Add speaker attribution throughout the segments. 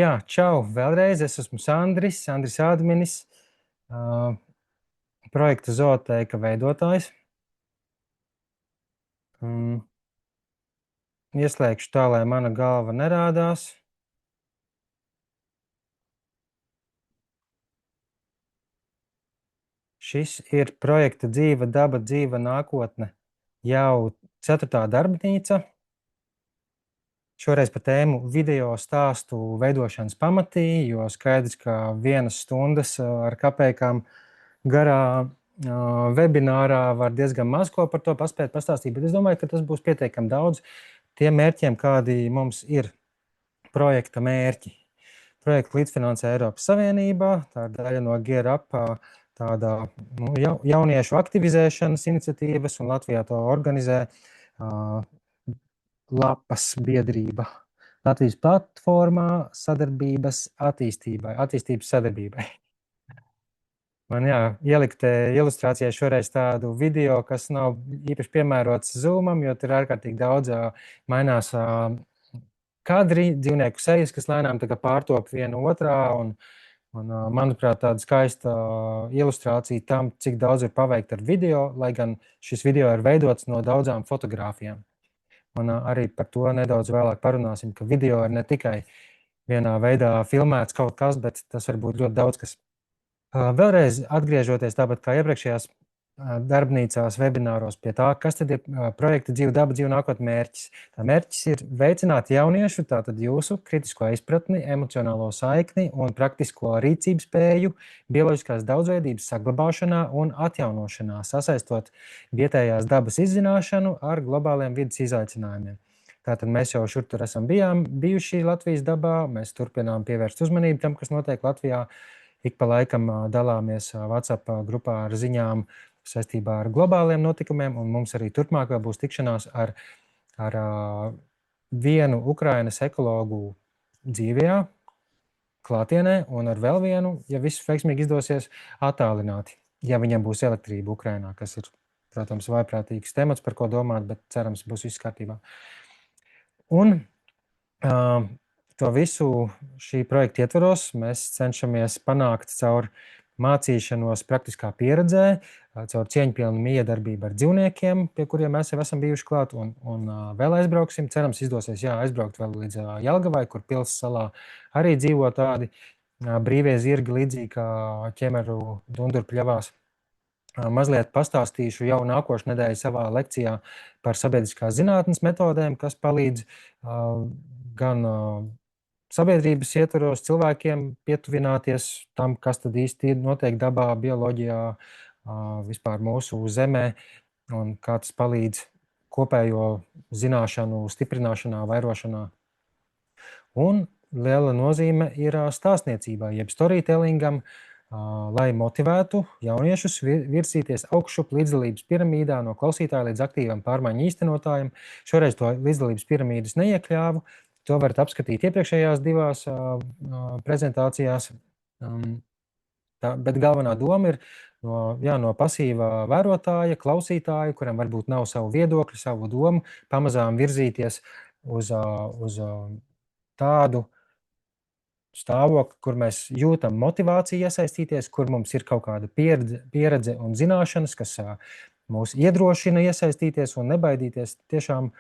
Speaker 1: Jā, čau, vēlreiz. Es esmu Sandris Ādminis, projekta Zootēka veidotājs. Ieslēgšu tā, lai mana galva nerādās. Šis ir projekta Dzīva daba, dzīva nākotne jau 4. darbnīca. Šoreiz par tēmu video stāstu veidošanas pamatī, jo skaidrs, ka 1 stundas ar kapekām garā webinārā var diezgan maz ko par to paspēt pastāstīt, bet es domāju, ka tas būs pietiekami daudz tiem mērķiem, kādi mums ir projekta mērķi. Projektu līdzfinansē Eiropas Savienībā, tā ir daļa no Gear Up, tāda jauniešu aktivizēšanas iniciatīvas, un Latvijā to organizē Lapas biedrība. Latvijas platformā sadarbības attīstības sadarbībai. Man ielikt ilustrācijai šoreiz tādu video, kas nav īpaši piemērots Zoomam, jo tur ārkārtīgi daudz mainās kadri, dzīvnieku sejas, kas lēnām pārtop viena otrā, un manuprāt, tāda skaista ilustrācija tam, cik daudz ir paveikt ar video, lai gan šis video ir veidots no daudzām fotogrāfijām. Un arī par to nedaudz vēlāk parunāsim, ka video ir ne tikai vienā veidā filmēts kaut kas, bet tas var būt ļoti daudz kas. Vēlreiz atgriežoties tāpat kā iepriekšējās darbnīcās, webināros pie tā, kas tad ir projekta Dzīva daba, dzīva nākotne mērķis. Tā mērķis ir veicināt jauniešu, tātad jūsu kritisko izpratni, emocionālo saikni un praktisko rīcības spēju bioloģiskās daudzveidības saglabāšanā un atjaunošanā, sasaistot vietējās dabas izzināšanu ar globāliem vidas izaicinājumiem. Tātad mēs jau šur tur esam bijuši Latvijas dabā, mēs turpinām pievērst uzmanību tam, kas notiek Latvijā. Ik pa laikam dalāmies WhatsApp grupā ar ziņām saistībā ar globāliem notikumiem, un mums arī turpmāk būs tikšanās ar vienu Ukrainas ekologu dzīvajā klātienē, un ar vēl vienu, ja viss veiksmīgi izdosies, attālināti, ja viņam būs elektrība Ukrainā, kas ir, protams, vaiprātīgs temats, par ko domāt, bet cerams, būs viss kārtībā. Un to visu šī projekta ietvaros mēs cenšamies panākt caur mācīšanos praktiskā pieredzē, caur cieņpilnu miedarbību ar dzīvniekiem, pie kuriem mēs jau esam bijuši klāt, un vēl aizbrauksim. Cerams, izdosies aizbraukt vēl līdz Jelgavai, kur Pils salā arī dzīvo tādi brīvie zirgi, līdzīgi kā ķemeru dundurpļavās. Mazliet pastāstīšu jau nākošu nedēļu savā lekcijā par sabiedriskās zinātnes metodēm, kas palīdz gan sabiedrības ietvaros cilvēkiem pietuvināties tam, kas tad īsti notiek dabā, bioloģijā, vispār mūsu zemē, un kā tas palīdz kopējo zināšanu stiprināšanā, vairošanā. Un liela nozīme ir stāstniecībai, jeb storytellingam, lai motivētu jauniešus virzīties augšup līdzdalības piramīdā no klausītāja līdz aktīvam pārmaiņu īstenotājam. Šoreiz to līdzdalības piramīdas neiekļāvu. To varat apskatīt iepriekšējās 2 prezentācijās. Bet galvenā doma ir no pasīvā vērotāja, klausītāja, kuram varbūt nav savu viedokļu, savu domu, pamazām virzīties uz tādu stāvokli, kur mēs jūtam motivāciju iesaistīties, kur mums ir kaut kāda pieredze un zināšanas, kas mūs iedrošina iesaistīties un nebaidīties tiešām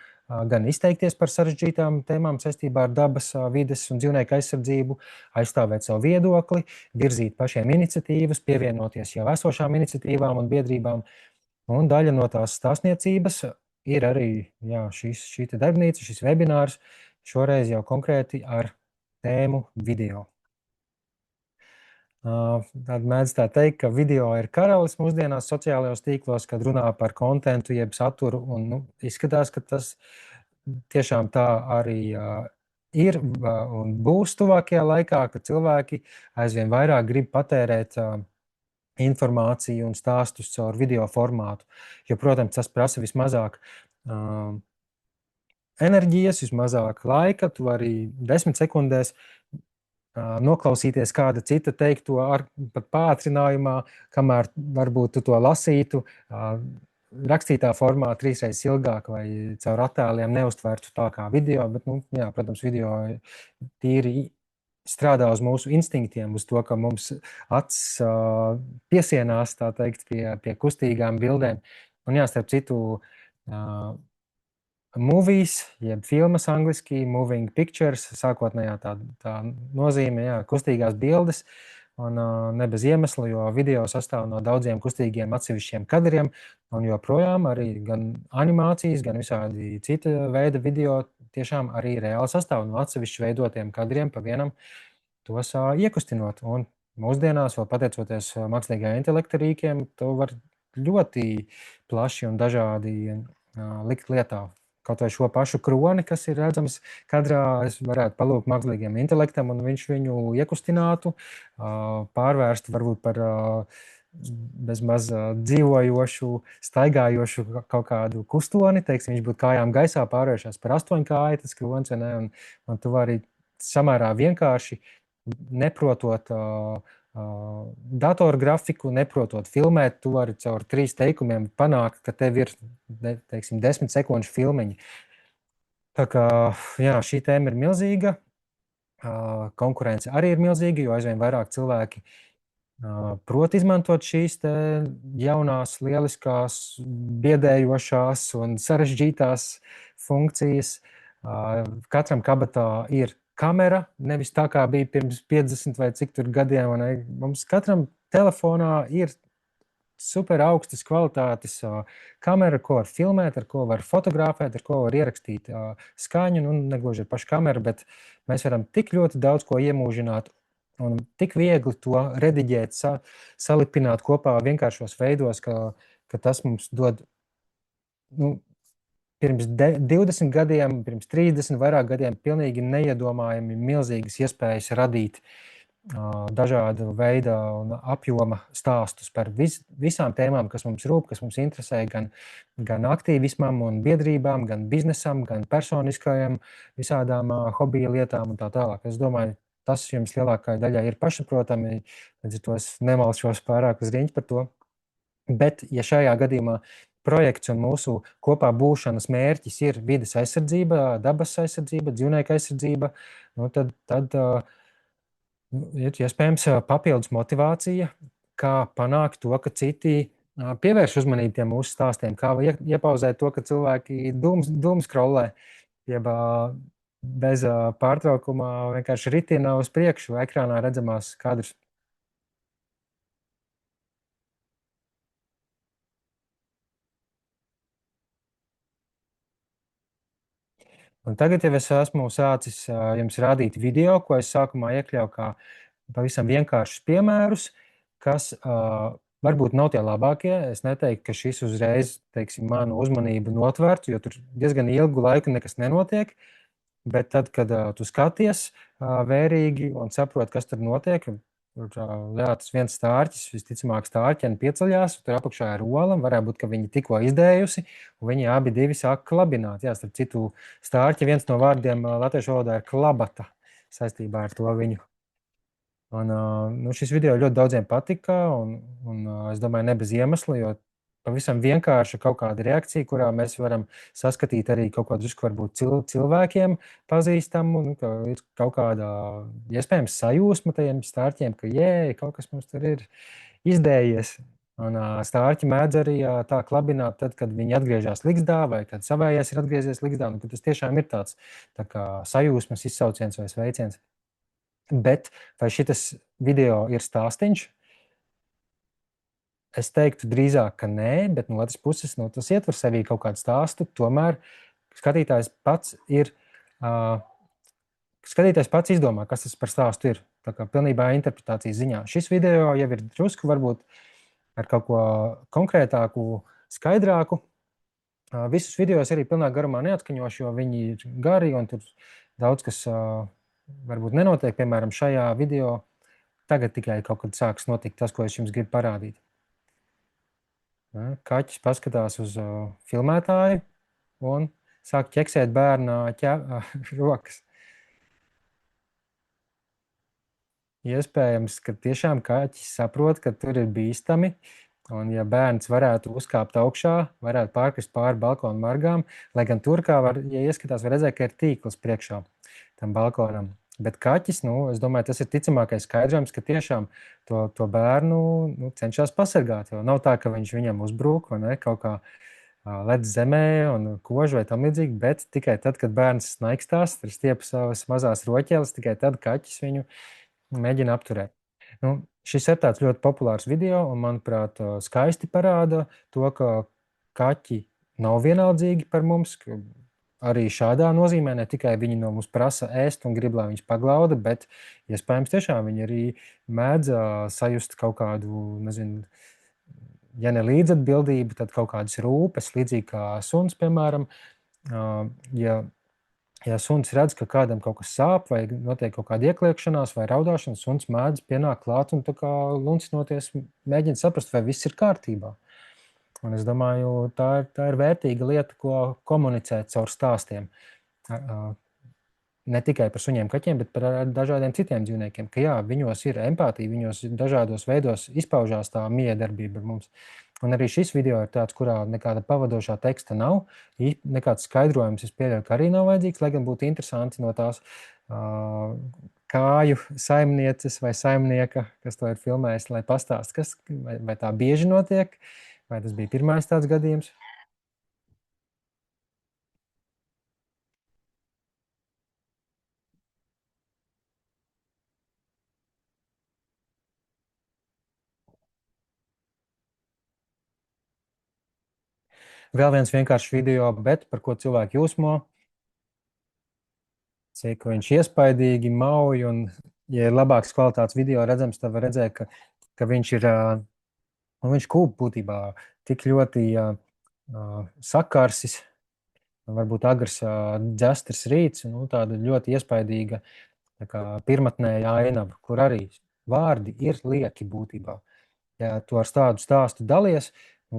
Speaker 1: gan izteikties par sarežģītām tēmām saistībā ar dabas, vides un dzīvnieku aizsardzību, aizstāvēt savu viedokli, virzīt pašiem iniciatīvas, pievienoties jau esošām iniciatīvām un biedrībām. Un daļa no tās stāstniecības ir arī šī darbnīca, šis webinārs, šoreiz jau konkrēti ar tēmu video. Tad mēdz tā teikt, ka video ir karalis mūsdienās sociālajos tīklos, kad runā par kontentu jeb saturu, un izskatās, ka tas tiešām tā arī ir un būs tuvākajā laikā, ka cilvēki aizvien vairāk grib patērēt informāciju un stāstus caur video formātu, jo, protams, tas prasa vismazāk enerģijas, vismazāk laika, tu vari 10 sekundēs noklausīties kāda cita teikto pat pātrinājumā, kamēr varbūt tu to lasītu rakstītā formā 3 reizes ilgāk vai caur attēliem neuztvērtu tā kā video, bet, protams, video tīri strādā uz mūsu instinktiem, uz to, ka mums acis piesienās, tā teikt, pie kustīgām bildēm. Un jā, starp citu, movies, jeb filmas angliski, moving pictures, sākotnējā tā nozīme, jā, kustīgās bildes, un ne bez iemesla, jo video sastāv no daudziem kustīgiem atsevišķiem kadriem, un joprojām arī gan animācijas, gan visādi cita veida video tiešām arī reāli sastāv no atsevišķi veidotiem kadriem pa vienam tos iekustinot. Un mūsdienās, vēl pateicoties mākslīgā intelekta rīkiem, to var ļoti plaši un dažādi likt lietā. Kaut vai šo pašu kroni, kas ir redzams kadrā, es varētu palūgt mākslīgiem intelektam, un viņš viņu iekustinātu, pārvērstu varbūt par bezmaz dzīvojošu, staigājošu kaut kādu kustoni, teiksim, viņš būtu kājām gaisā pārvēršās par astoņkāju, tas krons, un tu vari samērā vienkārši, neprotot datorgrafiku, neprotot filmēt, tu vari caur 3 teikumiem panākt, ka tev ir, teiksim, 10 sekundžu filmiņi. Tā kā, jā, šī tēma ir milzīga, konkurence arī ir milzīga, jo aizvien vairāk cilvēki prot izmantot šīs te jaunās, lieliskās, biedējošās un sarežģītās funkcijas. Katram kabatā ir kamera, nevis tā kā bija pirms 50 vai cik tur gadiem. Mums katram telefonā ir super augstas kvalitātes kamera, ko var filmēt, ar ko var fotografēt, ar ko var ierakstīt skaņu, nu negluži ar pašu kameru, bet mēs varam tik ļoti daudz ko iemūžināt un tik viegli to rediģēt, salipināt kopā vienkāršos veidos, ka tas mums dod, nu, pirms 20 gadiem, pirms 30 vairāk gadiem pilnīgi neiedomājami milzīgas iespējas radīt dažādu veidu un apjoma stāstus par visām tēmām, kas mums rūp, kas mums interesē, gan aktīvismam un biedrībām, gan biznesam, gan personiskajam, visādām hobija lietām un tā tālāk. Es domāju, tas jums lielākajai daļai ir pašsaprotami, līdz ar to es nemalšos pārāk uz riņķi par to. Bet, ja šajā gadījumā projekts un mūsu kopā būšanas mērķis ir vides aizsardzība, dabas aizsardzība, dzīvnieku aizsardzība, nu tad ir iespējams papildus motivācija, kā panākt to, ka citi pievērš uzmanību tiem mūsu stāstiem, kā iepauzēt to, ka cilvēki dūm scrollē, jeb bez pārtraukumā vienkārši ritina uz priekšu ekrānā redzamās kadrus. Un tagad jau es esmu sācis jums rādīt video, ko es sākumā iekļauju kā pavisam vienkāršus piemērus, kas varbūt nav tie labākie. Es neteiktu, ka šis uzreiz, teiksim, manu uzmanību notvērtu, jo tur diezgan ilgu laiku nekas nenotiek. Bet tad, kad tu skaties vērīgi un saproti, kas tur notiek, tas viens stārķis, visticamāk stārķeni pieceļās, tur apakšā ir ola, varētu būt, ka viņi tikko izdējusi, un viņi abi divi sāk klabināt. Jā, starp citu, stārķi viens no vārdiem latviešu valodā ir klabata saistībā ar to viņu. Un, nu, šis video ļoti daudziem patika, un es domāju, ne bez iemesla, jo pavisam vienkārša kaut kāda reakcija, kurā mēs varam saskatīt arī kaut kādu drusku varbūt cilvēkiem pazīstamu, nu, ka ir kaut kāda iespējams sajūsma tajiem stārķiem, ka kaut kas mums tur ir izdējies. Un stārķi mēdz arī tā klabināt tad, kad viņi atgriežas ligzdā vai kad savējais ir atgriezies ligzdā, nu, tas tiešām ir tāds tā kā sajūsmas izsauciens vai sveiciens. Bet vai šitas video ir stāstiņš? Es teiktu drīzāk, ka nē, bet no otras puses, nu, tas ietver sevī kaut kādu stāstu. Tomēr skatītājs pats izdomā, kas tas par stāstu ir. Tā kā pilnībā interpretācijas ziņā. Šis video jau ir drusku varbūt ar kaut ko konkrētāku, skaidrāku. Visus videos arī pilnā garumā neatskaņošu, jo viņi ir gari un tur daudz kas varbūt nenotiek. Piemēram, šajā video tagad tikai kaut kad sāks notikt tas, ko es jums gribu parādīt. Kaķis paskatās uz filmētāju un sāk ķeksēt bērna rokas. Iespējams, ka tiešām kaķis saprot, ka tur ir bīstami, un ja bērns varētu uzkāpt augšā, varētu pārkrist pāri balkonu margām, lai gan tur, kā ja ieskatās, var redzēt, ka ir tīkls priekšā tam balkonam. Bet kaķis, es domāju, tas ir ticamākais skaidrojums, ka tiešām to bērnu cenšas pasargāt. Jo nav tā, ka viņš viņam uzbrūk vai ne, kaut kā lec zemē un kož vai tam līdzīgi, bet tikai tad, kad bērns snaikstās, tur stiep savas mazās roķeles, tikai tad kaķis viņu mēģina apturēt. Šis ir tāds ļoti populārs video, un, manuprāt, skaisti parāda to, ka kaķi nav vienaldzīgi par mums, ka arī šādā nozīmē ne tikai viņi no mums prasa ēst un grib, lai viņus paglauda, bet iespējams tiešām viņi arī mēdz sajust kaut kādu, nezinu, ja ne līdzatbildību, tad kaut kādas rūpes, līdzīgi kā suns, piemēram. Ja suns redz, ka kādam kaut kas sāp vai notiek kaut kāda iekliekšanās vai raudāšana, suns mēdz pienākt klāt un tā kā luncinoties mēģina saprast, vai viss ir kārtībā. Un es domāju, tā ir vērtīga lieta, ko komunicēt caur stāstiem. Ne tikai par suņiem, kaķiem, bet par dažādiem citiem dzīvniekiem. Ka jā, viņos ir empātija, viņos dažādos veidos izpaužās tā miedarbība ar mums. Un arī šis video ir tāds, kurā nekāda pavadošā teksta nav. Nekāds skaidrojums, es pieļauju, ka arī nav vajadzīgs, lai gan būtu interesanti no tās kāju saimnieces vai saimnieka, kas to ir filmējis, lai pastāst, vai tā bieži notiek, vai tas bija pirmais tāds gadījums. Vēl viens vienkāršs video, bet par ko cilvēki jūsmo, cik viņš iespaidīgi mauj, un, ja ir labāks kvalitātes video redzams, tad var redzēt, ka viņš ir, viņš kūp būtībā tik ļoti sakarsis, varbūt agrs dzesters rīts, tāda ļoti iespaidīga pirmatnēja ainava, kur arī vārdi ir lieki būtībā. Ja tu ar tādu stāstu dalies,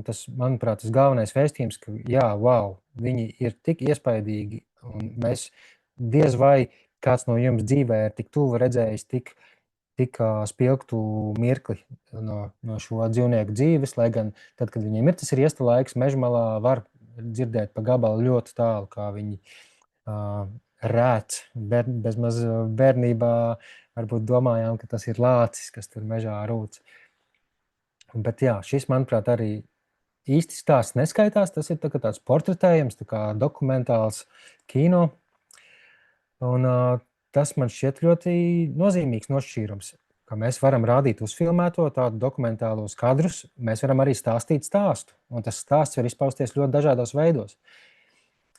Speaker 1: tas, manuprāt, tas galvenais vēstījums, ka jā, wow, viņi ir tik iespaidīgi, un mēs diez vai kāds no jums dzīvē ir tik tuvu redzējis tik spilgtu mirkli no šo dzīvnieku dzīves, lai gan tad, kad viņiem ir tas riesta laiks, mežmalā var dzirdēt pa gabalu ļoti tālu, kā viņi rēc. Bezmaz bērnībā varbūt domājām, ka tas ir lācis, kas tur mežā rūc. Bet jā, šis, manuprāt, arī īsti stāsts neskaitās. Tas ir tāds portretējams, tā kā dokumentāls kino. Un tas man šķiet ļoti nozīmīgs nošķīrums, ka mēs varam rādīt uzfilmēto tādu dokumentālos kadrus, mēs varam arī stāstīt stāstu. Un tas stāsts var izpausties ļoti dažādos veidos.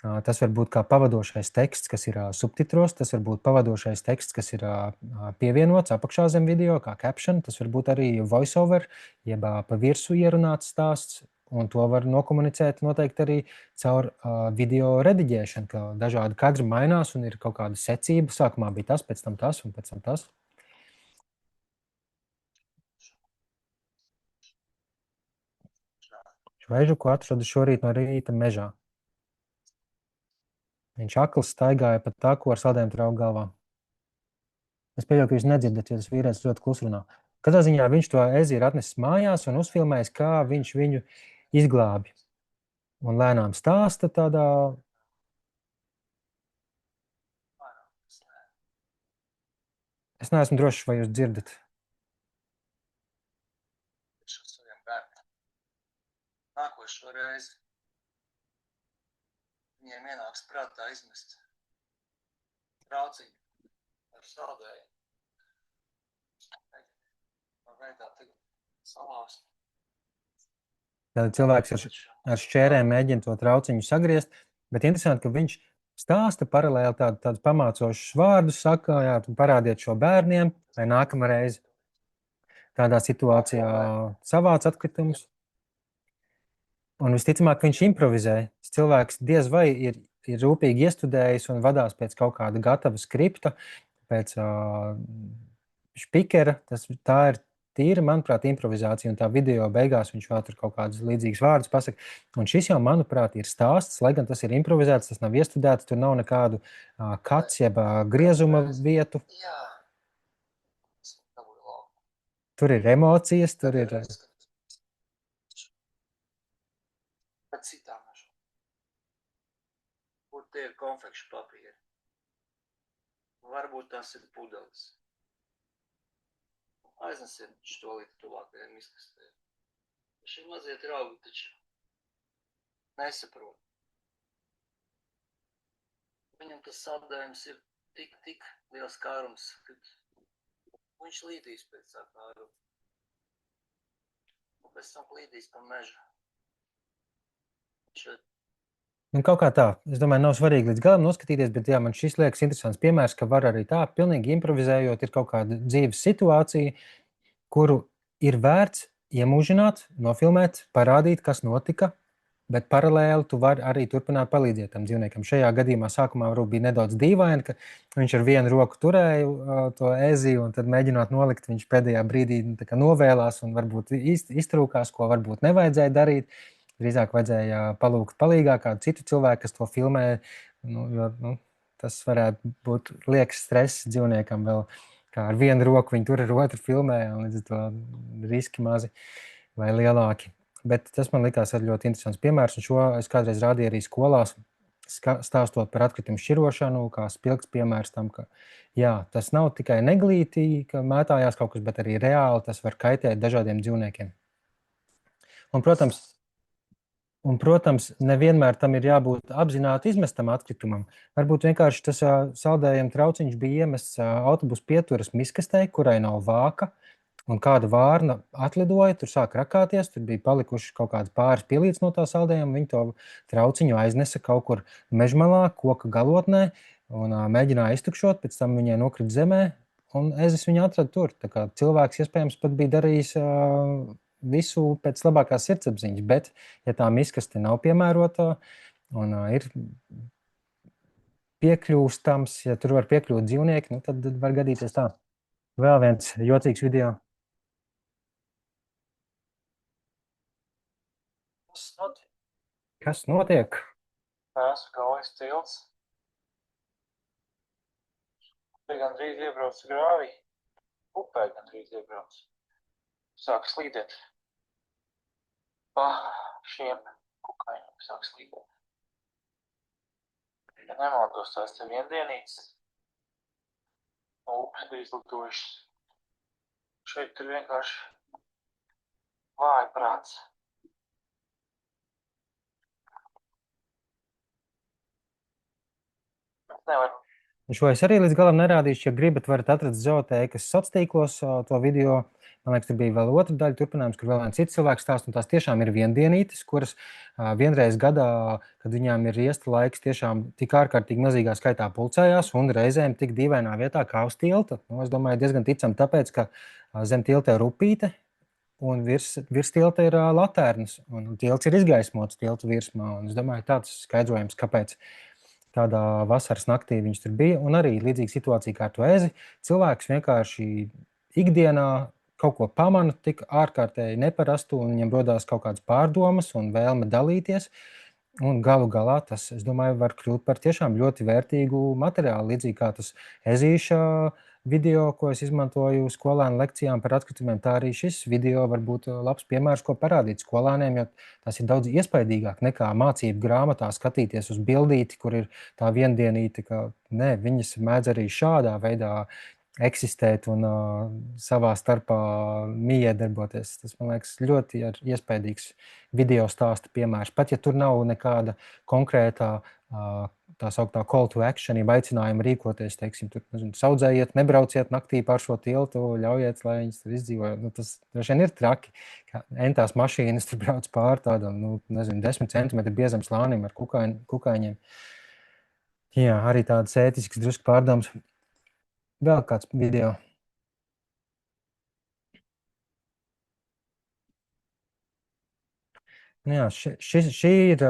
Speaker 1: Tas var būt kā pavadošais teksts, kas ir subtitros, tas var būt pavadošais teksts, kas ir pievienots apakšā zem video, kā caption. Tas var būt arī voiceover, jeb pa virsu ierunāts stāsts. Un to var nokomunicēt noteikti arī caur video rediģēšanu, ka dažādi kadri mainās un ir kaut kāda secība. Sākumā bija tas, pēc tam tas un pēc tam tas. Švežu, ko atradu šorīt no rīta mežā. Viņš akls staigāja pa taku ar saldēm trauku galvā. Es pieļauju, ka jūs nedzirdat, jo tas vīrietis ļoti klusi runā. Katrā ziņā viņš to ezi ir atnesis mājās un uzfilmējis, kā viņš viņu izglābi. Un lēnām stāsta tādā. Es neesmu drošs, vai jūs dzirdat.
Speaker 2: Nākošo reizi viņiem ienāks prātā izmest trauciņu ar saldēju. Veidā tagad salāst.
Speaker 1: Tad cilvēks ar šķērēm mēģina to trauciņu sagriezt, bet interesanti, ka viņš stāsta paralēli tādus pamācošus vārdus, saka, jā, parādiet šo bērniem, vai nākamreiz tādā situācijā savāc atkritumus. Un visticamāk, viņš improvizē. Cilvēks diez vai ir rūpīgi iestudējis un vadās pēc kaut kāda gatava skripta, pēc špikera. Tā ir tīra, manuprāt, improvizācija. Un tā video beigās viņš vēl tur kaut kādus līdzīgus vārdus pasaka. Un šis jau, manuprāt, ir stāsts, lai gan tas ir improvizēts, tas nav iestudēts, tur nav nekādu kats jeb griezuma vietu. Tur ir emocijas, tur ir...
Speaker 2: Citā mežā. Kur tie ir konfekšu papīri? Varbūt tas ir pudeles. Aiznesim šo līdz tuvākajiem izkastēm. Šie mazie draugi taču nesaprot. Viņam tas saldējums ir tik liels kārums, ka viņš līdīs pēc tā kāruma. Un pēc tam līdīs pa mežu.
Speaker 1: Kaut kā tā. Es domāju, nav svarīgi līdz galam noskatīties, bet jā, man šis liekas interesants piemērs, ka var arī tā, pilnīgi improvizējot, ir kaut kāda dzīves situācija, kuru ir vērts iemūžināt, nofilmēt, parādīt, kas notika. Bet paralēli tu vari arī turpināt palīdzēt tam dzīvniekam. Šajā gadījumā sākumā varbūt bija nedaudz dīvaini, ka viņš ar vienu roku turēja to eziju, un tad mēģinot nolikt, viņš pēdējā brīdī novēlās un varbūt iztrūkās, ko varbūt nevajadzēja darīt. Drīzāk vajadzēja palūgt palīgā kādu citu cilvēku, kas to filmē. Tas varētu būt liekas stress dzīvniekam vēl, kā ar vienu roku viņi tur ar otru filmē, un līdz ar to riski mazi vai lielāki. Bet tas man likās ļoti interesants piemērs, un šo es kādreiz rādīju arī skolās, stāstot par atkritumu šķirošanu, kā spilgts piemērs tam, ka jā, tas nav tikai neglītī, ka mētājās kaut kas, bet arī reāli tas var kaitēt dažādiem dzīvniekiem. Un, protams, nevienmēr tam ir jābūt apzināti izmestam atkritumam. Varbūt vienkārši tas saldējuma trauciņš bija iemests autobusu pieturas miskastē, kurai nav vāka, un kāda vārna atlidoja, tur sāk rakāties, tur bija palikuši kaut kādas pāris pielīdz no tā saldējuma, viņi to trauciņu aiznesa kaut kur mežmalā, koka galotnē, un mēģināja iztukšot, pēc tam viņai nokrit zemē, un ezis viņu atrada tur. Tā kā cilvēks iespējams pat bija darījis visu pēc labākās sirdsapziņas, bet, ja tā miskaste nav piemērota un ir piekļūstams, ja tur var piekļūt dzīvnieki, tad var gadīties tā. Vēl viens jocīgs video. Kas notiek?
Speaker 2: Esmu Gaujas tilts. Te gandrīz iebrauc grāvī. Upē gandrīz iebrauc. Sāk slīdēt. Pa šiem kukaiņiem sāk slīdēt. Ja nemaldos, tās te viendienītes. Upes bija izlitojušas. Šeit tur vienkārši vāja prāts. Nevar.
Speaker 1: Šo es arī līdz galam nerādīšu. Ja gribat, varat atrast Zootēkas sociālos tīklos to video. Man liekas, tur bija vēl otra daļa turpinājums, kur vēl viens cits cilvēks stāsta, un tās tiešām ir viendienītes, kuras vienreiz gadā, kad viņām ir riesta laiks, tiešām tik ārkārtīgi mazīgā skaitā pulcējās un reizēm tik dīvainā vietā kā uz tilta. Es domāju, diezgan ticam, tāpēc, ka zem tilta ir upīte un virs tilta ir latērnas, un tilts ir izgaismots tilta virsmā. Un es domāju, tāds skaidrojums, kāpēc tādā vasaras naktī viņš tur bija, un arī līdzīga situācija kā ar to ezi. Cilvēks vienkārši ikdienā kaut ko pamana tik ārkārtēji neparastu, un viņam rodās kaut kādas pārdomas un vēlme dalīties, un galu galā tas, es domāju, var kļūt par tiešām ļoti vērtīgu materiālu, līdzīgi kā tas ezīša video, ko es izmantoju skolēnu lekcijām par atkritumiem, tā arī šis video var būt labs piemērs, ko parādīt skolēniem, jo tas ir daudz iespaidīgāk nekā mācību grāmatā skatīties uz bildīti, kur ir tā viendienīte, ka nē, viņas mēdz arī šādā veidā eksistēt un savā starpā miedarboties. Tas, man liekas, ļoti iespaidīgs video stāsta piemērs. Pat ja tur nav nekāda konkrētā tā sauktā call to action, ja aicinājuma rīkoties, teiksim, tur, saudzējiet, nebrauciet naktī pār šo tiltu, ļaujiet, lai viņas tur izdzīvo. Tas droši vien ir traki, ka entās mašīnas tur brauc pār tādam, 10 centimetru biezam slānim ar kukaiņiem. Jā, arī tādas ētiskas drusku pārdomas. Vēl kāds video. Jā, šī ir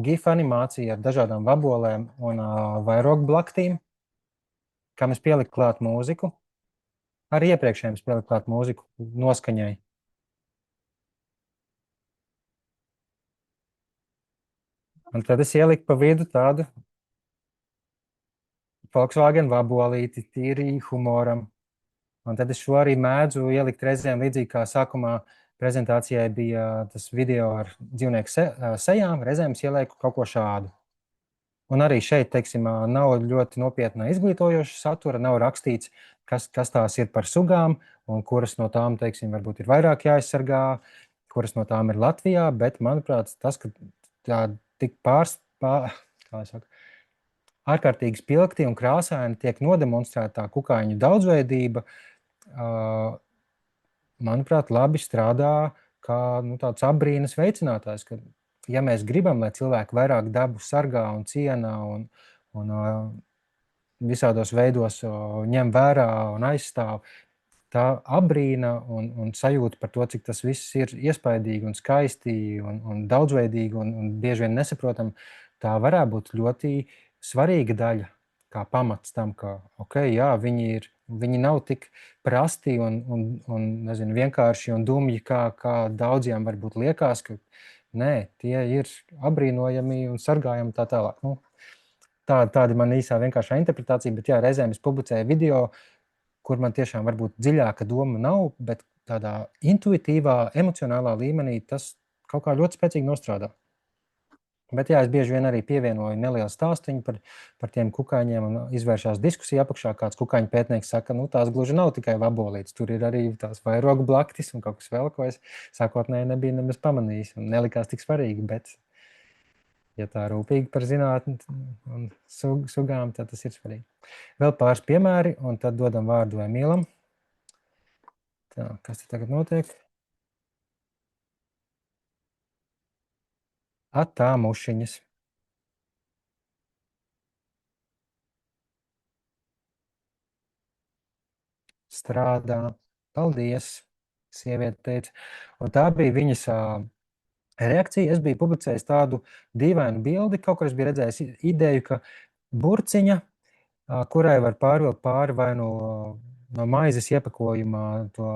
Speaker 1: GIF animācija ar dažādām vabolēm un vairogblaktīm, kam es pieliku klāt mūziku. Arī iepriekšējiem es pieliku klāt mūziku noskaņai. Un tad es ieliku pa vidu tādu Volkswagen vabolīti, tīri humoram. Un tad es šo arī mēdzu ielikt reizēm līdzīgi kā sākumā prezentācijai bija tas video ar dzīvnieku sejām, reizēm es ielieku kaut ko šādu. Un arī šeit, teiksim, nav ļoti nopietna izglītojoša satura, nav rakstīts, kas tās ir par sugām, un kuras no tām, teiksim, varbūt ir vairāk jāaizsargā, kuras no tām ir Latvijā, bet, manuprāt, tas, ka tā tik kā es saku, ārkārtīgi spilgti un krāsaini tiek nodemonstrēta tā kukaiņu daudzveidība, manuprāt, labi strādā kā tāds apbrīnas veicinātājs, ka, ja mēs gribam, lai cilvēki vairāk dabu sargā un ciena un visādos veidos ņem vērā un aizstāv, tā apbrīna un sajūta par to, cik tas viss ir iespaidīgi un skaisti un daudzveidīgi un bieži vien nesaprotam, tā varētu būt ļoti svarīga daļa, kā pamats tam, ka, jā, viņi nav tik prasti un nezinu, vienkārši un dumji, kā daudziem varbūt liekas, ka nē, tie ir apbrīnojami un sargājami tā tālāk. Tāda man īsā vienkāršā interpretācija, bet jā, reizēm es publicēju video, kur man tiešām varbūt dziļāka doma nav, bet tādā intuitīvā, emocionālā līmenī tas kaut kā ļoti spēcīgi nostrādā. Bet jā, es bieži vien arī pievienoju nelielu stāstiņu par tiem kukaiņiem un izvēršās diskusija apakšā. Kāds kukaiņu pētnieks saka, tās gluži nav tikai vabolītes, tur ir arī tās vairogu blaktis un kaut kas vēl, ko es sākotnēji nebiju nemaz pamanījis un nelikās tik svarīgi, bet ja tā rūpīgi par zinātni un sugām, tad tas ir svarīgi. Vēl pāris piemēri, un tad dodam vārdu Emīlam. Tā, kas te tagad notiek? Tā mušiņas. Strādā. Paldies, sieviete teica. Un tā bija viņas reakcija. Es biju publicējis tādu dīvainu bildi, kaut kur es biju redzējis ideju, ka burciņa, kurai var pārvilkt pāri vai no maizes iepakojumā to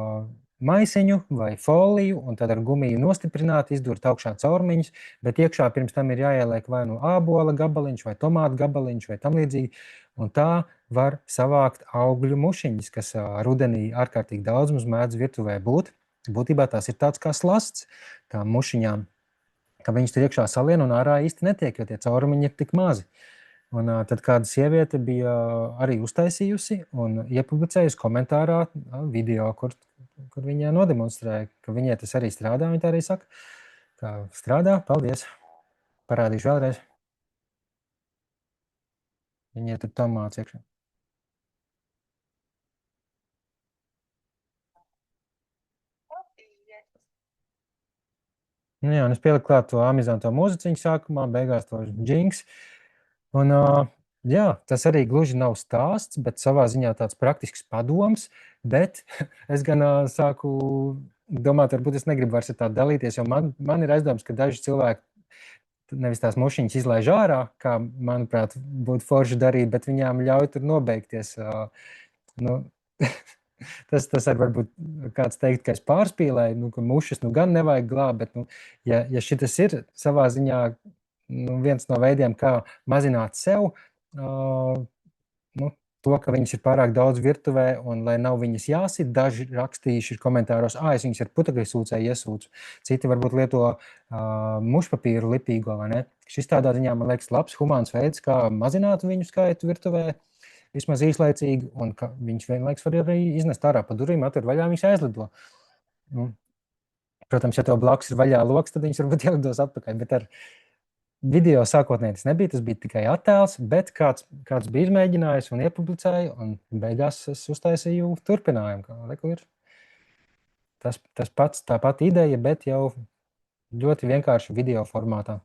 Speaker 1: maisiņu vai foliju, un tad ar gumiju nostiprināt, izdurt augšā caurmiņus, bet iekšā pirms tam ir jāieliek vai no ābola gabaliņš vai tomātu gabaliņš vai tam līdzīgi, un tā var savākt augļu mušiņas, kas rudenī ārkārtīgi daudz mums mēdz virtuvē būt. Būtībā tās ir tāds kā slasts tām mušiņām, ka viņas tur iekšā salien un ārā īsti netiek, jo tie caurumiņi ir tik mazi. Un tad kāda sieviete bija arī uztaisījusi un iepublicējusi komentārā video, kur viņa nodemonstrēja, ka viņai tas arī strādā. Viņa tā arī saka, ka strādā, paldies. Parādīšu vēlreiz. Viņai tur tomāts iekšā. Jā, un es pieliku klāt to amizanto mūziķiņu sākumā, beigās to džinks. Un jā, tas arī gluži nav stāsts, bet savā ziņā tāds praktisks padoms, bet es gan sāku domāt, varbūt es negribu vairs ar tā dalīties, jo man ir aizdoms, ka daži cilvēki nevis tās mušiņas izlaiž ārā, kā, manuprāt, būtu forši darīt, bet viņām ļauj tur nobeigties. Tas arī varbūt kāds teikt, ka es pārspīlēju, ka mušas gan nevajag glābt, bet ja šitas ir savā ziņā viens no veidiem, kā mazināt sev to, ka viņas ir pārāk daudz virtuvē un lai nav viņas jāsit, daži rakstījuši komentāros, es viņas ar putekļsūcēju iesūcu, citi varbūt lieto mušpapīru lipīgo, vai ne? Šis tādā ziņā, man liekas, labs humāns veids, kā mazināt viņu skaitu virtuvē, vismaz īslaicīgi, un ka viņš vienlaiks var arī iznest ārā pa durvīm, atver vaļā, viņš aizlido. Protams, ja tev blakus ir vaļā loks, tad viņš varbūt ielidos atpakaļ, bet ar video sākotnēji tas nebija, tas bija tikai attēls, bet kāds bija izmēģinājis un iepublicēja, un beigās es uztaisīju turpinājumu, kā reku ir. Tas pats, tā pati ideja, bet jau ļoti vienkārši video formātā.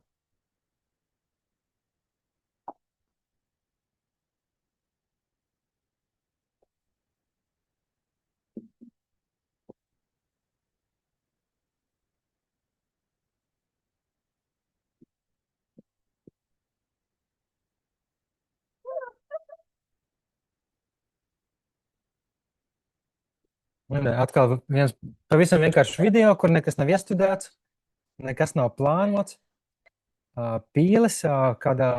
Speaker 1: Un atkal viens pavisam vienkāršs video, kur nekas nav iestudēts, nekas nav plānots. Pīles kādā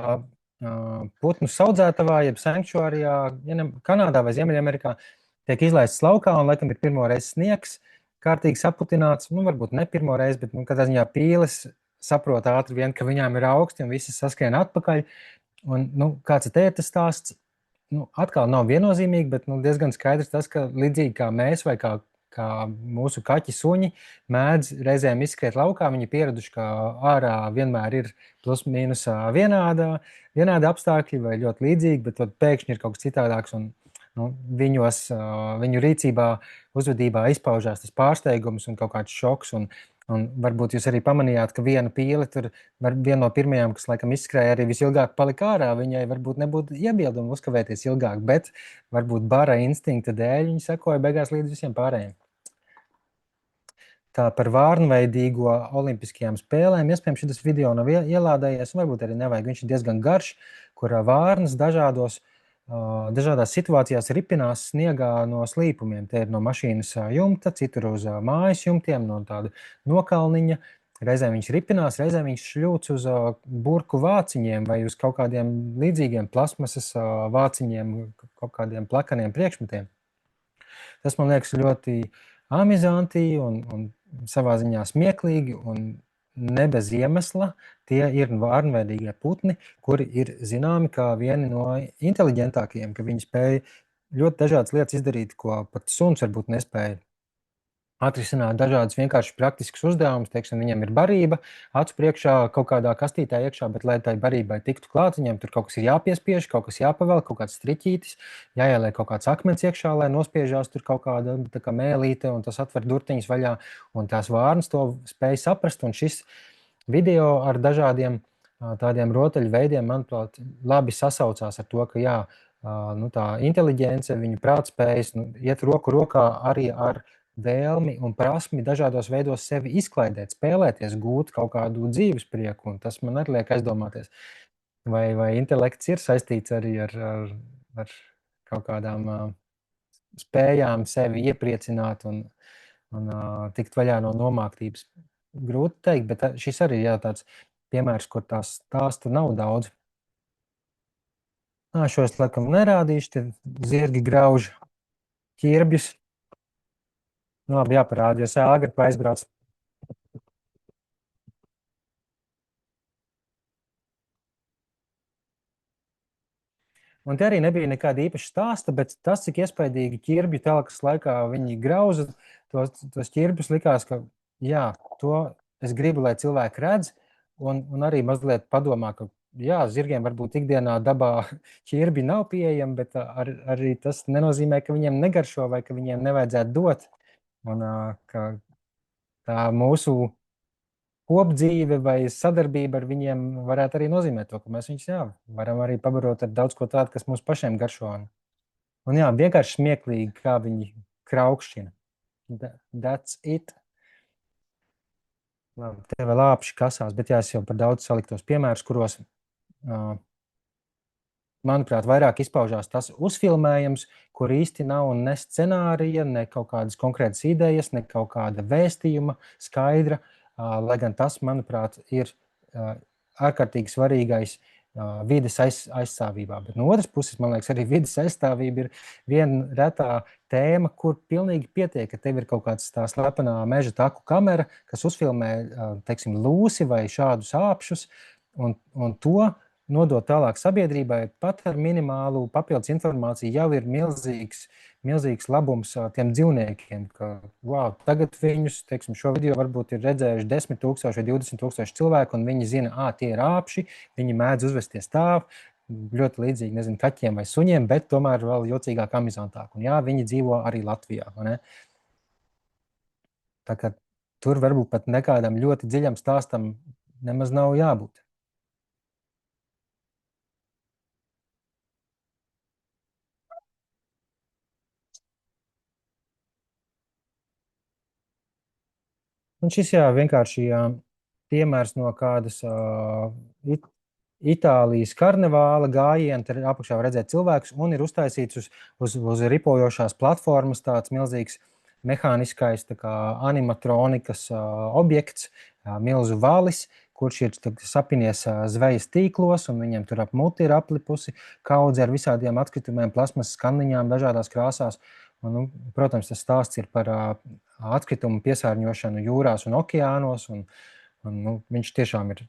Speaker 1: putnu saudzētavā, jeb sanktuārijā, Kanādā vai Ziemeļamerikā, tiek izlaists laukā un laikam ir pirmo reizi sniegs, kārtīgi saputināts, varbūt ne pirmo reizi, bet katrā ziņā pīles saprot ātri vien, ka viņām ir augsti un visas saskrien atpakaļ. Un, nu, kāds te ir tas stāsts? Nu, atkal nav viennozīmīgi, bet nu, diezgan skaidrs tas, ka līdzīgi kā mēs vai kā mūsu kaķi suņi mēdz reizēm izskriet laukā, viņi pieraduši, ka ārā vienmēr ir plus mīnus vienādi apstākļi vai ļoti līdzīgi, bet tad pēkšņi ir kaut kas citādāks un nu, viņu rīcībā, uzvedībā izpaužās tas pārsteigums un kaut kāds šoks. Un varbūt jūs arī pamanījāt, ka viena pīle tur, viena no pirmajām, kas laikam izskrēja, arī visilgāk palika ārā. Viņai varbūt nebūtu iebildumu uzkavēties ilgāk, bet varbūt bara instinkta dēļ viņa sekoja beigās līdz visiem pārējiem. Tā par vārnveidīgo olimpiskajām spēlēm. Iespējams, šis video nav ielādējies, un varbūt arī nevajag. Viņš ir diezgan garš, kur vārnas dažādās situācijās ripinās sniegā no slīpumiem. Te ir no mašīnas jumta, citur uz mājas jumtiem, no tāda nokalniņa. Reizēm viņš ripinās, reizēm viņš šļūc uz burku vāciņiem vai uz kaut kādiem līdzīgiem plasmasas vāciņiem, kaut kādiem plakaniem priekšmetiem. Tas man liekas ļoti amizanti un savā ziņā smieklīgi un ne bez iemesla. Tie ir vārnveidīgie putni, kuri ir zināmi kā vieni no inteliģentākajiem, ka viņi spēj ļoti dažādas lietas izdarīt, ko pat suns varbūt nespēja. Atrisināt dažādas vienkārši praktiskas uzdevumus, teiksim, viņam ir barība, acu priekšā kaut kādā kastītē iekšā, bet, lai tai barībai tiktu klāt, viņam tur kaut kas ir jāpiespiež, kaut kas jāpavēl, kaut kāds striķītis, jāieliek kaut kāds akmens iekšā, lai nospiežās tur kaut kāda tā kā mēlīte, un tas atver durtiņas vaļā, un tās vārnas to spēj saprast, un šis video ar dažādiem tādiem rotaļveidiem, manuprāt, labi sasaucās ar to, ka jā, nu, tā inteliģence, viņu prātspējas iet roku rokā arī ar vēlmi un prasmi dažādos veidos sevi izklaidēt, spēlēties, gūt kaut kādu dzīves prieku, un tas man arī liek aizdomāties, vai intelekts ir saistīts arī ar kaut kādām spējām sevi iepriecināt un tikt vaļā no nomāktības. Grūti teikt, bet šis arī ir tāds piemērs, kur tās stāstu nav daudz. Šos laikam nerādīšu, te zirgi grauž ķirbjus. Labi, jāparāda, jo sēga aizbrauc. Un te arī nebija nekāda īpaša stāsta, bet tas, cik iespaidīgi ķirbju telkas laikā viņi grauza, tos ķirbjus likās, ka jā, to es gribu, lai cilvēki redz, un arī mazliet padomā, ka jā, zirgiem varbūt ikdienā dabā ķirbi nav pieejami, bet arī tas nenozīmē, ka viņiem negaršo vai ka viņiem nevajadzētu dot. Un ka tā mūsu kopdzīve vai sadarbība ar viņiem varētu arī nozīmēt to, ka mēs viņus varam arī pabarot ar daudz ko tādu, kas mums pašiem garšo. Un jā, vienkārši smieklīgi, kā viņi kraukšķina. That's it. Labi, te vēl āpši kasās, bet jā, es jau par daudz saliktos piemērus, kuros manuprāt, vairāk izpaužās tas uzfilmējums, kur īsti nav ne scenārija, ne kaut kādas konkrētas idejas, ne kaut kāda vēstījuma skaidra, lai gan tas, manuprāt, ir ārkārtīgi svarīgais vides aizstāvībā. Bet no otras puses, man liekas, arī vides aizstāvība ir viena retā tēma, kur pilnīgi pietiek, ka tev ir kaut kāds tā slepenā meža taku kamera, kas uzfilmē, teiksim, lūsi vai šādus āpšus, un to nodot tālāk sabiedrībai, pat ar minimālu papildus informāciju jau ir milzīgs labums tiem dzīvniekiem, ka, wow, tagad viņus, teiksim, šo video varbūt ir redzējuši 10 000 vai 20 000 cilvēku, un viņi zina, tie ir āpši, viņi mēdz uzvesties tā, ļoti līdzīgi, nezinu, kaķiem vai suņiem, bet tomēr vēl jocīgāk, amizantāk. Un jā, viņi dzīvo arī Latvijā, vai ne? Tā kā tur varbūt pat nekādam ļoti dziļam stāstam nemaz nav jābūt. Un šis vienkārši piemērs no kādas Itālijas karnevāla gājiena, tur apakšā var redzēt cilvēkus, un ir uztaisīts uz ripojošās platformas tāds milzīgs mehāniskais animatronikas objekts, milzu valis, kurš ir sapinies zvejas tīklos, un viņiem tur ap muti ir aplipusi kaudze ar visādiem atkritumiem, plasmasas kanniņām dažādās krāsās. Un, protams, tas stāsts ir par atkritumu piesārņošanu jūrās un okeānos, un viņš tiešām ir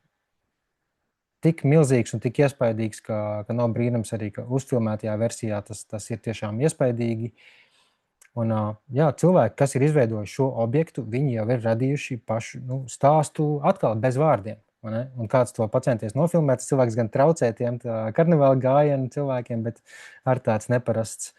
Speaker 1: tik milzīgs un tik iespaidīgs, ka nav brīnums arī, ka uzfilmētajā versijā tas ir tiešām iespaidīgi. Un, jā, cilvēki, kas ir izveidojuši šo objektu, viņi jau ir radījuši pašu stāstu atkal bez vārdiem. Un kāds to pacenties nofilmēt, cilvēks gan traucē tiem karnevāla gājienu cilvēkiem, bet ar tāds neparasts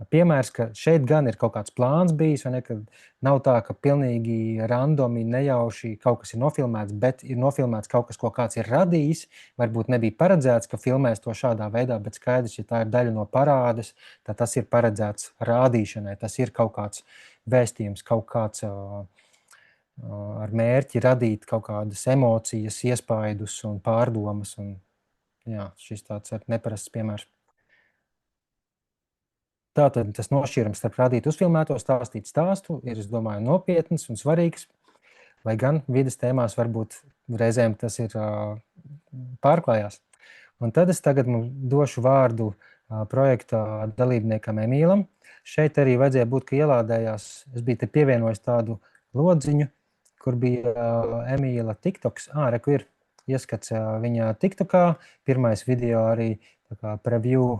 Speaker 1: piemērs, ka šeit gan ir kaut kāds plāns bijis, vai ne, ka nav tā, ka pilnīgi randomi, nejauši kaut kas ir nofilmēts, bet ir nofilmēts kaut kas, ko kāds ir radījis. Varbūt nebija paredzēts, ka filmēs to šādā veidā, bet skaidrs, ja tā ir daļa no parādes, tad tas ir paredzēts rādīšanai. Tas ir kaut kāds vēstījums, kaut kāds ar mērķi radīt kaut kādas emocijas, iespaidus un pārdomas. Un, jā, šis tāds neparasts piemērs. Tātad tas nošķīrums starp radīt uzfilmēto, stāstīt stāstu ir, es domāju, nopietns un svarīgs, lai gan vides tēmās varbūt reizēm tas ir pārklājās. Un tad es tagad došu vārdu projekta dalībniekam Emīlam. Šeit arī vajadzēja būt, ka ielādējās, es biju te pievienojis tādu lodziņu, kur bija Emīla TikToks. Reku ir ieskats viņa TikTokā, pirmais video arī preview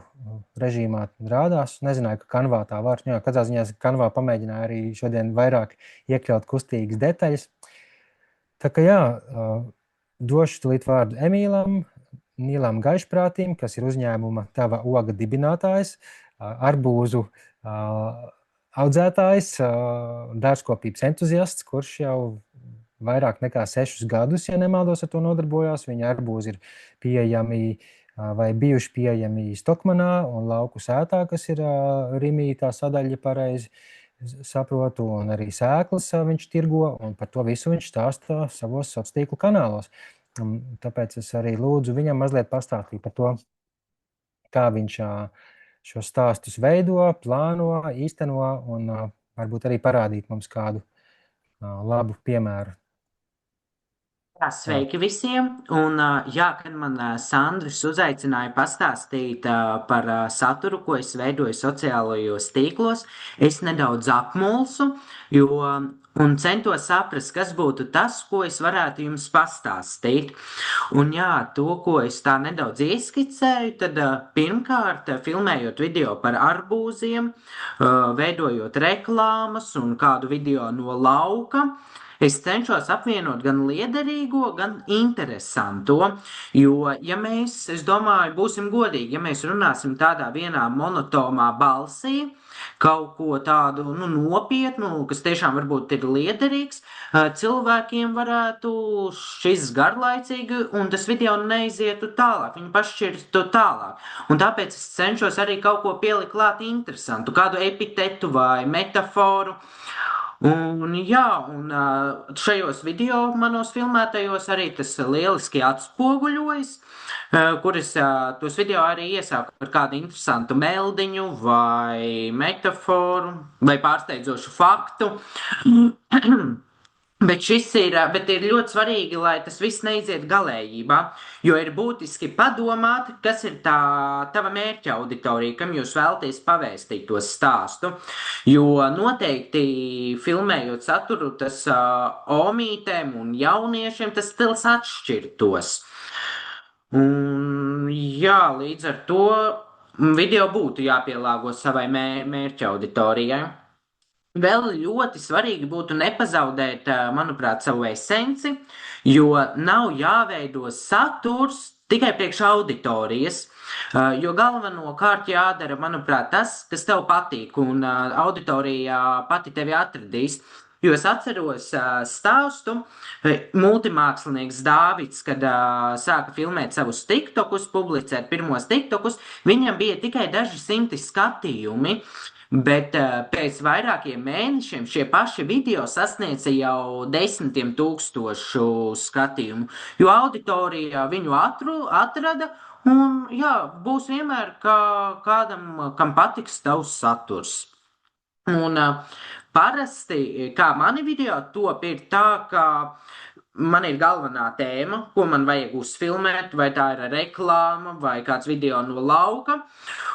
Speaker 1: režīmā rādās. Nezināju, ka Canvā tā var. Katrā ziņā Canvā pamēģināju arī šodien vairāk iekļaut kustīgas detaļas. Tā kā jā, došu tulīt vārdu Emīlam, Nīlam Gaišprātīm, kas ir uzņēmuma Tava oga dibinātājs, arbūzu audzētājs, dārzkopības entuziasts, kurš jau vairāk nekā 6 gadus, ja nemaldos, ar to nodarbojās. Viņa arbūzi ir pieejami vai bijuši pieejami Stokmanā un Lauku sētā, kas ir Rimī tā sadaļa, pareizi saprotu, un arī sēklas viņš tirgo, un par to visu viņš stāsta savos sociālo kanālos. Un tāpēc es arī lūdzu viņam mazliet pastāstīt par to, kā viņš šo stāstus veido, plāno, īsteno, un varbūt arī parādīt mums kādu labu piemēru.
Speaker 3: Sveiki visiem! Un, jā, kad man Sandrs uzaicināja pastāstīt par saturu, ko es veidoju sociālajos tīklos, es nedaudz apmulsu, un centos saprast, kas būtu tas, ko es varētu jums pastāstīt. Un jā, to, ko es tā nedaudz ieskicēju, tad pirmkārt, filmējot video par arbūziem, veidojot reklāmas un kādu video no lauka, es cenšos apvienot gan liederīgo, gan interesanto, jo, ja mēs, es domāju, būsim godīgi, ja mēs runāsim tādā vienā monotomā balsī, kaut ko tādu nopietnu, kas tiešām varbūt ir liederīgs, cilvēkiem varētu šis garlaicīgi, un tas video neizietu tālāk, viņi pašķirtu tālāk. Un tāpēc es cenšos arī kaut ko pielikt klāt interesantu, kādu epitetu vai metaforu. Un jā, un šajos video manos filmētajos arī tas lieliski atspoguļojas, kur es tos video arī iesāku ar kādu interesantu meldiņu vai metaforu vai pārsteidzošu faktu. Bet ir ļoti svarīgi, lai tas viss neiziet galējībā, jo ir būtiski padomāt, kas ir tā tava mērķa auditorija, kam jūs vēlaties pavēstīt to stāstu. Jo noteikti filmējot saturu, tas omītēm un jauniešiem tas stils atšķirtos. Un jā, līdz ar to video būtu jāpielāgo savai mērķa auditorijai. Vēl ļoti svarīgi būtu nepazaudēt, manuprāt, savu esenci, jo nav jāveido saturs tikai priekš auditorijas, jo galvenokārt jādara, manuprāt, tas, kas tev patīk, un auditorija pati tevi atradīs. Jo es atceros stāstu, multimākslinieks Dāvids, kad sāka filmēt savus TikTokus, publicēt pirmos TikTokus, viņam bija tikai daži simti skatījumi, bet pēc vairākiem mēnešiem šie paši video sasniedza jau 10 000 skatījumu, jo auditorija viņu atrada, un jā, būs vienmēr kādam, kam patiks tavs saturs. Un parasti, kā mani video top, ir tā, ka man ir galvenā tēma, ko man vajag uzfilmēt, vai tā ir reklāma vai kāds video no lauka.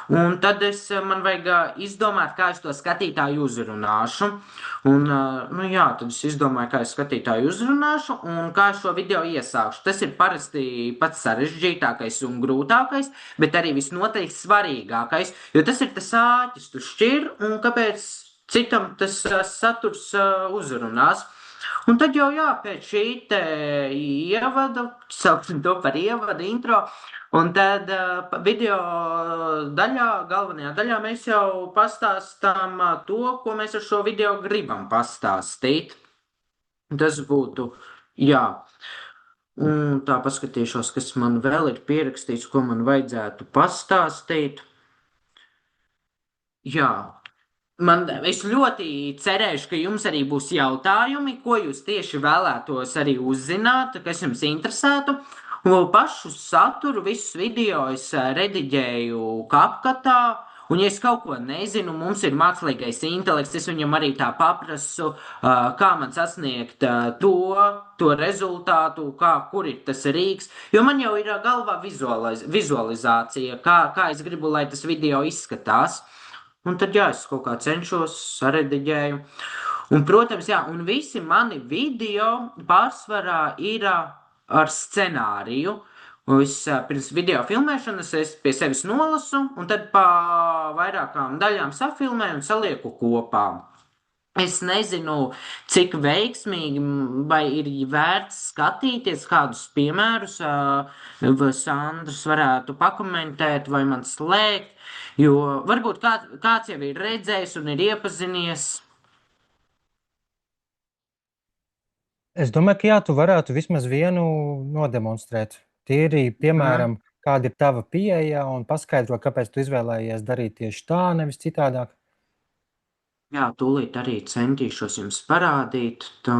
Speaker 3: Un tad man vajag izdomāt, kā es to skatītāju uzrunāšu. Un, nu jā, tad es izdomāju, kā es skatītāju uzrunāšu un kā es šo video iesākšu. Tas ir parasti pats sarežģītākais un grūtākais, bet arī visnotaļ svarīgākais, jo tas ir tas āķis, tu šķir un kāpēc citam tas saturs uzrunās. Un tad jau jā, pēc šī te ievada, sauksim to par ievadu, intro, un tad video daļā, galvenajā daļā mēs jau pastāstām to, ko mēs ar šo video gribam pastāstīt. Tas būtu, jā. Un tā paskatīšos, kas man vēl ir pierakstīts, ko man vajadzētu pastāstīt. Jā. Es ļoti cerēšu, ka jums arī būs jautājumi, ko jūs tieši vēlētos arī uzzināt, kas jums interesētu. Un pašu saturu, visus video es rediģēju CapCutā, un ja es kaut ko nezinu, mums ir mākslīgais intelekts, es viņam arī tā paprasu, kā man sasniegt to rezultātu, kur ir tas rīks, jo man jau ir galvā vizualizācija, kā es gribu, lai tas video izskatās. Un tad, jā, es kaut kā cenšos, sarediģēju. Un, protams, jā, un visi mani video pārsvarā ir ar scenāriju. Pirms video filmēšanas es pie sevis nolasu, un tad pa vairākām daļām safilmēju un salieku kopā. Es nezinu, cik veiksmīgi vai ir vērts skatīties kādus piemērus, Sandrs varētu pakomentēt vai man slēgt, jo varbūt kāds jau ir redzējis un ir iepazinies.
Speaker 1: Es domāju, ka jā, tu varētu vismaz vienu nodemonstrēt. Tīri, piemēram, kāda ir tava pieeja un paskaidro, kāpēc tu izvēlējies darīt tieši tā, nevis citādāk.
Speaker 3: Jā, tūlīt arī centīšos jums parādīt. Tā.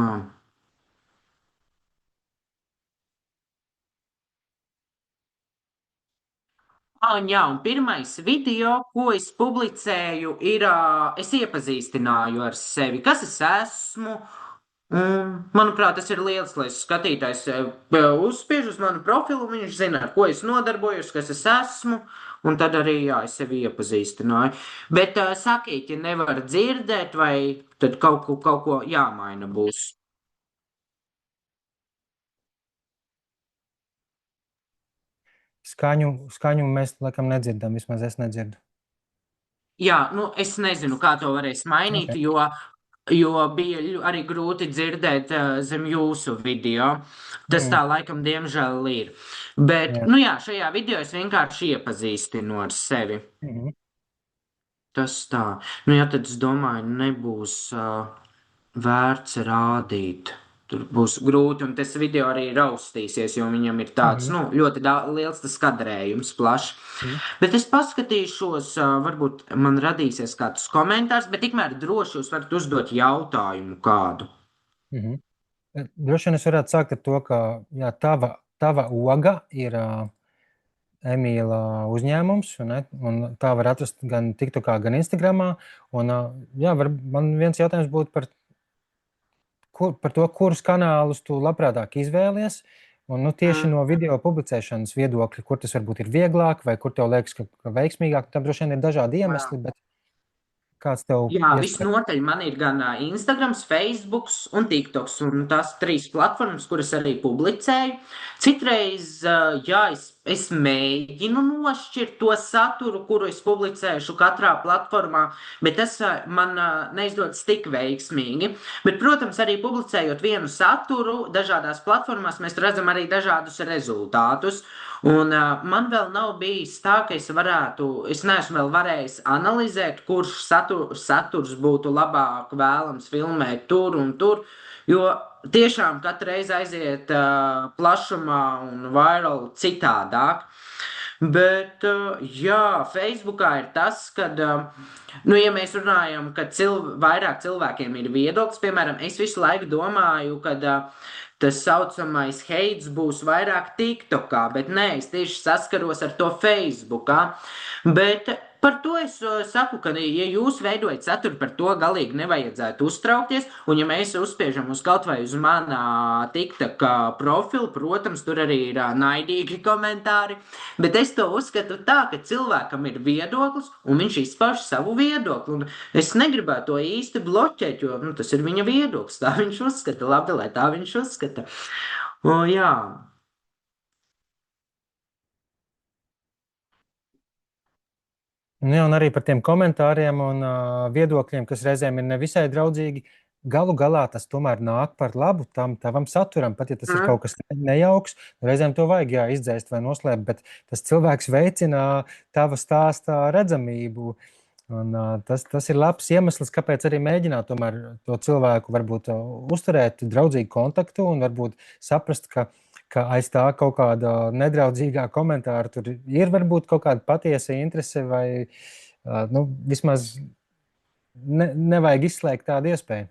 Speaker 3: Jā, un pirmais video, ko es publicēju, ir, es iepazīstināju ar sevi, kas es esmu. Manuprāt, tas ir liels, lai skatītājs uzspiež uz manu profilu, viņš zina, ar ko es nodarbojos, kas es esmu, un tad arī, jā, es sevi iepazīstināju. Bet sakiet, ja nevar dzirdēt, vai tad kaut ko jāmaina būs.
Speaker 1: Skaņu mēs, laikam, nedzirdam, vismaz es nedzirdu.
Speaker 3: Jā, nu, es nezinu, kā to varēs mainīt, jo bija arī grūti dzirdēt zem jūsu video. Tas tā laikam diemžēl ir. Bet, nu jā, šajā video es vienkārši iepazīstinu ar sevi. Tas tā. Nu jā, tad es domāju, nebūs vērts rādīt. Tur būs grūti, un tas video arī raustīsies, jo viņam ir tāds, nu, ļoti liels tas kadrējums, plašs. Bet es paskatīšos, varbūt man radīsies kāds komentārs, bet tikmēr droši jūs varat uzdot jautājumu kādu.
Speaker 1: Droši vien es varētu sākt ar to, ka, jā, tava oga ir Emīla uzņēmums, un tā var atrast gan TikTokā, gan Instagramā, un, jā, man viens jautājums būtu par to, kurus kanālus tu labprātāk izvēlies, un, nu, tieši no video publicēšanas viedokļa, kur tas varbūt ir vieglāk, vai kur tev liekas, ka veiksmīgāk, tam droši vien ir dažādi iemesli, bet kāds tev...
Speaker 3: Jā, visnotaļ man ir gan Instagrams, Facebooks un TikToks, un tās 3 platformas, kuras arī publicēju. Citreiz, jā, es mēģinu nošķirt to saturu, kuru es publicēšu katrā platformā, bet tas man neizdodas tik veiksmīgi. Bet, protams, arī publicējot vienu saturu dažādās platformās, mēs redzam arī dažādus rezultātus. Un man vēl nav bijis tā, ka es neesmu vēl varējis analizēt, kurš saturs būtu labāk vēlams filmēt tur un tur, jo tiešām katru reizi aiziet plašumā un viral citādāk. Bet, jā, Facebookā ir tas, kad, nu, ja mēs runājam, ka vairāk cilvēkiem ir viedoklis, piemēram, es visu laiku domāju, kad tas saucamais heits būs vairāk TikTokā, bet nē, es tieši saskaros ar to Facebookā. Bet Par to es saku, ka, ja jūs veidojat saturu, par to galīgi nevajadzētu uztraukties. Un, ja mēs uzspiežam uz kaut vai uz manā TikTok profilu, protams, tur arī ir naidīgi komentāri. Bet es to uzskatu tā, ka cilvēkam ir viedoklis, un viņš izpauž savu viedokli. Un es negribētu to īsti bloķēt, jo tas ir viņa viedoklis. Tā viņš uzskata, labi, lai tā viņš uzskata. Jā.
Speaker 1: Un arī par tiem komentāriem un viedokļiem, kas reizēm ir nevisai draudzīgi. Galu galā tas tomēr nāk par labu tam tavam saturam, pat ja tas ir kaut kas nejauks. Reizēm to vajag izdzēst vai noslēpt, bet tas cilvēks veicina tava stāstā redzamību. Un, tas ir labs iemesls, kāpēc arī mēģināt tomēr to cilvēku varbūt uzturēt draudzīgu kontaktu un varbūt saprast, ka aiz tā kaut kāda nedraudzīgā komentāra tur ir varbūt kaut kāda patiesa interese vai vismaz nevajag izslēgt tādu iespēju.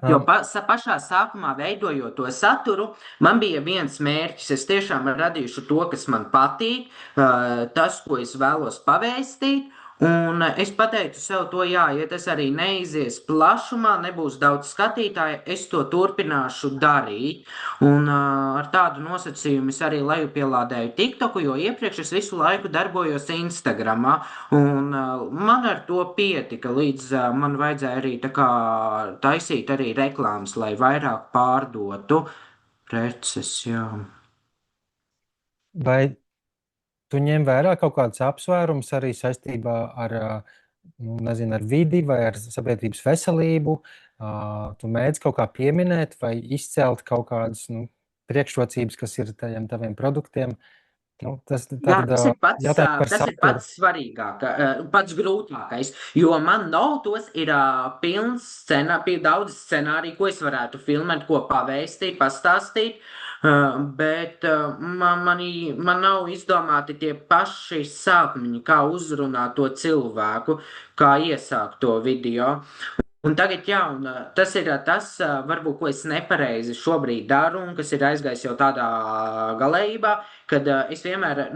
Speaker 3: Jo pašā sākumā veidojot to saturu, man bija viens mērķis. Es tiešām radīšu to, kas man patīk, tas, ko es vēlos pavēstīt. Un es pateicu sev to, ja tas arī neizies plašumā, nebūs daudz skatītāju, es to turpināšu darīt. Un ar tādu nosacījumu es arī lejupielādēju TikToku, jo iepriekš es visu laiku darbojos Instagramā. Un man ar to pietika, līdz man vajadzēja arī tā kā taisīt arī reklāmas, lai vairāk pārdotu preces, jā.
Speaker 1: Vai tu ņem vērā kaut kādus apsvērumus arī saistībā ar, ar vidi vai ar sabiedrības veselību? Tu mēdz kaut kā pieminēt vai izcelt kaut kādas priekšrocības, kas ir tajiem taviem produktiem?
Speaker 3: Tas ir pats svarīgākais, pats grūtākais, jo man notos ir pilns daudz scenāriju, ko es varētu filmēt, ko pavēstīt, pastāstīt. Bet man nav izdomāti tie paši sākumi, kā uzrunāt to cilvēku, kā iesākt to video. Un tagad, tas ir tas, varbūt, ko es nepareizi šobrīd daru, un kas ir aizgājis jau tādā galējībā, kad es vienmēr,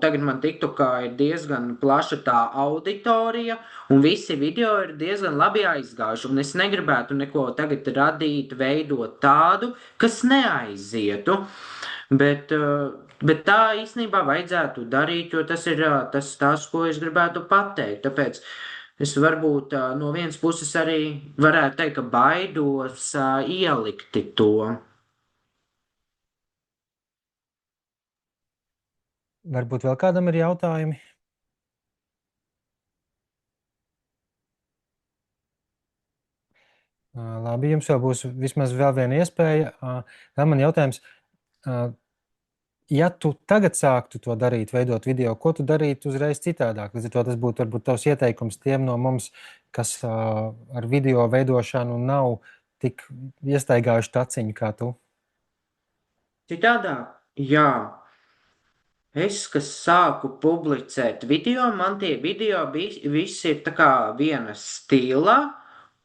Speaker 3: tagad man TikTokā ir diezgan plaša tā auditorija, un visi video ir diezgan labi aizgājuši, un es negribētu neko tagad radīt, veidot tādu, kas neaizietu, bet tā īstenībā vajadzētu darīt, jo tas ir tas, ko es gribētu pateikt, tāpēc es varbūt no vienas puses arī varētu teikt, ka baidos ielikti to.
Speaker 1: Varbūt vēl kādam ir jautājumi? Labi, jums vēl būs vismaz vēl viena iespēja. Vēl man jautājums, ja tu tagad sāktu to darīt, veidot video, ko tu darītu uzreiz citādāk? Līdz ar to tas būtu varbūt tavs ieteikums tiem no mums, kas ar video veidošanu nav tik iestaigājuši taciņu kā tu.
Speaker 3: Citādāk? Jā. Es, kas sāku publicēt video, man tie video visi ir tā kā viena stila,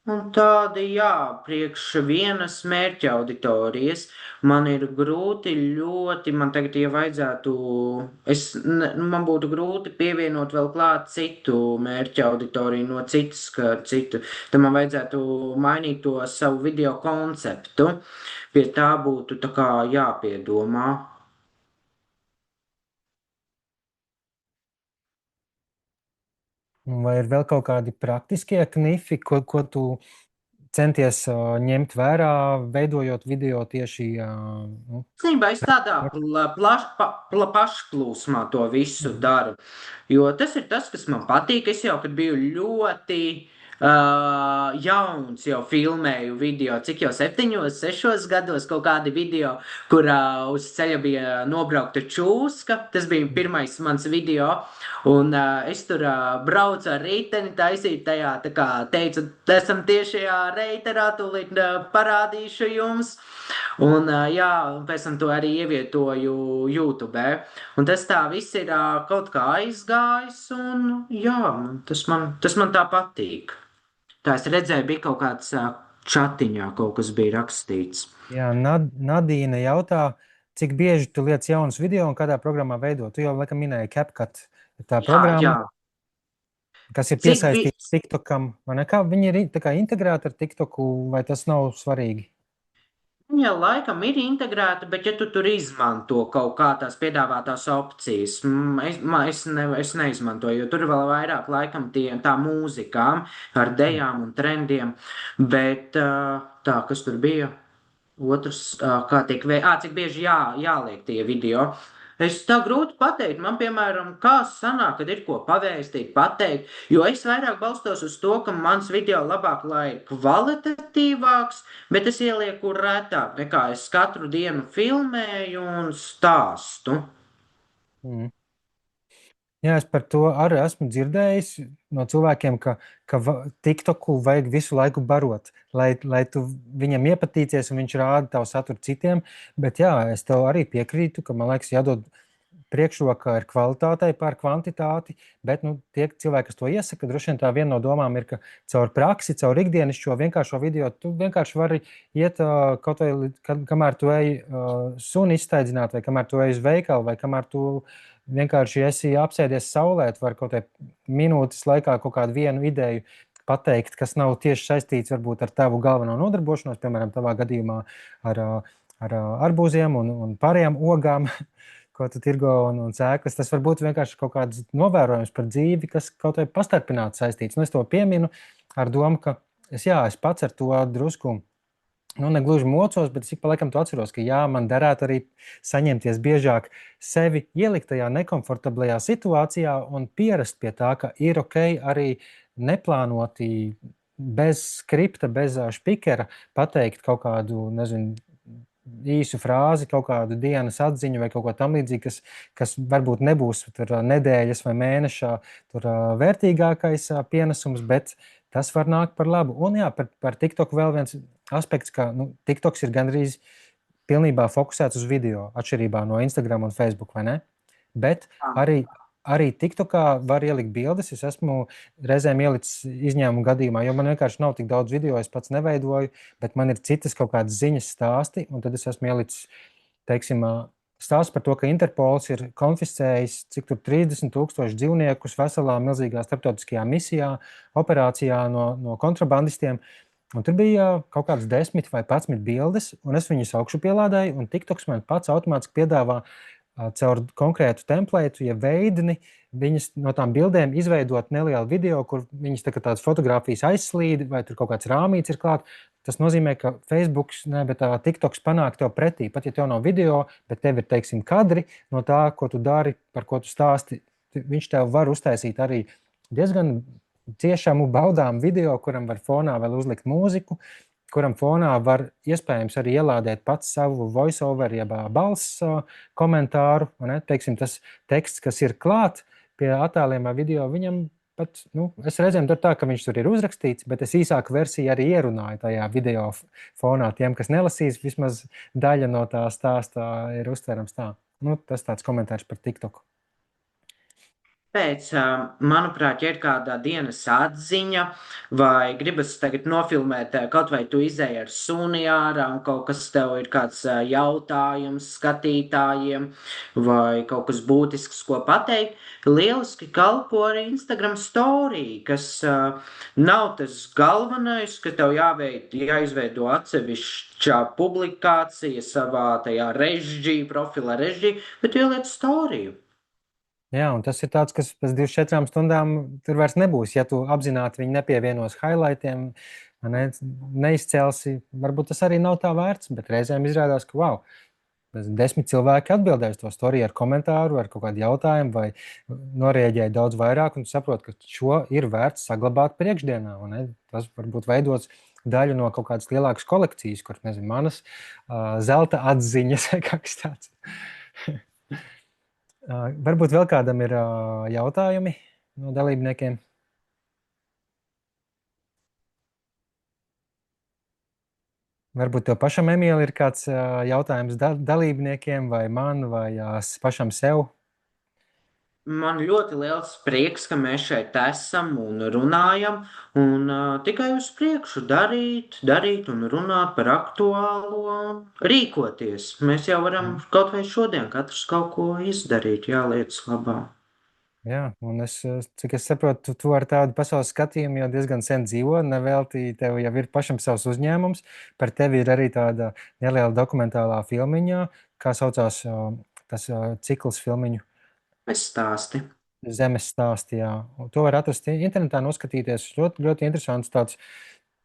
Speaker 3: un tādi, priekš vienas mērķa auditorijas. Man ir grūti ļoti, man tagad, ja vajadzētu, man būtu grūti pievienot vēl klāt citu mērķa auditoriju no citu. Tad man vajadzētu mainīt to savu video konceptu. Pie tā būtu tā kā jāpiedomā.
Speaker 1: Vai ir vēl kaut kādi praktiskie knifi, ko tu centies ņemt vērā, veidojot video tieši?
Speaker 3: Es tādā pašplūsmā to visu daru, jo tas ir tas, kas man patīk. Es jau, kad biju ļoti jauns, jau filmēju video, cik jau 7, 6 gados kaut kādi video, kur uz ceļa bija nobraukta čūska. Tas bija pirmais mans video, un es tur braucu ar riteni, taisīju tajā, tā kā teicu, esam tiešajā reiterā, tūlīt parādīšu jums. Un pēc tam to arī ievietoju YouTube. Un tas tā viss ir kaut kā aizgājis, un tas man tā patīk. Tā es redzēju, bija kaut kāds čatiņā, kaut kas bija rakstīts.
Speaker 1: Jā, Nadīna jautā, cik bieži tu liec jaunus video un kādā programmā veidot? Tu jau laikam minēji CapCut. tā
Speaker 3: Jā,
Speaker 1: programma,
Speaker 3: jā.
Speaker 1: kas ir
Speaker 3: Cik bi...
Speaker 1: piesaistīta TikTokam. Man kā viņi ir tā kā integrēti ar TikToku, vai tas nav svarīgi?
Speaker 3: Viņa laikam ir integrēta, bet ja tu tur izmanto kaut kā tās piedāvātās opcijas, es neizmantoju, jo tur vēl vairāk laikam tā mūzikām ar dejām un trendiem, bet tā, kas tur bija? Otrs, kā tiek, cik bieži jāliek tie video. Es tā grūti pateikt, man, piemēram, kā sanāk, kad ir ko pavēstīt, pateikt, jo es vairāk balstos uz to, ka mans video labāk, lai ir kvalitatīvāks, bet es ielieku retāk, nekā es katru dienu filmēju un stāstu.
Speaker 1: Mm. Jā, es par to arī esmu dzirdējis no cilvēkiem, ka TikToku vajag visu laiku barot, lai tu viņam iepatīcies un viņš rāda tavu saturu citiem. Bet jā, es tev arī piekrītu, ka man liekas jādod priekšroka ir kvalitātei pār kvantitāti, bet tie cilvēki, kas to iesaka, droši vien tā viena no domām ir, ka caur praksi, caur ikdienišķo vienkāršo video, tu vienkārši vari iet kaut vai, kamēr tu ej suni izstaidzināt, vai kamēr tu ej uz veikalu, vai kamēr tu vienkārši esi apsēdies saulē, tu vari kaut vai minūtes laikā kaut kādu vienu ideju pateikt, kas nav tieši saistīts varbūt ar tavu galveno nodarbošanos, piemēram, tavā gadījumā ar arbūziem un pārējām ogām, ko tu tirgo un sēklas. Tas var būt vienkārši kaut kāds novērojums par dzīvi, kas kaut vai pastarpināti saistīts. Es to pieminu ar domu, ka es pats ar to drusku, ne gluži mocos, bet es ik pa laikam to atceros, ka man derētu arī saņemties biežāk sevi ielikt tajā nekomfortablajā situācijā un pierast pie tā, ka ir ok arī neplānoti bez skripta, bez špikera pateikt kaut kādu, nezinu, īsu frāzi, kaut kādu dienas atziņu vai kaut ko tam līdzīgu, kas varbūt nebūs nedēļas vai mēneša vērtīgākais pienesums, bet tas var nākt par labu. Un jā, par TikToku vēl viens aspekts, ka TikToks ir gandrīz pilnībā fokusēts uz video, atšķirībā no Instagram un Facebook, vai ne? Bet arī TikTokā var ielikt bildes. Es esmu reizēm ielicis izņēmumu gadījumā, jo man vienkārši nav tik daudz video, es pats neveidoju, bet man ir citas kaut kādas ziņas stāsti, un tad es esmu ielicis, teiksim, stāsts par to, ka Interpols ir konfiscējis cik tur 30,000 dzīvniekus veselā milzīgā starptautiskajā misijā, operācijā no kontrabandistiem. Un tur bija kaut kādas 10 vai 11 bildes, un es viņus augšu pielādēju, un TikToks man pats automātiski piedāvā caur konkrētu templētu, ja veidni, viņas no tām bildēm izveidot nelielu video, kur viņas tādas fotogrāfijas aizslīd, vai tur kaut kāds rāmīts ir klāt. Tas nozīmē, ka Facebooks, bet TikToks panāk tev pretī. Pat ja tev nav video, bet tev ir, teiksim, kadri no tā, ko tu dari, par ko tu stāsti, viņš tev var uztaisīt arī diezgan ciešamu, baudām video, kuram var fonā vēl uzlikt mūziku, kuram fonā var iespējams arī ielādēt pats savu voiceover, jeb balss komentāru. Teiksim, tas teksts, kas ir klāt pie attēliem vai video, viņam pat, es reizēm tur tā, ka viņš tur ir uzrakstīts, bet es īsāku versiju arī ierunāju tajā video fonā. Tiem, kas nelasīs, vismaz daļa no tā stāstā ir uztverams tā. Tas tāds komentārs par TikToku.
Speaker 3: Pēc, manuprāt, ja ir kāda dienas atziņa, vai gribas tagad nofilmēt, kaut vai tu izēji ar suni ārā, un kaut kas tev ir kāds jautājums skatītājiem, vai kaut kas būtisks, ko pateikt, lieliski kalpo arī Instagram story, kas nav tas galvenais, ka tev jāizveido atsevišķā publikācija savā tajā profila režģī, bet ieliec storiju.
Speaker 1: Jā, un tas ir tāds, kas pēc 24 stundām tur vairs nebūs. Ja tu apzināti viņu nepievienos highlightiem, neizcelsi, varbūt tas arī nav tā vērts, bet reizēm izrādās, ka 10 cilvēki atbildēs to storiju ar komentāru, ar kaut kādu jautājumu, vai norēģēja daudz vairāk, un tu saproti, ka šo ir vērts saglabāt priekšdienā. Tas varbūt veidots daļu no kaut kādas lielākas kolekcijas, kur, nezinu, manas zelta atziņas vai kaut kas tāds. Varbūt vēl kādam ir jautājumi no dalībniekiem? Varbūt tev pašam, Emīl, ir kāds jautājums dalībniekiem vai man vai pašam sev?
Speaker 3: Man ļoti liels prieks, ka mēs šeit esam un runājam, un tikai uz priekšu darīt un runāt par aktuālo, rīkoties. Mēs jau varam kaut vai šodien katrs kaut ko izdarīt, lietas labā.
Speaker 1: Jā, un cik es saprotu, tu ar tādu pasaules skatījumu jau diezgan sen dzīvo. Nevelti tev jau ir pašam savs uzņēmums. Par tevi ir arī tāda neliela dokumentālā filmiņa, kā saucās tas cikls filmiņu
Speaker 3: Es stāsti.
Speaker 1: Zemes stāsti. Jā. Un to var atrast internetā, noskatīties. Ļoti, ļoti interesants tāds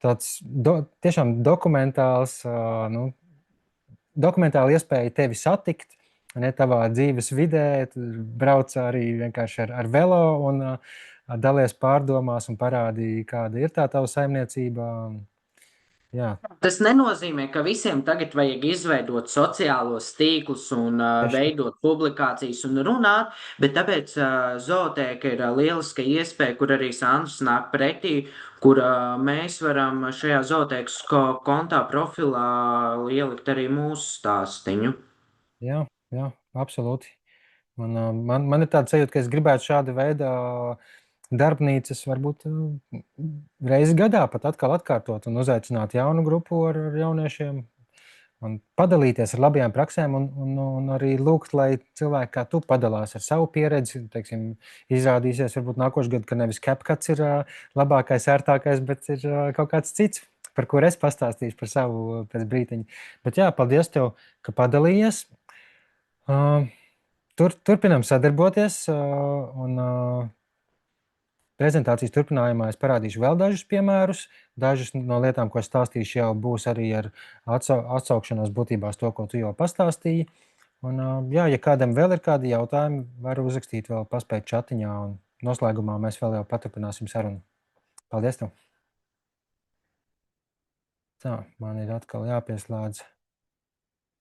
Speaker 1: tiešām dokumentāls, nu, dokumentāla iespēja tevi satikt. Ne tavā dzīves vidē, brauc arī vienkārši ar velo un dalies pārdomās un parādīja, kāda ir tā tava saimniecība. Jā,
Speaker 3: Tas nenozīmē, ka visiem tagad vajag izveidot sociālos tīklus un
Speaker 1: tieši tā.
Speaker 3: veidot publikācijas un runāt, bet tāpēc zootēka ir lieliska iespēja, kur arī Sandrs nāk pretī, kur mēs varam šajā zootēkas kontā profilā ielikt arī mūsu stāstiņu.
Speaker 1: Jā, jā, absolūti. Man ir tāds sajūta, ka es gribētu šādu veidu darbnīcas varbūt reizi gadā pat atkal atkārtot un uzaicināt jaunu grupu ar jauniešiem un padalīties ar labajām praksēm un arī lūgt, lai cilvēki kā tu padalās ar savu pieredzi. Teiksim, izrādīsies varbūt nākošais gads, ka nevis CapCuts ir labākais, ērtākais, bet ir kaut kāds cits, par kur es pastāstīšu par savu pēc brītiņa. Bet jā, paldies tev, ka padalījies. Turpinām sadarboties un prezentācijas turpinājumā es parādīšu vēl dažus piemērus. Dažas no lietām, ko es stāstīšu, jau būs arī ar atsaukšanos būtībā to, ko tu jau pastāstīji. Un, jā, ja kādam vēl ir kādi jautājumi, varu uzrakstīt vēl paspēt čatiņā un noslēgumā mēs vēl jau paturpināsim sarunu. Paldies tev! Tā, man ir atkal jāpieslēdz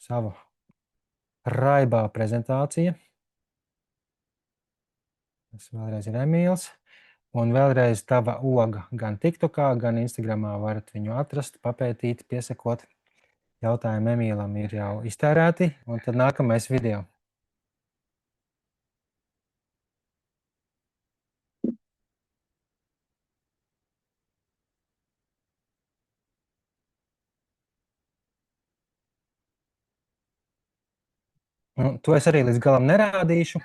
Speaker 1: sava raibā prezentācija. Tas vēlreiz ir Emīls. Un vēlreiz tava oga gan TikTokā, gan Instagramā varat viņu atrast, papētīt, piesakot. Jautājumi Emīlam ir jau iztērēti, un tad nākamais video. To es arī līdz galam nerādīšu.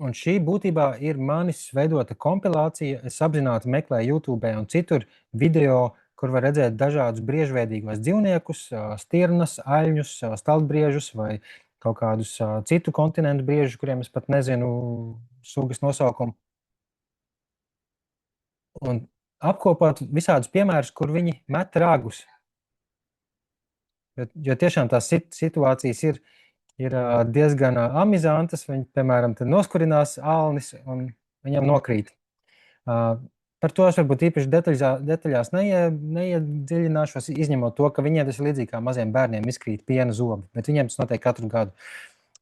Speaker 1: Un šī būtībā ir manis veidota kompilācija. Es apzināti meklēju YouTube un citur video, kur var redzēt dažādus briežveidīgos dzīvniekus, stirnas, aļņus, staltbriežus vai kaut kādus citu kontinentu briežus, kuriem es pat nezinu sugas nosaukumu. Un apkopot visādus piemērus, kur viņi met ragus. Jo tiešām tās situācijas ir diezgan amizantas. Viņi, piemēram, noskurinās ālnis un viņam nokrīt. Par to es varbūt īpaši detaļās neiedziļināšos, izņemot to, ka viņiem tas ir līdzīgi kā maziem bērniem izkrīt piena zobi, bet viņiem tas notiek katru gadu.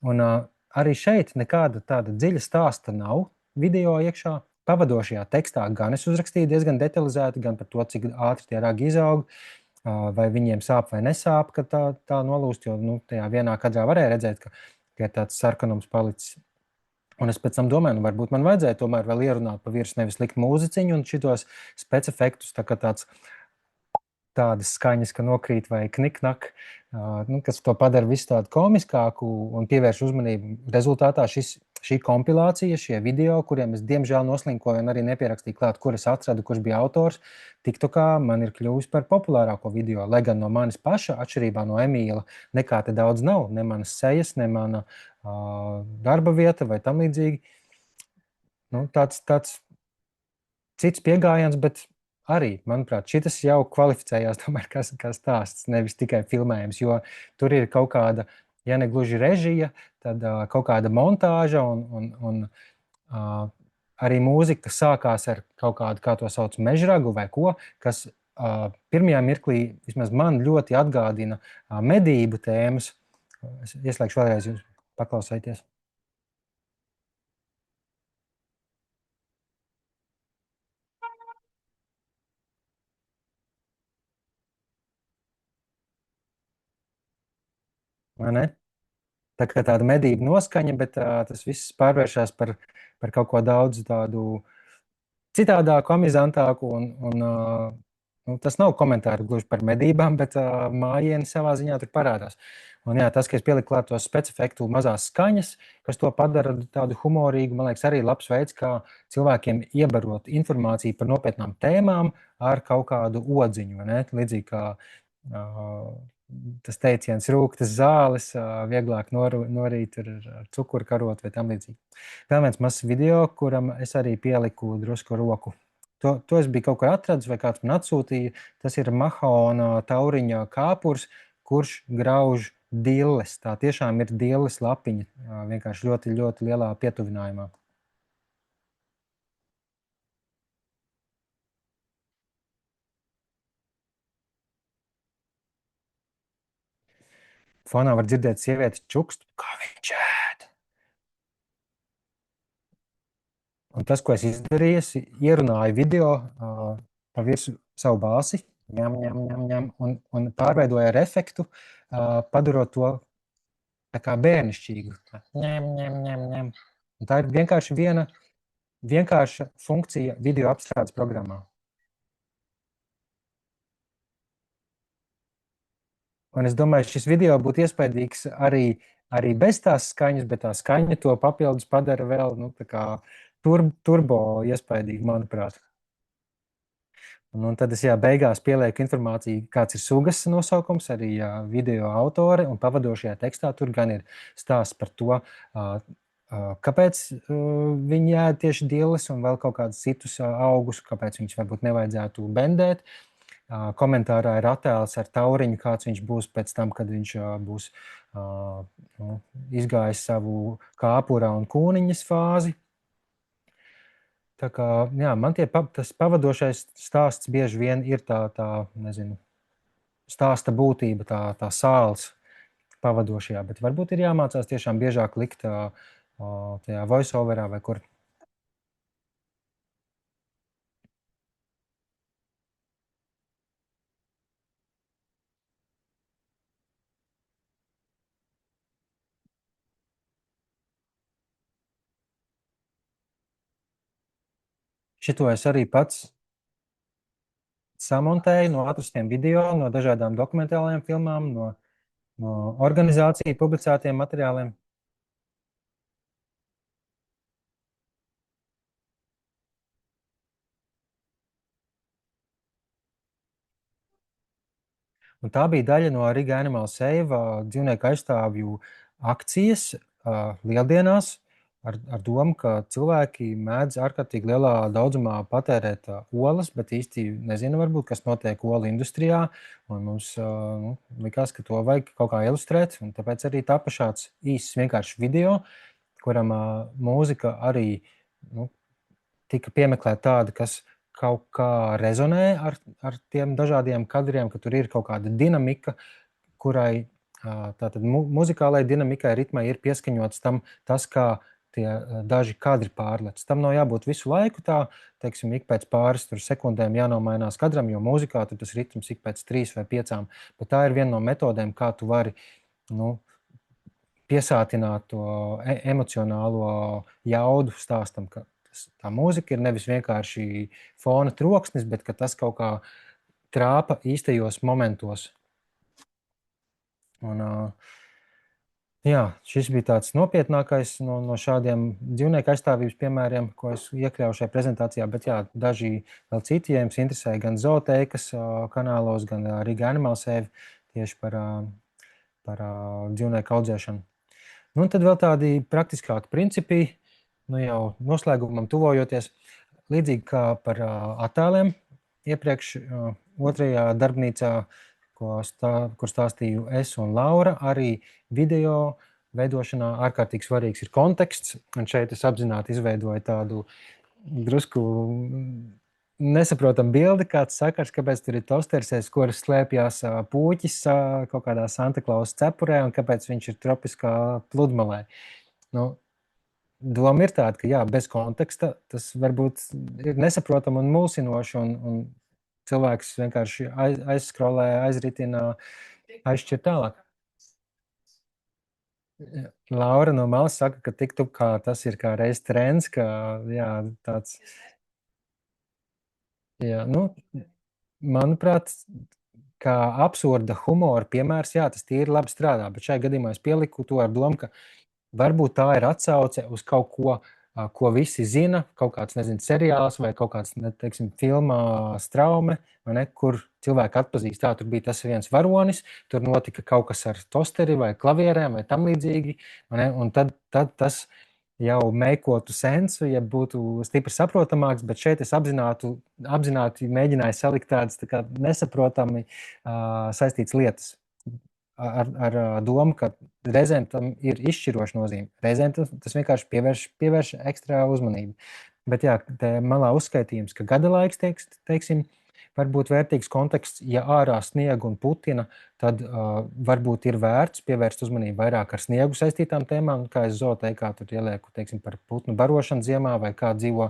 Speaker 1: Un arī šeit nekāda tāda dziļa stāsta nav video iekšā. Pavadošajā tekstā gan es uzrakstīju diezgan detalizēti, gan par to, cik ātri tie ragi izaug, vai viņiem sāp vai nesāp, kad tā nolūst, jo tajā vienā kadrā varēja redzēt, ka ir tāds sarkanums palicis. Un es pēc tam domāju, varbūt man vajadzēja tomēr vēl ierunāt pa virs, nevis likt mūziciņu un šitos specefektus, tādas skaņas, ka nokrīt vai kniknak, kas to padara visu tādu komiskāku un pievērš uzmanību. Rezultātā šī kompilācija, šie video, kuriem es diemžēl noslinkoju un arī nepierakstīju klāt, kur es atradu, kurš bija autors, TikTokā man ir kļuvis par populārāko video, lai gan no manis paša, atšķirībā no Emīla, nekā te daudz nav, ne manas sejas, ne mana darba vieta vai tam līdzīgi. Tāds cits piegājiens, bet arī, manuprāt, šitas jau kvalificējās tomēr kā stāsts, nevis tikai filmējums, jo tur ir kaut kāda, ja ne gluži režija, tad kaut kāda montāža un arī mūzika sākās ar kaut kādu, kā to sauc, mežragu vai ko, kas pirmajā mirklī vismaz man ļoti atgādina medību tēmas. Es ieslēgšu vēlreiz, jūs paklausieties. Vai ne? Tā kā tāda medību noskaņa, bet tas viss pārvēršas par kaut ko daudz tādu citādāku, amizantāku un tas nav komentāri gluži par medībām, bet mājieni savā ziņā tur parādās. Un jā, tas, ka es pieliku klāt tos specefektu mazās skaņas, kas to padara tādu humorīgu, man liekas, arī labs veids, kā cilvēkiem iebarot informāciju par nopietnām tēmām ar kaut kādu odziņu, vai ne? Līdzīgi kā tas teiciens rūktas zāles, vieglāk norīt ar cukuru karot vai tam līdzīgi. Vēl viens mazs video, kuram es arī pieliku drusku roku. To es biju kaut kur atradis, vai kāds man atsūtīja. Tas ir mahona tauriņa kāpurs, kurš grauž dilles. Tā tiešām ir dilles lapiņa, vienkārši ļoti, ļoti lielā pietuvinājumā. Fonā var dzirdēt sievietes čukst, kā viņš ēd. Un tas, ko es izdarīju, es ierunāju video pa virsu savu balsi, ņem, ņem, ņem, ņem, un pārveidoju ar efektu, padarot to tā kā bērnišķīgu. Ņem, ņem, ņem, ņem. Un tā ir vienkārši viena vienkārša funkcija video apstrādes programmā. Un es domāju, šis video būtu iespaidīgs arī bez tās skaņas, bet tā skaņa to papildus padara vēl, tā kā turbo iespaidīgi, manuprāt. Un tad es beigās pielieku informāciju, kāds ir sugas nosaukums, arī video autore, un pavadošajā tekstā tur gan ir stāsts par to, kāpēc viņi ēd tieši dilles un vēl kaut kādus citus augus, kāpēc viņus varbūt nevajadzētu bendēt. Komentārā ir attēls ar tauriņu, kāds viņš būs pēc tam, kad viņš būs izgājis savu kāpura un kūniņas fāzi. Tā kā, man tas pavadošais stāsts bieži vien ir tā nezinu, stāsta būtība, tā sāls pavadošajā, bet varbūt ir jāmācās tiešām biežāk likt tajā voiceoverā vai kur. Šito es arī pats samontēju no atrastiem video, no dažādām dokumentālajām filmām, no organizāciju publicētiem materiāliem. Un tā bija daļa no Riga Animal Save dzīvnieku aizstāvju akcijas lieldienās ar domu, ka cilvēki mēdz ārkārtīgi lielā daudzumā patērēt olas, bet īsti nezinu varbūt, kas notiek olu industrijā. Un mums likās, ka to vajag kaut kā ilustrēt, un tāpēc arī tapa šāds īsts vienkāršs video, kuram mūzika arī tika piemeklēta tāda, kas kaut kā rezonē ar tiem dažādiem kadriem, ka tur ir kaut kāda dinamika, kurai tātad muzikālai dinamikai, ritmai ir pieskaņots tam tas, kā tie daži kadri pārlec. Tam nav jābūt visu laiku tā, teiksim, ik pēc pāris sekundēm jānomainās kadram, jo mūzikā tur tas ritms ik pēc 3 vai 5, bet tā ir viena no metodēm, kā tu vari, piesātināt to emocionālo jaudu stāstam, ka tā mūzika ir nevis vienkārši fona troksnis, bet ka tas kaut kā trāpa īstajos momentos. Un, šis bija tāds nopietnākais no šādiem dzīvnieku aizstāvības piemēriem, ko es iekļauju šajā prezentācijā, bet daži vēl citi, ja jums interesē gan zooteikas kanālos, gan Riga Animal Save tieši par dzīvnieku audzēšanu. Un tad vēl tādi praktiskāki principi, jau noslēgumam tuvojoties, līdzīgi kā par attēliem iepriekš otrajā darbnīcā, kur stāstīju es un Laura, arī video veidošanā ārkārtīgi svarīgs ir konteksts, un šeit es apzināti izveidoju tādu drusku nesaprotam bildi, kāds sakars, kāpēc tur ir tosters, aiz kuras slēpjās pūķis kaut kādā Santa Klausa cepurē, un kāpēc viņš ir tropiskā pludmalē. Doma ir tāda, ka bez konteksta tas varbūt ir nesaprotam un mulsinoši, un cilvēks vienkārši aizskrolē, aizritina, aizšķir tālāk. Laura no malas saka, ka TikTok kā tas ir kā reiz trends, ka tāds... manuprāt, kā absurda humora piemērs, jā, tas tīri labi strādā, bet šajā gadījumā es pieliku to ar domu, ka varbūt tā ir atsauce uz kaut ko, ko visi zina, kaut kāds, nezinu, seriāls vai kaut kāds, teiksim, filmā Straume, vai ne, kur cilvēki atpazīst, tur bija tas viens varonis, tur notika kaut kas ar tosteri vai klavierēm vai tam līdzīgi, vai ne, un tad tas jau meikotu sensu, ja būtu stipri saprotamāks, bet šeit es apzināti mēģināju salikt tādas tā kā nesaprotami saistītas lietas. Ar domu, ka reizēm tam ir izšķiroša nozīme. Reizēm tas vienkārši pievērš ekstra uzmanību. Bet jā, te malā uzskaitījums, ka gada laiks, teiksim, varbūt vērtīgs konteksts, ja ārā sniega un putina, tad varbūt ir vērts pievērst uzmanību vairāk ar sniegu saistītām tēmām, kā es zooteikā tur ielieku, teiksim, par putnu barošanu ziemā vai kā dzīvo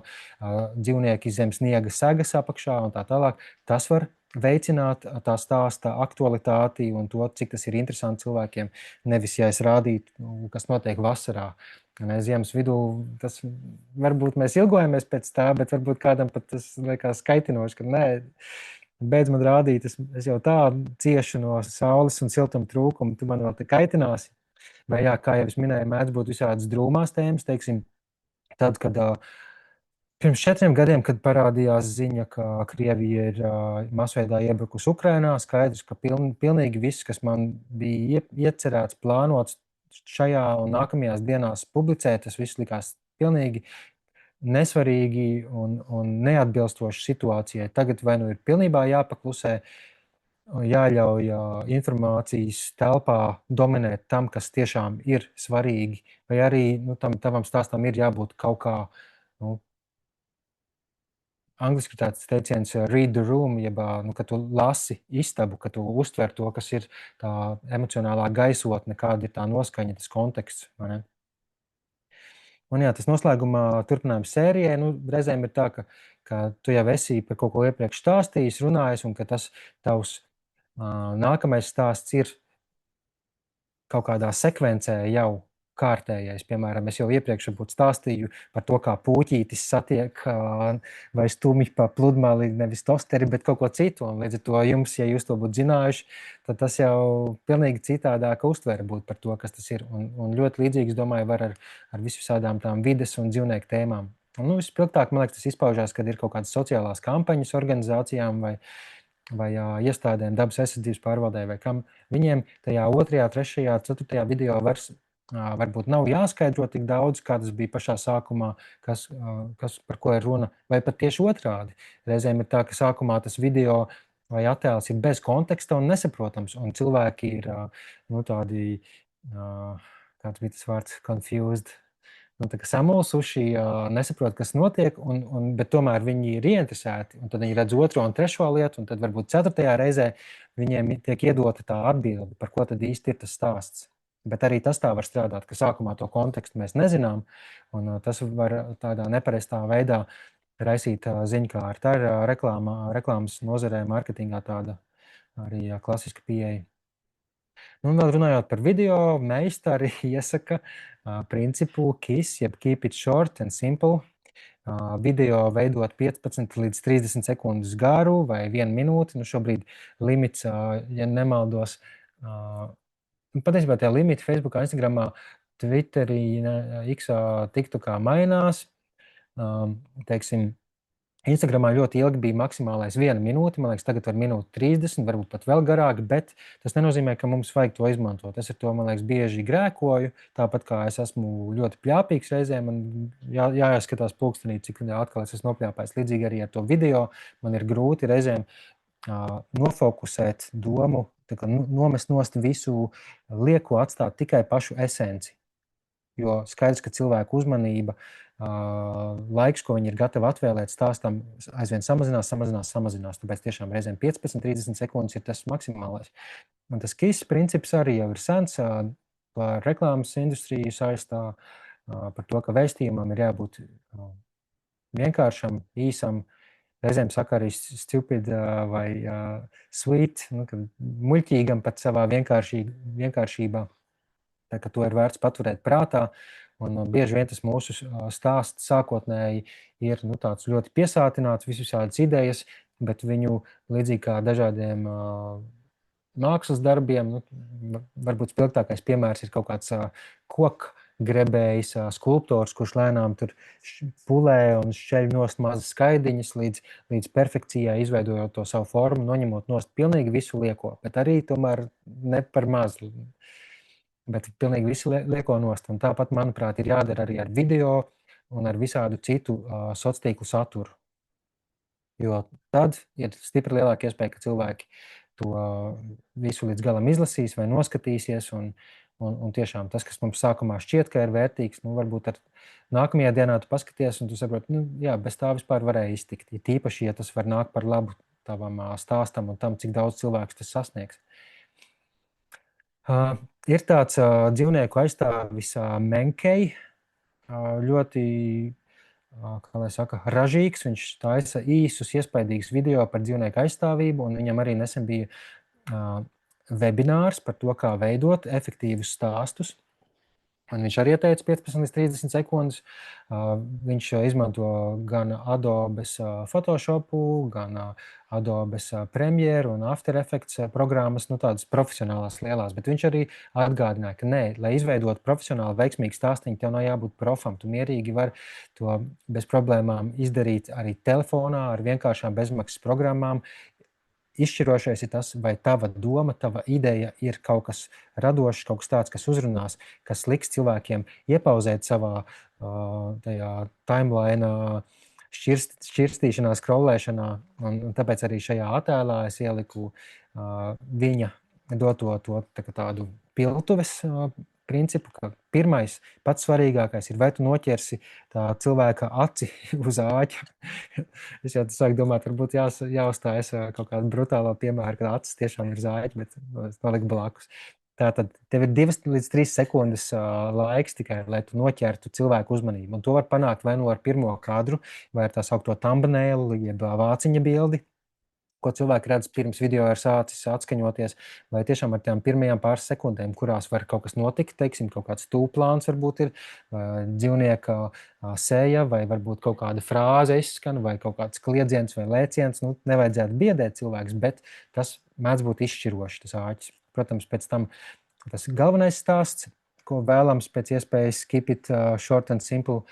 Speaker 1: dzīvnieki zem sniega segas apakšā un tā tālāk. Tas var veicināt tā stāsta aktualitāti un to, cik tas ir interesanti cilvēkiem, nevis, ja es rādītu, kas notiek vasarā. Ziemas vidū tas varbūt mēs ilgojamies pēc tā, bet varbūt kādam pat tas liekas kaitinoši, ka nē, beidz man rādīt, es jau tā ciešu no saules un siltuma trūkuma, tu man vēl te kaitināsi. Vai jā, kā jau es minēju, mēdz būt visādas drūmās tēmas, teiksim, tad, kad pirms 4 gadiem, kad parādījās ziņa, ka Krievija ir masveidā iebrukusi Ukrainā, skaidrs, ka pilnīgi viss, kas man bija iecerēts, plānots šajā un nākamajās dienās publicēt, tas viss likās pilnīgi nesvarīgi un neatbilstoši situācijai. Tagad vai nu ir pilnībā jāpaklusē, jāļauj informācijas telpā dominēt tam, kas tiešām ir svarīgi, vai arī tam tavam stāstam ir jābūt kaut kā, angliski tāds teiciens read the room, jeb, ka tu lasi istabu, ka tu uztver to, kas ir tā emocionālā gaisotne, kāda ir tā noskaņa, tas konteksts, vai ne? Un jā, tas noslēgumā turpinājums sērijai, reizēm ir tā, ka tu jau esi par kaut ko iepriekš stāstījis, runājis, un ka tas tavs nākamais stāsts ir kaut kādā sekvencē jau kārtējais. Piemēram, es jau iepriekš varbūt stāstīju par to, kā puķītis satiek vai stumj pa pludmali nevis tosteri, bet kaut ko citu. Un līdz ar to jums, ja jūs to būtu zinājuši, tad tas jau pilnīgi citādāka uztvere būtu par to, kas tas ir. Un ļoti līdzīgi, es domāju, var ar visādām tām vides un dzīvnieku tēmām. Un vispilgtāk, man liekas, tas izpaužās, kad ir kaut kādas sociālās kampaņas organizācijām vai iestādēm, dabas aizsardzības pārvaldē vai kam. Viņiem tajā 2., 3., 4. video varbūt nav jāskaidro tik daudz, kā tas bija pašā sākumā, kas par ko ir runa, vai pat tieši otrādi. Reizēm ir tā, ka sākumā tas video vai attēls ir bez konteksta un nesaprotams, un cilvēki ir tādi, kāds bija tas vārds, confused, samulsuši, nesaprot, kas notiek, bet tomēr viņi ir ieinteresēti, un tad viņi redz 2. un 3. lietu, un tad varbūt 4. reizē viņiem tiek iedota tā atbilde, par ko tad īsti ir tas stāsts. Bet arī tas tā var strādāt, ka sākumā to kontekstu mēs nezinām, un tas var tādā nepareizā veidā raisīt ziņkāri. Tā ir reklāmas nozarē, mārketingā tāda arī klasiska pieeja. Un vēl runājot par video, meistari iesaka principu KISS, jeb Keep it short and simple. Video veidot 15 līdz 30 sekundes garu vai 1 minūti. Šobrīd limits, ja nemaldos, patiesībā tie limiti Facebookā, Instagramā, Twitterī, Xā, TikTokā mainās. Teiksim, Instagramā ļoti ilgi bija maksimālais 1 minūte, man liekas, tagad var 1:30, varbūt pat vēl garāk, bet tas nenozīmē, ka mums vajag to izmantot. Es ar to, man liekas, bieži grēkoju, tāpat kā es esmu ļoti pļāpīgs reizēm, man jāskatās pulkstenī, cik atkal es esmu nopļāpājis. Līdzīgi arī ar to video man ir grūti reizēm nofokusēt domu, nomest nost visu lieko, atstāt tikai pašu esenci. Jo skaidrs, ka cilvēku uzmanība, laiks, ko viņi ir gatavi atvēlēt stāstam, aizvien samazinās. Tāpēc tiešām reizēm 15-30 sekundes ir tas maksimālais. Un tas KISS princips arī jau ir sens, par reklāmas industriju saistā, par to, ka vēstījumam ir jābūt vienkāršam, īsam, reizēm saka arī stupid vai sweet, muļķīgam pat savā vienkāršībā. Tā, ka to ir vērts paturēt prātā, un bieži vien tas mūsu stāsts sākotnēji ir tāds ļoti piesātināts, visādas idejas, bet viņu līdzīgi kā dažādiem mākslas darbiem, varbūt spilgtākais piemērs ir kaut kāds koka grebējs, skulptors, kurš lēnām tur pulē un šķeļ nost mazas skaidiņas līdz perfekcijai, izveidojot to savu formu, noņemot nost pilnīgi visu lieko, bet arī tomēr ne par maz, bet pilnīgi visu lieko nost. Un tāpat, manuprāt, ir jādara arī ar video un ar visādu citu sociālo saturu. Jo tad ir stipri lielāka iespēja, ka cilvēki to visu līdz galam izlasīs vai noskatīsies. Un tiešām tas, kas mums sākumā šķiet, ka ir vērtīgs, varbūt ar nākamajā dienā tu paskaties un tu saproti, jā, bez tā vispār varēja iztikt. Ja tīpaši, ja tas var nākt par labu tavam stāstam un tam, cik daudz cilvēku tas sasniegs. Ir tāds dzīvnieku aizstāvis Menkei, ļoti, kā lai saka, ražīgs. Viņš taisa īsus, iespaidīgus video par dzīvnieku aizstāvību, un viņam arī nesen bija webinārs par to, kā veidot efektīvus stāstus. Un viņš arī ieteica 15 līdz 30 sekundes. Viņš izmanto gan Adobe Photoshopu, gan Adobe Premiere un After Effects programmas, tādas profesionālās lielās. Bet viņš arī atgādināja, ka nē, lai izveidotu profesionāli veiksmīgu stāstiņu, tev nav jābūt profam. Tu mierīgi vari to bez problēmām izdarīt arī telefonā ar vienkāršām bezmaksas programmām. Izšķirošais ir tas, vai tava doma, tava ideja ir kaut kas radošs, kaut kas tāds, kas uzrunās, kas liks cilvēkiem iepauzēt savā tajā timeline šķirstīšanā, scrollēšanā. Un tāpēc arī šajā attēlā es ieliku viņa doto tādu piltuves principu, ka pirmais, pats svarīgākais ir, vai tu noķersi tā cilvēka aci uz āķa. Es jau sāku domāt, varbūt jāuzstājas kaut kādu brutālo piemēru, ka acis tiešām ir zāķi, bet es noliku blakus. Tātad tev ir 2 līdz 3 sekundes laiks tikai, lai tu noķertu cilvēku uzmanību. Un to var panākt vai no ar pirmo kadru, vai ar tā saukto thumbnail, jeb vāciņa bildi, ko cilvēki redz pirms video ir sācis atskaņoties, vai tiešām ar tām pirmajām pāris sekundēm, kurās var kaut kas notikt, teiksim, kaut kāds tūplāns varbūt ir, dzīvnieka seja, vai varbūt kaut kāda frāze izskan, vai kaut kāds kliedziens vai lēciens. Nevajadzētu biedēt cilvēks, bet tas mēdz būt izšķiroši, tas āķis. Protams, pēc tam tas galvenais stāsts, ko vēlams pēc iespējas keep it short and simple,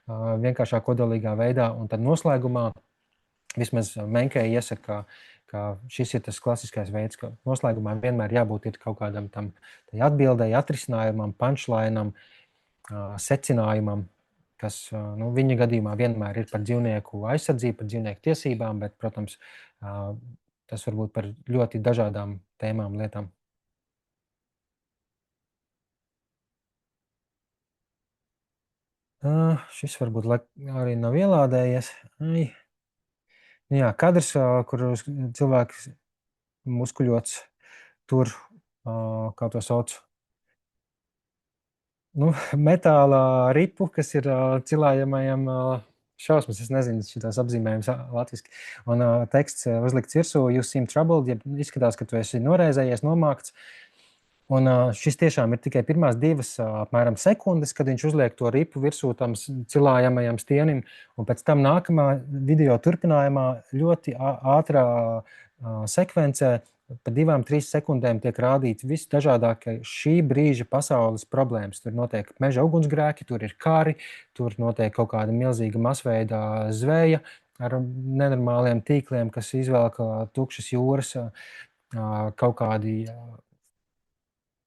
Speaker 1: vienkāršā kodolīgā veidā, un tad noslēgumā vismaz Menkei iesaka, ka šis ir tas klasiskais veids, ka noslēgumā vienmēr jābūt ir kaut kādam tam atbildēji, atrisinājumam, punchlineam, secinājumam, kas viņa gadījumā vienmēr ir par dzīvnieku aizsardzību, par dzīvnieku tiesībām, bet, protams, tas var būt par ļoti dažādām tēmām, lietām. Šis varbūt arī nav ielādējies. Jā, kadrs, kur cilvēks muskuļots tur, kā to sauc, metāla ripu, kas ir cilājamajam šausmas. Es nezinu, šitās apzīmējums latviski. Un teksts uzlikts virsū, you seem troubled, ja izskatās, ka tu esi noraizējies, nomākts. Un šis tiešām ir tikai pirmās 2 apmēram sekundes, kad viņš uzliek to ripu virsū tam cilājamajam stienim, un pēc tam nākamā video turpinājumā ļoti ātrā sekvencē pa 2-3 sekundēm tiek rādīts viss dažādākie šī brīža pasaules problēmas. Tur notiek meža ugunsgrēki, tur ir kari, tur notiek kaut kāda milzīga masveida zveja ar nenormāliem tīkliem, kas izvelk tukšas jūras, kaut kādi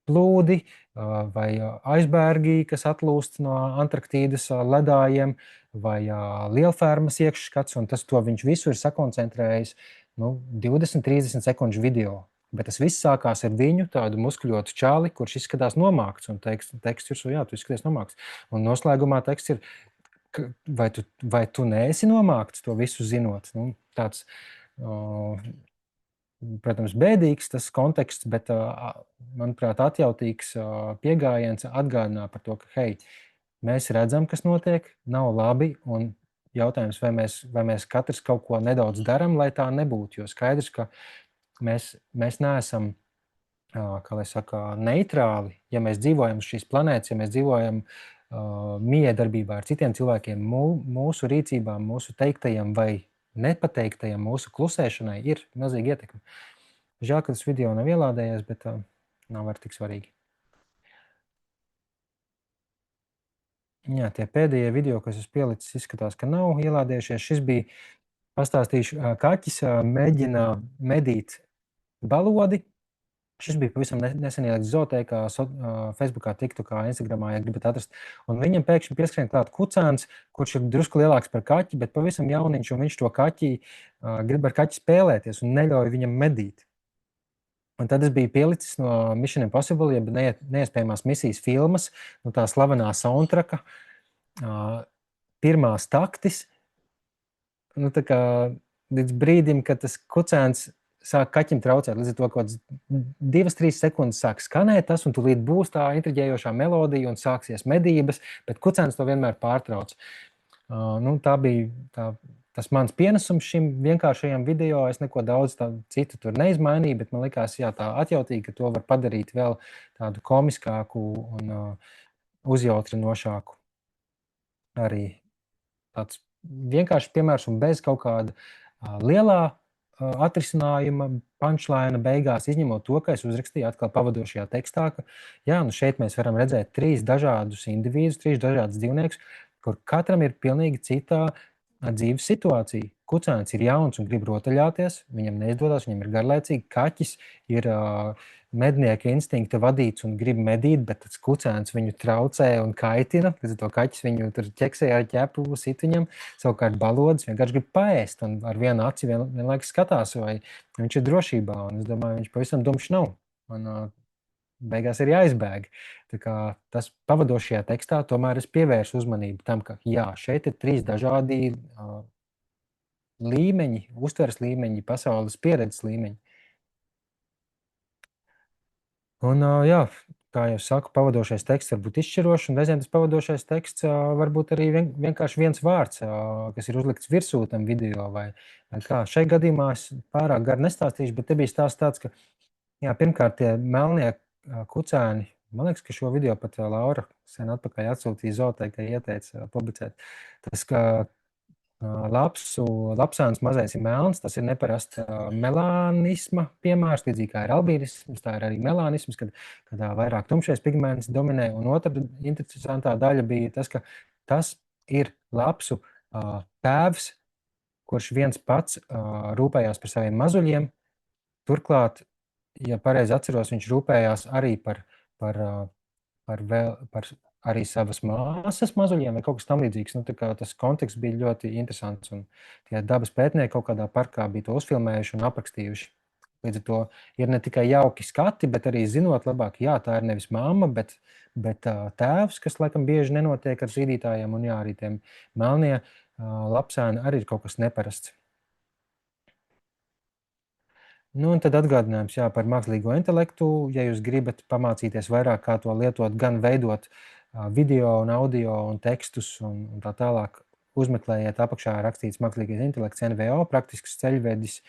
Speaker 1: plūdi vai aizbērgi, kas atlūst no Antarktīdas ledājiem, vai lielfermas iekšskats, un to viņš visu ir sakoncentrējis 20-30 sekundžu video. Bet tas viss sākās ar viņu, tādu muskuļotu čāli, kurš izskatās nomākts, un teksts virsū, jā, tu izskaties nomākts. Un noslēgumā teksts ir, vai tu neesi nomākts, to visu zinot. Tāds, protams, bēdīgs tas konteksts, bet, manuprāt, atjautīgs piegājiens atgādinā par to, ka, hei, mēs redzam, kas notiek, nav labi, un jautājums, vai mēs katrs kaut ko nedaudz daram, lai tā nebūtu, jo skaidrs, ka mēs neesam, kā lai saka, neitrāli, ja mēs dzīvojam uz šīs planētas, ja mēs dzīvojam miedarbībā ar citiem cilvēkiem, mūsu rīcībām, mūsu teiktajiem vai nepateiktajam, mūsu klusēšanai ir milzīga ietekme. Žēl, ka tas video nav ielādējies, bet nav arī tik svarīgi. Jā, tie pēdējie video, kas es pielicis, izskatās, ka nav ielādējušies. Šis bija, pastāstīšu, kaķis mēģina medīt balodi. Šis bija pavisam nesen ielikts zootēkā, Facebookā, TikTokā, Instagramā, ja gribat atrast. Un viņam pēkšņi pieskrien klāt kucēns, kurš ir drusku lielāks par kaķi, bet pavisam jauniņš, un viņš to kaķi grib ar kaķi spēlēties un neļauj viņam medīt. Un tad es biju pielicis no Mission Impossible, jeb neiespējamās misijas filmas, no tā slavenā soundtracka, pirmās taktis, nu tā kā līdz brīdim, kad tas kucēns sāk kaķim traucēt, līdz ar to kaut kāds 2-3 sekundes sāk skanēt tas, un tūlīt būs tā intriģējošā melodija un sāksies medības, bet kucēns to vienmēr pārtrauc. Nu, tā bija tas mans pienesums šim vienkāršajam video. Es neko daudz citu tur neizmainīju, bet man likās, jā, tā atjautīgi, ka to var padarīt vēl tādu komiskāku un uzjautrinošāku. Arī tāds vienkārši piemērs un bez kaut kāda lielā atrisinājuma, punchline beigās, izņemot to, ka es uzrakstīju atkal pavadošajā tekstā, ka jā, nu šeit mēs varam redzēt 3 dažādus individus, 3 dažādus dzīvniekus, kur katram ir pilnīgi citā dzīves situācija. Kucēns ir jauns un grib rotaļāties, viņam neizdodas, viņam ir garlaicīgi. Kaķis ir mednieka instinkta vadīts un grib medīt, bet tas kucēns viņu traucē un kaitina. Līdz ar to kaķis viņu tur ķeksē ar ķepu, sit viņam. Savukārt balodis vienkārši grib paēst un ar vienu aci vienlaikus skatās, vai viņš ir drošībā. Un es domāju, viņš pavisam dumšs nav. Un beigās ir jāizbēg. Tā kā tas pavadošajā tekstā tomēr es pievēršu uzmanību tam, ka jā, šeit ir 3 dažādi līmeņi, uztveres līmeņi, pasaules pieredzes līmeņi. Un jā, kā jau saku, pavadošais teksts var būt izšķirošs, un reizēm tas pavadošais teksts var būt arī vienkārši viens vārds, kas ir uzlikts virsū tam video vai kā. Šai gadījumā es pārāk gar nestāstīšu, bet te bija stāsts tāds, ka jā, pirmkārt tie melnie kucēni, man liekas, ka šo video pat Laura sen atpakaļ atsūtīja zootēkai, ieteica publicēt. Tas, ka lapsāns mazais ir melns, tas ir neparasts melānisma piemērs, līdzīgi kā ir albīnisms, tā ir arī melānisms, kad vairāk tumšais pigments dominē. Un otra interesantā daļa bija tas, ka tas ir lapsu tēvs, kurš viens pats rūpējās par saviem mazuļiem. Turklāt, ja pareizi atceros, viņš rūpējās arī par arī savas māsas mazuļiem vai kaut kas tam līdzīgs. Nu, tas konteksts bija ļoti interesants, un tie dabas pētnieki kaut kādā parkā bija to uzfilmējuši un aprakstījuši. Līdz ar to ir ne tikai jauki skati, bet arī zinot labāk, jā, tā ir nevis mamma, bet tēvs, kas laikam bieži nenotiek ar zīdītājiem, un jā, arī tiem melnie lapsēni arī ir kaut kas neparasts. Nu, un tad atgādinājums par mākslīgo intelektu. Ja jūs gribat pamācīties vairāk, kā to lietot, gan veidot video un audio un tekstus un tā tālāk, uzmeklējiet apakšā rakstīts mākslīgais intelekts NVO, praktisks ceļvedis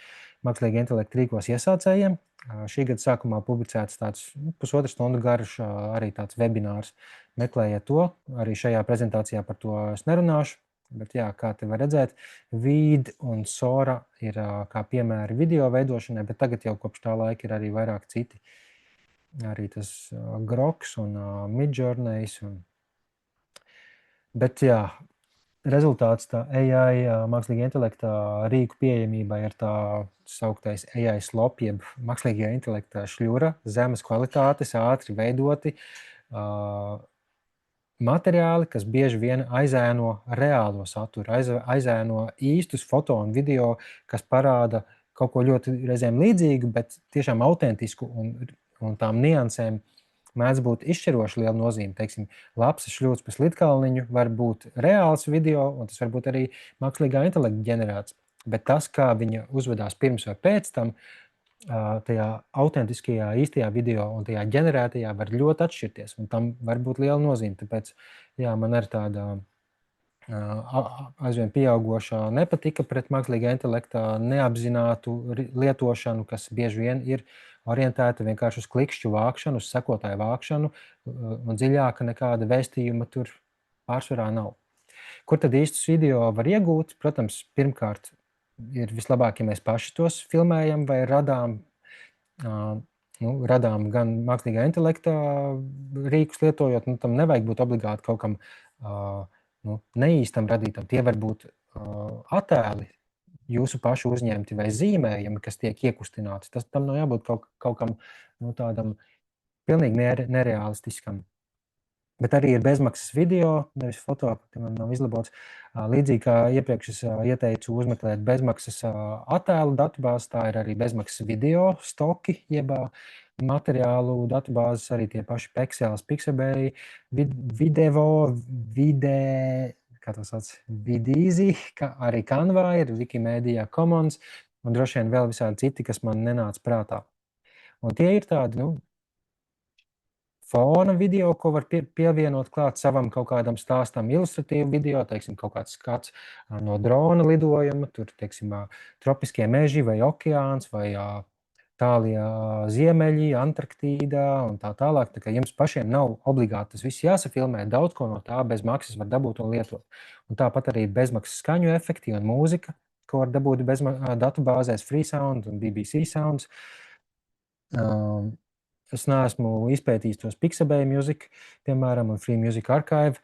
Speaker 1: mākslīga intelekta rīkos iesācējiem. Šī gada sākumā publicēts tāds 1,5 stundu garš arī tāds webinārs. Meklējiet to, arī šajā prezentācijā par to es nerunāšu. Bet jā, kā te var redzēt, Vīd un Sora ir kā piemēri video veidošanai, bet tagad jau kopš tā laika ir arī vairāk citi. Arī tas Groks un Midjourneys. Bet jā, rezultāts tā AI, mākslīgā intelekta rīku pieejamībai ir tā sauktais AI slop, jeb mākslīgā intelekta šļura, zemes kvalitātes, ātri veidoti, materiāli, kas bieži vien aizēno reālo saturu, aizēno īstus foto un video, kas parāda kaut ko ļoti reizēm līdzīgu, bet tiešām autentisku un tām niansēm mēdz būt izšķiroši liela nozīme. Teiksim, lapsas šļūts pa slitkalniņu var būt reāls video, un tas var būt arī mākslīgā intelekta ģenerēts. Bet tas, kā viņa uzvedās pirms vai pēc tam, tajā autentiskajā, īstajā video un tajā ģenerētajā var ļoti atšķirties, un tam var būt liela nozīme. Tāpēc, jā, man ir tāda aizvien pieaugošā nepatika pret mākslīgā intelekta neapzinātu lietošanu, kas bieži vien ir orientēta vienkārši uz klikšķu vākšanu, uz sekotāju vākšanu, un dziļāka nekāda vēstījuma tur pārsvarā nav. Kur tad īstus video var iegūt? Protams, pirmkārt, ir vislabāk, ja mēs paši tos filmējam vai radām gan mākslīgā intelekta rīkus lietojot, tam nevajag būt obligāti kaut kam neīstam radītam. Tie var būt attēli jūsu pašu uzņemti vai zīmējumi, kas tiek iekustināti. Tam nav jābūt kaut kam tādam pilnīgi nereālistiskam. Bet arī ir bezmaksas video, nevis foto, man nav izlabots. Līdzīgi kā iepriekš es ieteicu uzmeklēt bezmaksas attēlu datubāzes, tā ir arī bezmaksas video stoki, jeb materiālu datubāzes, arī tie paši Pexels, Pixabay, Vidīzi, arī Canva ir, Wikimedia Commons, un droši vien vēl visādi citi, kas man nenāca prātā. Un tie ir tādi, fona video, ko var pievienot klāt savam kaut kādam stāstam, ilustratīvu video, teiksim, kaut kāds skats no drona lidojuma, tur, teiksim, tropiskie meži vai okeāns vai tālie ziemeļi, Antarktīdā un tā tālāk. Tā kā jums pašiem nav obligāti tas viss jāsafilmē, daudz ko no tā bez maksas var dabūt un lietot. Un tāpat arī bezmaksas skaņu efekti un mūzika, ko var dabūt datubāzēs Freesound un BBC Sounds. Es neesmu izpētījis tos Pixabay Music, piemēram, un Free Music Archive,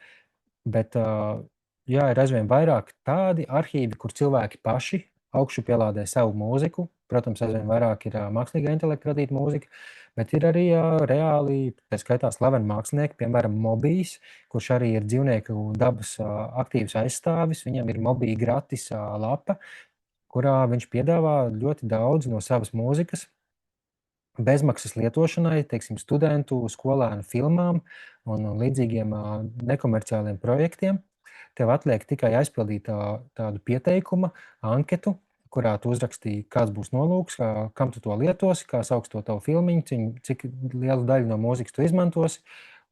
Speaker 1: bet jā, ir aizvien vairāk tādi arhīvi, kur cilvēki paši augšu pielādē savu mūziku. Protams, aizvien vairāk ir mākslīgā intelekta radīta mūzika, bet ir arī reāli, tā skaitā slaveni mākslinieki, piemēram, Mobijs, kurš arī ir dzīvnieku dabas aktīvs aizstāvis. Viņam ir Mobija gratis lapa, kurā viņš piedāvā ļoti daudz no savas mūzikas bezmaksas lietošanai, teiksim, studentu, skolēnu filmām un līdzīgiem nekomerciāliem projektiem. Tev atliek tikai aizpildīt tādu pieteikuma anketu, kurā tu uzrakstīji, kāds būs nolūks, kam tu to lietosi, kā sauks to tavu filmiņu, cik lielu daļu no mūzikas tu izmantosi.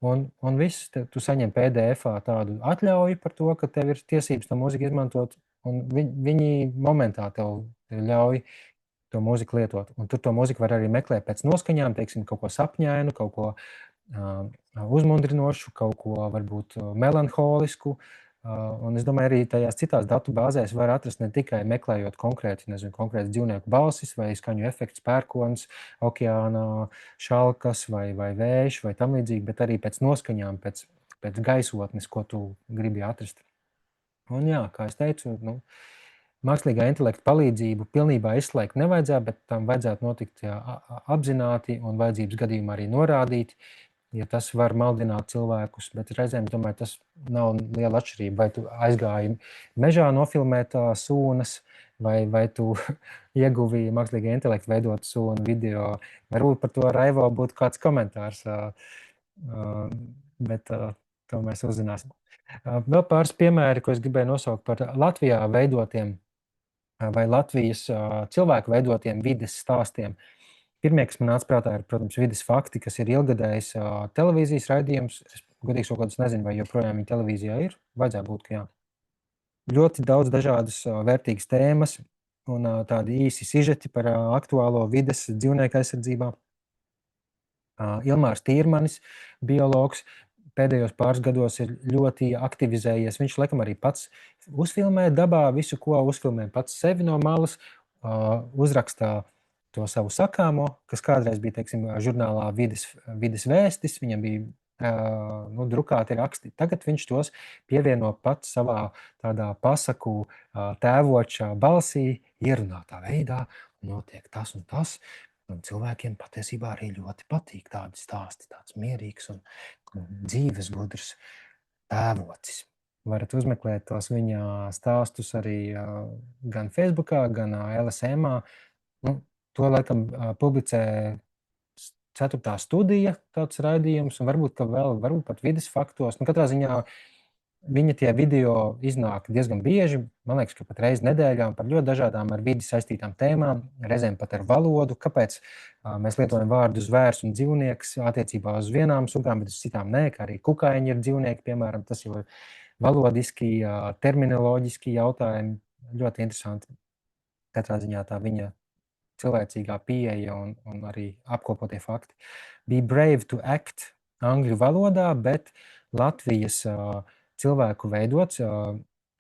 Speaker 1: Un viss, tu saņem PDF-ā tādu atļauju par to, ka tev ir tiesības to mūziku izmantot, un viņi momentā tev ļauj to mūziku lietot. Un tur to mūziku var arī meklēt pēc noskaņām, teiksim, kaut ko sapņainu, kaut ko uzmundrinošu, kaut ko varbūt melanholisku. Un es domāju, arī tajās citās datu bāzēs var atrast ne tikai meklējot konkrēti dzīvnieku balsis vai skaņu efekts, pērkons, okeāna šalkas vai vējš vai tam līdzīgi, bet arī pēc noskaņām, pēc gaisotnes, ko tu gribi atrast. Un jā, kā es teicu, mākslīgā intelekta palīdzību pilnībā izslēgt nevajadzētu, bet tam vajadzētu notikt apzināti un vajadzības gadījumā arī norādīt, ja tas var maldināt cilvēkus, bet reizēm, domāju, tas nav liela atšķirība, vai tu aizgāji mežā nofilmēt sūnas, vai tu ieguvi mākslīgā intelekta veidot sūnu video. Varbūt par to Raivo būtu kāds komentārs, bet to mēs uzzināsim. Vēl pāris piemēri, ko es gribēju nosaukt par Latvijā veidotiem vai Latvijas cilvēku veidotiem vides stāstiem. Pirmie, kas man nāca prātā, ir, protams, vides fakti, kas ir ilgadējs televīzijas raidījums. Es godīgi sakot, es nezinu, vai joprojām viņa televīzijā ir. Vajadzētu būt, ka jā. Ļoti daudz dažādas vērtīgas tēmas un tādi īsi sižeti par aktuālo vides dzīvnieku aizsardzībā. Ilmārs Tīrmanis, biologs, pēdējos pāris gados ir ļoti aktivizējies. Viņš laikam arī pats uzfilmē dabā visu, ko uzfilmē pats sevi no malas, uzrakstā to savu sakāmo, kas kādreiz bija, teiksim, žurnālā vides vēstis, viņam bija drukāti raksti. Tagad viņš tos pievieno pats savā tādā pasaku tēvočā balsī, ierunātā veidā, notiek tas un tas. Un cilvēkiem patiesībā arī ļoti patīk tādi stāsti, tāds mierīgs un dzīves gudrs tēvocis. Varat uzmeklēt tos viņa stāstus arī gan Facebookā, gan LSM-ā. To laikam publicē 4. studija tāds raidījums, un varbūt pat vides faktos. Katrā ziņā viņa tie video iznāk diezgan bieži, man liekas, ka pat reizi nedēļā par ļoti dažādām ar vidi saistītām tēmām, reizēm pat ar valodu, kāpēc mēs lietojam vārdu zvērs un dzīvnieks attiecībā uz vienām sugām, bet uz citām nē, kā arī kukaiņi ir dzīvnieki, piemēram, tas jau ir valodiski, terminoloģiski jautājumi, ļoti interesanti. Katrā ziņā tā viņa cilvēcīgā pieeja un arī apkopotie fakti. Be brave to act angļu valodā, bet Latvijas cilvēku veidots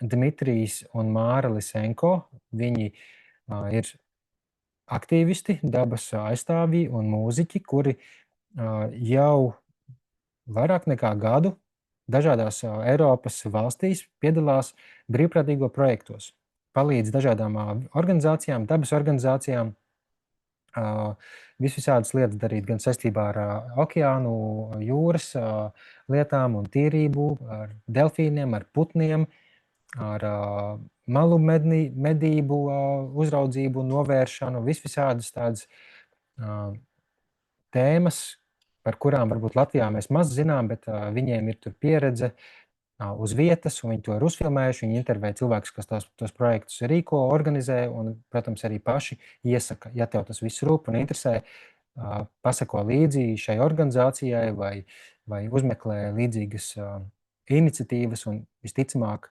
Speaker 1: Dmitrijs un Māra Lisenko. Viņi ir aktīvisti, dabas aizstāvji un mūziķi, kuri jau vairāk nekā gadu dažādās Eiropas valstīs piedalās brīvprātīgo projektos. Palīdz dažādām organizācijām, dabas organizācijām, visādas lietas darīt gan saistībā ar okeānu, jūras lietām un tīrību, ar delfīniem, ar putniem, ar malu medību uzraudzību, novēršanu, visādas tādas tēmas, par kurām varbūt Latvijā mēs maz zinām, bet viņiem ir tur pieredze uz vietas, un viņi to ir uzfilmējuši. Viņi intervē cilvēkus, kas tos projektus rīko, organizē, un, protams, arī paši iesaka, ja tev tas viss rūp un interesē, pasako līdzi šai organizācijai vai uzmeklē līdzīgas iniciatīvas, un visticamāk,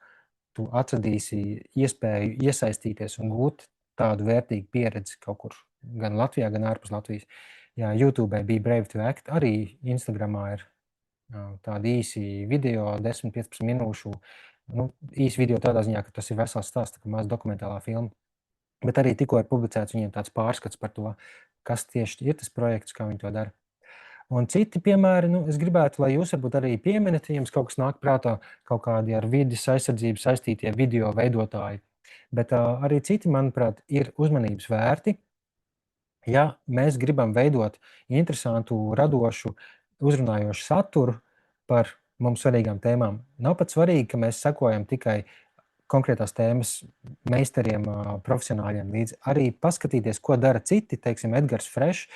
Speaker 1: tu atradīsi iespēju iesaistīties un gūt tādu vērtīgu pieredzi kaut kur gan Latvijā, gan ārpus Latvijas. Jā, YouTube Be Brave to Act, arī Instagramā ir tādi īsi video, 10-15 minūšu, īsi video tādā ziņā, ka tas ir vesels stāsts, tā kā maz dokumentālā filma. Bet arī tikko ir publicēts viņiem tāds pārskats par to, kas tieši ir tas projekts, kā viņi to dara. Un citi piemēri, es gribētu, lai jūs varbūt arī pieminat, ja jums kaut kas nāk prātā, kaut kādi ar vides aizsardzību saistītie video veidotāji. Bet arī citi, manuprāt, ir uzmanības vērti. Ja mēs gribam veidot interesantu, radošu, uzrunājošu saturu par mums svarīgām tēmām, nav pat svarīgi, ka mēs sekojam tikai konkrētās tēmas meistariem, profesionāļiem līdzi. Arī paskatīties, ko dara citi, teiksim, Edgars Fresh.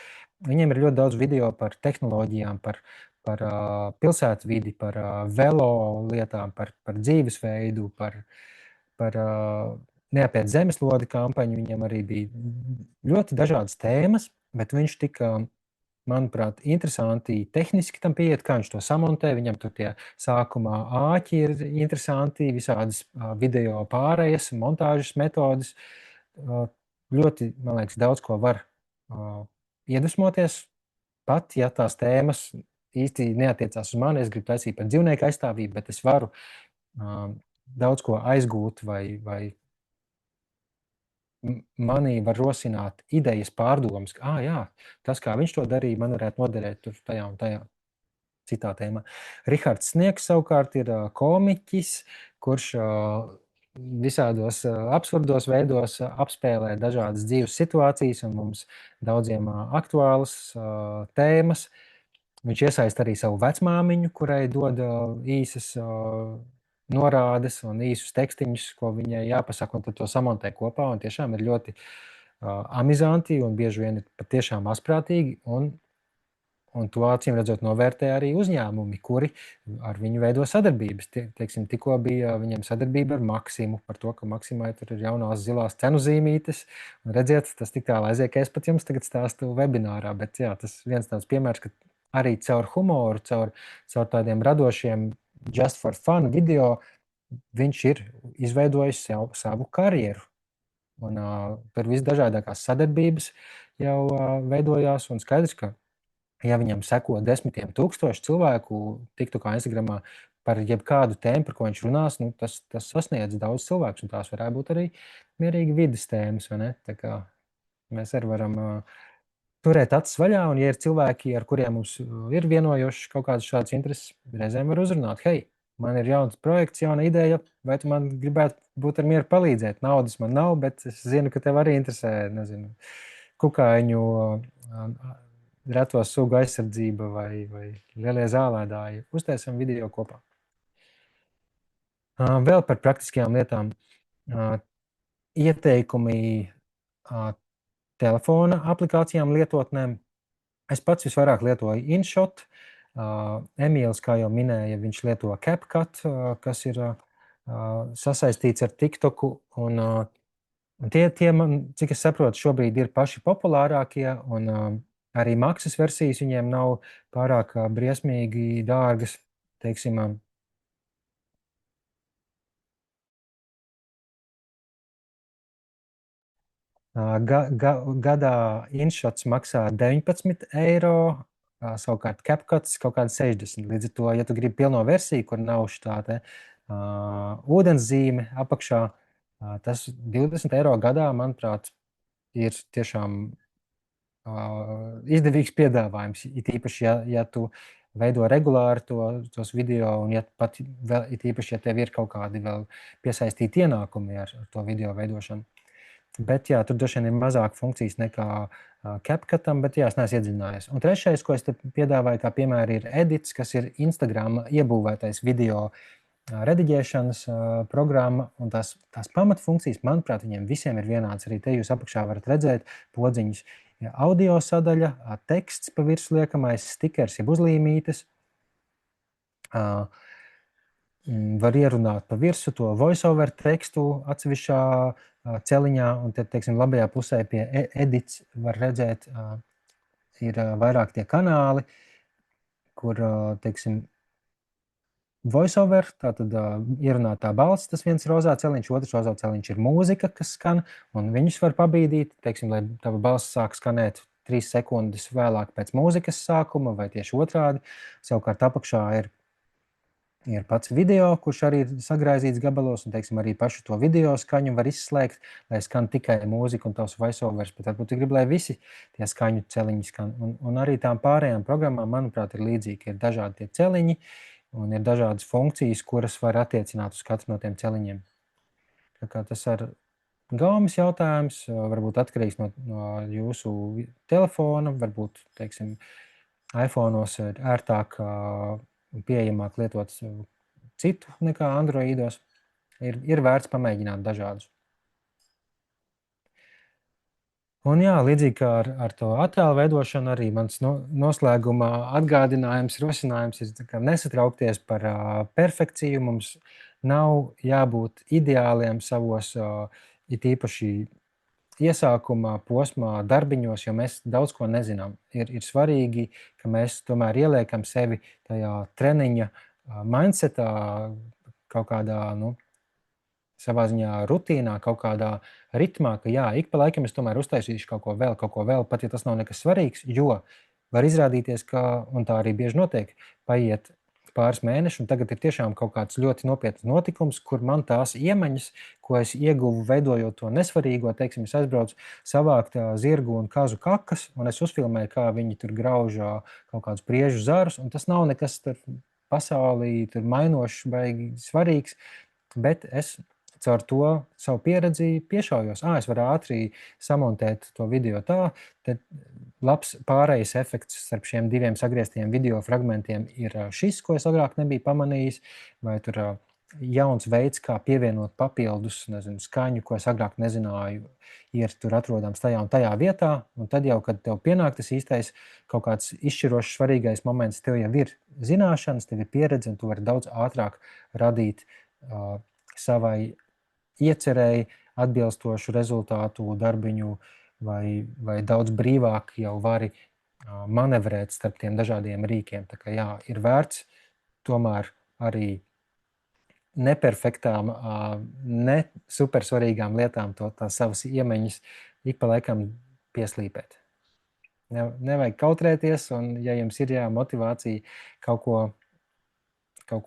Speaker 1: Viņiem ir ļoti daudz video par tehnoloģijām, par pilsētvidi, par velo lietām, par dzīvesveidu, par neapiet zemeslodi kampaņu. Viņam arī bija ļoti dažādas tēmas, bet viņš tika, manuprāt, interesanti tehniski tam pieiet, kā viņš to samontē. Viņam tur tie sākumā āķi ir interesanti, visādas video pārējas, montāžas metodas. Ļoti, man liekas, daudz ko var iedvesmoties, pat ja tās tēmas īsti neatiecās uz mani. Es gribu taisīt par dzīvnieku aizstāvību, bet es varu daudz ko aizgūt vai manī var rosināt idejas, pārdomas, ka jā, tas, kā viņš to darīja, man varētu noderēt tur tajā un tajā citā tēmā. Rihards Sniegs savukārt ir komiķis, kurš visādos absurdos veidos apspēlē dažādas dzīves situācijas un mums daudziem aktuālas tēmas. Viņš iesaista arī savu vecmāmiņu, kurai dod īsas norādes un īsus tekstiņus, ko viņai jāpasaka, un tad to samontē kopā. Un tiešām ir ļoti amizanti un bieži vien ir patiešām asprātīgi. Un to acīm redzot novērtē arī uzņēmumi, kuri ar viņu veido sadarbības. Teiksim, tikko bija viņiem sadarbība ar Maksimu par to, ka Maksimai tur ir jaunās zilās cenu zīmītes. Un redziet, tas tik tālu aiziet, ka es pat jums tagad stāstu webinārā. Bet jā, tas viens tāds piemērs, ka arī caur humoru, caur tādiem radošiem just for fun video, viņš ir izveidojis savu karjeru. Un tur visdažādākās sadarbības jau veidojās, un skaidrs, ka ja viņam seko 10 000 cilvēku TikTokā, Instagramā par jebkādu tēmu, par ko viņš runās, tas sasniedz daudz cilvēkus, un tās varētu būt arī mierīgi vides tēmas, vai ne? Tā kā mēs arī varam turēt acis vaļā, un ja ir cilvēki, ar kuriem mums ir vienojošas kaut kādas šādas intereses, reizēm var uzrunāt, hei, man ir jauns projekts, jauna ideja, vai tu man gribētu būt ar mieru palīdzēt? Naudas man nav, bet es zinu, ka tev arī interesē, nezinu, kukaiņu reto sugu aizsardzība vai lielie zālēdāji. Uztaisam video kopā. Vēl par praktiskajām lietām. Ieteikumi telefona aplikācijām, lietotnēm. Es pats visvairāk lietoju InShot. Emīls, kā jau minēja, viņš lieto CapCut, kas ir sasaistīts ar TikToku. Un tie man, cik es saprotu, šobrīd ir paši populārākie, un arī maksas versijas viņiem nav pārāk briesmīgi dārgas, teiksim. Gadā InShots maksā 19 eiro, savukārt CapCuts kaut kādi 60. Līdz ar to, ja tu gribi pilno versiju, kur nav šitā te ūdenszīme apakšā. Tas 20 eiro gadā, manuprāt, ir tiešām izdevīgs piedāvājums. It īpaši, ja tu veido regulāri tos video, un ja pat vēl, it īpaši, ja tev ir kaut kādi vēl piesaistīti ienākumi ar to video veidošanu. Bet jā, tur droši vien ir mazāk funkcijas nekā CapCutam, bet jā, es neesmu iedziļinājies. Un trešais, ko es te piedāvāju, kā piemēra, ir Edits, kas ir Instagram iebūvētais video rediģēšanas programma, un tās pamatfunkcijas, manuprāt, viņiem visiem ir vienāds. Arī te jūs apakšā varat redzēt podziņus. Ja audio sadaļa, teksts pa virsmu liekamais, stikers, jeb uzlīmītes. Var ierunāt pa virsu to voiceover tekstu atsevišķā celiņā, un tad, teiksim, labajā pusē pie edits var redzēt, ir vairāk tie kanāli, kur, teiksim, voiceover, tātad ierunātā balss, tas viens rozā celiņš, otrs rozā celiņš ir mūzika, kas skan, un viņus var pabīdīt, teiksim, lai tava balss sāk skanēt 3 sekundes vēlāk pēc mūzikas sākuma, vai tieši otrādi. Savukārt apakšā ir pats video, kurš arī ir sagraizīts gabalos, un, teiksim, arī pašu to video skaņu var izslēgt, lai skan tikai mūzika un tavs voiceovers, bet varbūt tu gribi, lai visi tie skaņu celiņi skan. Un arī tām pārējām programmām, manuprāt, ir līdzīgi, ir dažādi tie celiņi, un ir dažādas funkcijas, kuras var attiecināt uz katru no tiem celiņiem. Tā kā tas ir gaumas jautājums, varbūt atkarīgs no jūsu telefona, varbūt, teiksim, iPhone'os ir ērtāk un pieejamāk lietot citu nekā Androidos. Ir vērts pamēģināt dažādus. Un jā, līdzīgi kā ar to attēlu veidošanu, arī mans noslēguma atgādinājums, rosinājums ir nesatraukties par perfekciju. Mums nav jābūt ideāliem savos, it īpaši iesākumā posmā darbiņos, jo mēs daudz ko nezinām. Ir svarīgi, ka mēs tomēr ieliekam sevi tajā treniņa mindsetā, kaut kādā, savā ziņā rutīnā, kaut kādā ritmā, ka jā, ik pa laikam es tomēr uztaisīšu kaut ko vēl, pat ja tas nav nekas svarīgs, jo var izrādīties, ka, un tā arī bieži notiek, paiet pāris mēneši, un tagad ir tiešām kaut kāds ļoti nopietns notikums, kur man tās iemaņas, ko es ieguvu veidojot to nesvarīgo, teiksim, es aizbraucu savākt zirgu un kazu kakas, un es uzfilmēju, kā viņi tur grauž kaut kādus priežu zarus, un tas nav nekas tur pasaulī tur mainošs, baigi svarīgs, bet es caur to savu pieredzi piešaujos. Es varu ātri samontēt to video tā, tad labs pārējais efekts starp šiem diviem sagrieztiem video fragmentiem ir šis, ko es agrāk nebiju pamanījis, vai tur jauns veids, kā pievienot papildus, skaņu, ko es agrāk nezināju, ir tur atrodams tajā un tajā vietā, un tad jau, kad tev pienāk tas īstais kaut kāds izšķirošs svarīgais moments, tev jau ir zināšanas, tev ir pieredze, un tu vari daudz ātrāk radīt savai iecerēji atbilstošu rezultātu darbiņu, vai daudz brīvāk jau vari manevrēt starp tiem dažādiem rīkiem. Tā kā jā, ir vērts tomēr arī neperfektām, ne supersvarīgām lietām tās savas iemaņas ik pa laikam pieslīpēt. Nevajag kautrēties, un ja jums ir motivācija kaut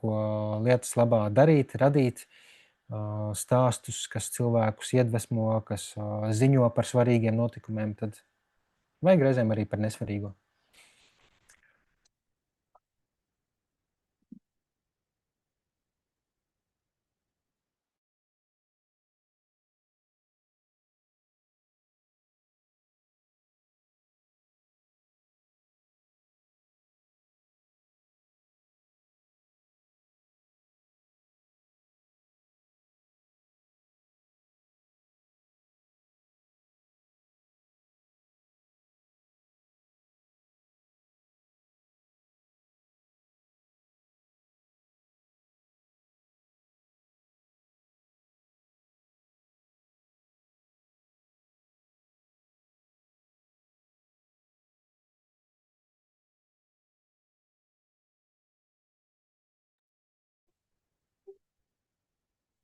Speaker 1: ko lietas labā darīt, radīt, stāstus, kas cilvēkus iedvesmo, kas ziņo par svarīgiem notikumiem, tad vajag reizēm arī par nesvarīgo.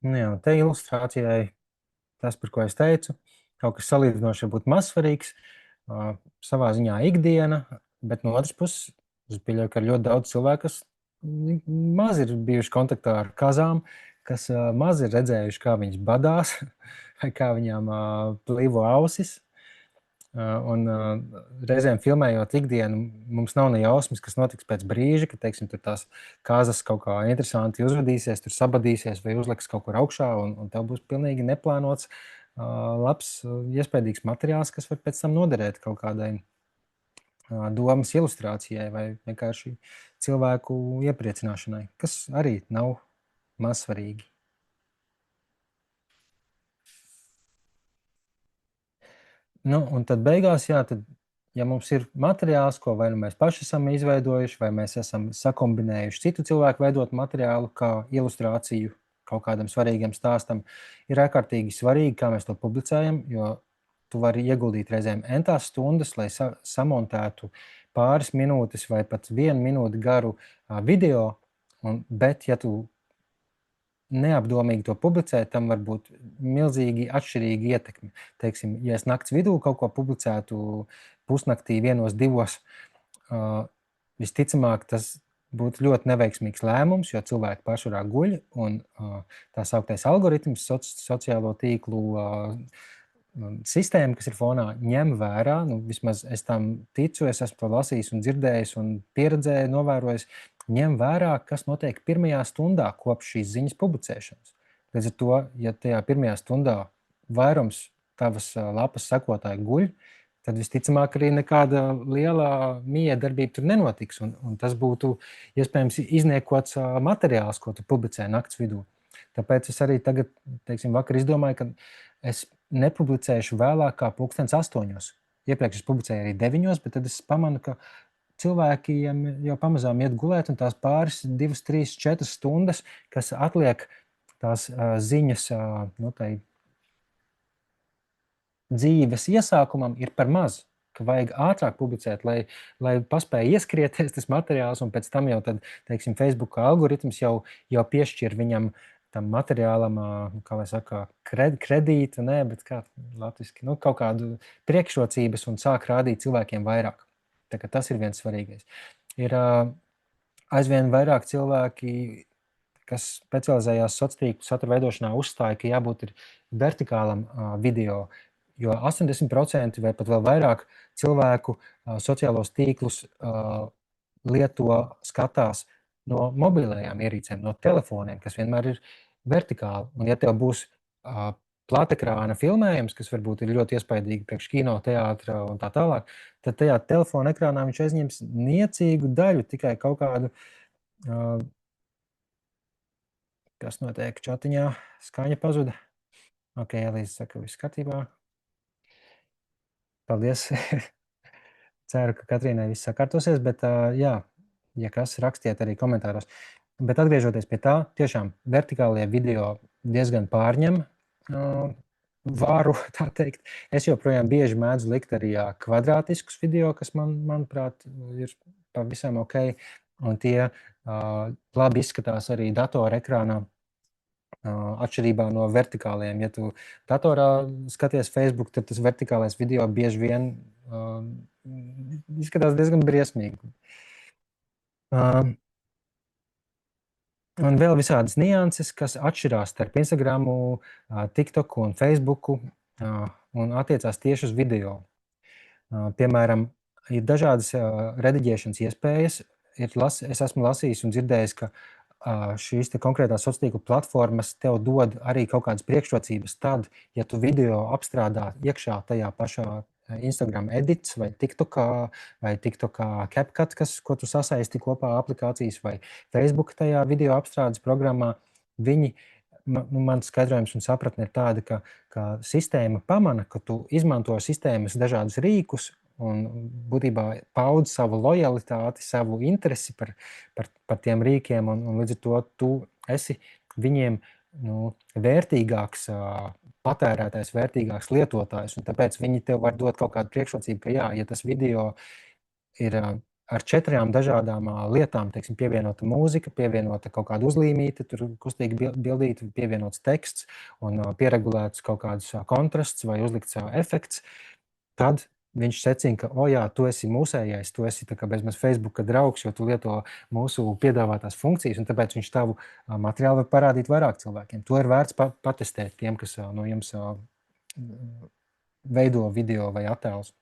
Speaker 1: Jā, te ilustrācijai tas, par ko es teicu, kaut kas salīdzinoši varbūt mazsvarīgs, savā ziņā ikdiena, bet no otras puses, es pieļauju, ka ir ļoti daudz cilvēku, kas maz ir bijuši kontaktā ar kazām, kas maz ir redzējuši, kā viņas badās, vai kā viņām plīvo ausis. Un reizēm filmējot ikdienu, mums nav ne jausmas, kas notiks pēc brīža, kad, teiksim, tur tās kāzas kaut kā interesanti uzvedīsies, tur sabadīsies vai uzliks kaut kur augšā, un tev būs pilnīgi neplānots, labs, iespaidīgs materiāls, kas var pēc tam noderēt kaut kādai domas ilustrācijai vai vienkārši cilvēku iepriecināšanai, kas arī nav maz svarīgi. Nu, un tad beigās, jā, tad, ja mums ir materiāls, ko vai nu mēs paši esam izveidojuši, vai mēs esam sakombinējuši citu cilvēku veidot materiālu kā ilustrāciju kaut kādam svarīgam stāstam, ir ārkārtīgi svarīgi, kā mēs to publicējam, jo tu vari ieguldīt reizēm entās stundas, lai samontētu pāris minūtes vai pat 1 minūti garu video, bet ja tu neapdomīgi to publicēt, tam var būt milzīgi atšķirīgi ietekmi. Teiksim, ja es nakts vidū kaut ko publicētu pusnaktī 1, 2, visticamāk tas būtu ļoti neveiksmīgs lēmums, jo cilvēki pašurā guļ, un tā sauktais algoritms sociālo tīklu sistēma, kas ir fonā, ņem vērā, nu, vismaz es tam ticu, es esmu to lasījis un dzirdējis un pieredzēju, novērojis, ņem vērā, kas notiek pirmajā stundā kopš šīs ziņas publicēšanas. Līdz ar to, ja tajā pirmajā stundā vairums tavas lapas sekotāji guļ, tad visticamāk arī nekāda liela miedarbība tur nenotiks, un tas būtu iespējams izniekots materiāls, ko tu publicē nakts vidū. Tāpēc es arī tagad, teiksim, vakar izdomāju, ka es nepublicēšu vēlāk kā 8:00. Iepriekš es publicēju arī 9:00, bet tad es pamanu, ka cilvēkiem jau pamazām iet gulēt, un tās pāris 2, 3, 4 stundas, kas atliek tās ziņas nu, tai dzīves iesākumam, ir par maz, ka vajag ātrāk publicēt, lai paspēja ieskrieties tas materiāls, un pēc tam jau tad, teiksim, Facebook algoritms jau piešķir viņam tam materiālam, kā lai saka, kredītu, ne, bet kā latviski, nu, kaut kādu priekšrocības un sāk rādīt cilvēkiem vairāk. Tā kā tas ir viens svarīgais. Ir aizvien vairāk cilvēki, kas specializējās sociālo tīklu satura veidošanā, uzstāja, ka jābūt ir vertikālam video, jo 80% vai pat vēl vairāk cilvēku sociālos tīklus lieto, skatās no mobilajām ierīcēm, no telefoniem, kas vienmēr ir vertikāli. Un ja tev būs plātekrāna filmējums, kas varbūt ir ļoti iespaidīgi priekš kino, teātra un tā tālāk, tad tajā telefona ekrānā viņš aizņems niecīgu daļu, tikai kaut kādu, kas notiek čatiņā, skaņa pazuda. Ok, Elīze saka, viss kārtībā. Paldies. Ceru, ka Katrīnai viss sakārtosies, bet jā, ja kas, rakstiet arī komentāros. Bet atgriežoties pie tā, tiešām vertikālie video diezgan pārņem varu, tā teikt. Es joprojām bieži mēdzu likt arī kvadrātiskus video, kas manuprāt, ir pavisam ok, un tie labi izskatās arī datora ekrānā, atšķirībā no vertikāliem. Ja tu datorā skaties Facebook, tad tas vertikālais video bieži vien izskatās diezgan briesmīgi. Un vēl visādas nianses, kas atšķirās starp Instagramu, TikToku un Facebooku un attiecās tieši uz video. Piemēram, ir dažādas rediģēšanas iespējas. Es esmu lasījis un dzirdējis, ka šīs konkrētās sociālo tīklu platformas tev dod arī kaut kādas priekšrocības tad, ja tu video apstrādā iekšā tajā pašā Instagram edits vai TikTokā CapCut, ko tu sasaisti kopā aplikācijas, vai Facebook tajā video apstrādes programmā. Mans skaidrojums un sapratne ir tāda, ka sistēma pamana, ka tu izmanto sistēmas dažādus rīkus un būtībā paudz savu lojalitāti, savu interesi par tiem rīkiem, un līdz ar to tu esi viņiem vērtīgāks patērētājs, vērtīgāks lietotājs, un tāpēc viņi tev var dot kaut kādu priekšrocību, ka jā, ja tas video ir ar 4 dažādām lietām, teiksim, pievienota mūzika, pievienota kaut kāda uzlīmīte, tur kustīgi bildīte, pievienots teksts un pieregulēts kaut kāds kontrasts vai uzlikts efekts, tad viņš secina, ka, jā, tu esi mūsējais, tu esi tā kā bezmaz Facebooka draugs, jo tu lieto mūsu piedāvātās funkcijas, un tāpēc viņš tavu materiālu var parādīt vairāk cilvēkiem. To ir vērts patestēt tiem, kas no jums veido video vai attēlus.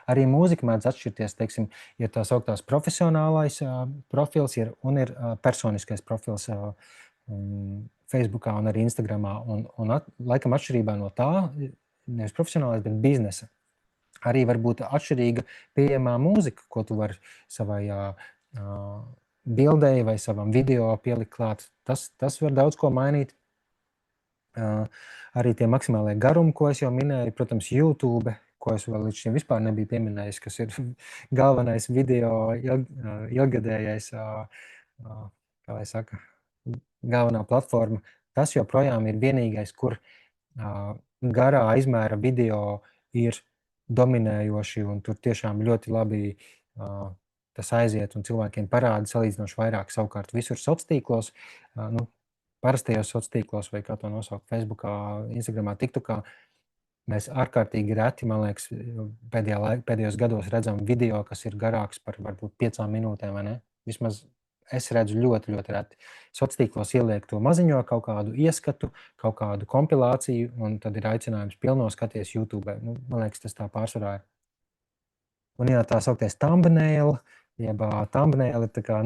Speaker 1: Arī mūzika mēdz atšķirties, teiksim, ir tā sauktās profesionālais profils un ir personiskais profils Facebookā un arī Instagramā. Un laikam atšķirībā no tā, nevis profesionālais, bet biznesa. Arī var būt atšķirīga pieejamā mūzika, ko tu vari savai bildei vai savam video pielikt klāt. Tas var daudz ko mainīt. Arī tie maksimālie garumi, ko es jau minēju, protams, YouTube, ko es vēl līdz šim vispār nebiju pieminējis, kas ir galvenais video ilgadējais, kā lai saka, galvenā platforma. Tas joprojām ir vienīgais, kur garā izmēra video ir dominējoši, un tur tiešām ļoti labi tas aiziet, un cilvēkiem parāda salīdzinoši vairāk. Savukārt visur sociālos tīklos, parastajos sociālos tīklos, vai kā to nosaukt, Facebookā, Instagramā, TikTokā, mēs ārkārtīgi reti, man liekas, pēdējos gados redzam video, kas ir garāks par varbūt 5 minūtēm, vai ne? Vismaz es redzu ļoti, ļoti reti. Sociālos tīklos ieliek to maziņo, kaut kādu ieskatu, kaut kādu kompilāciju, un tad ir aicinājums pilno skaties YouTube. Man liekas, tas tā pārsvarā ir. Un jā, tā sauktais thumbnail, jeb thumbnail ir tā kā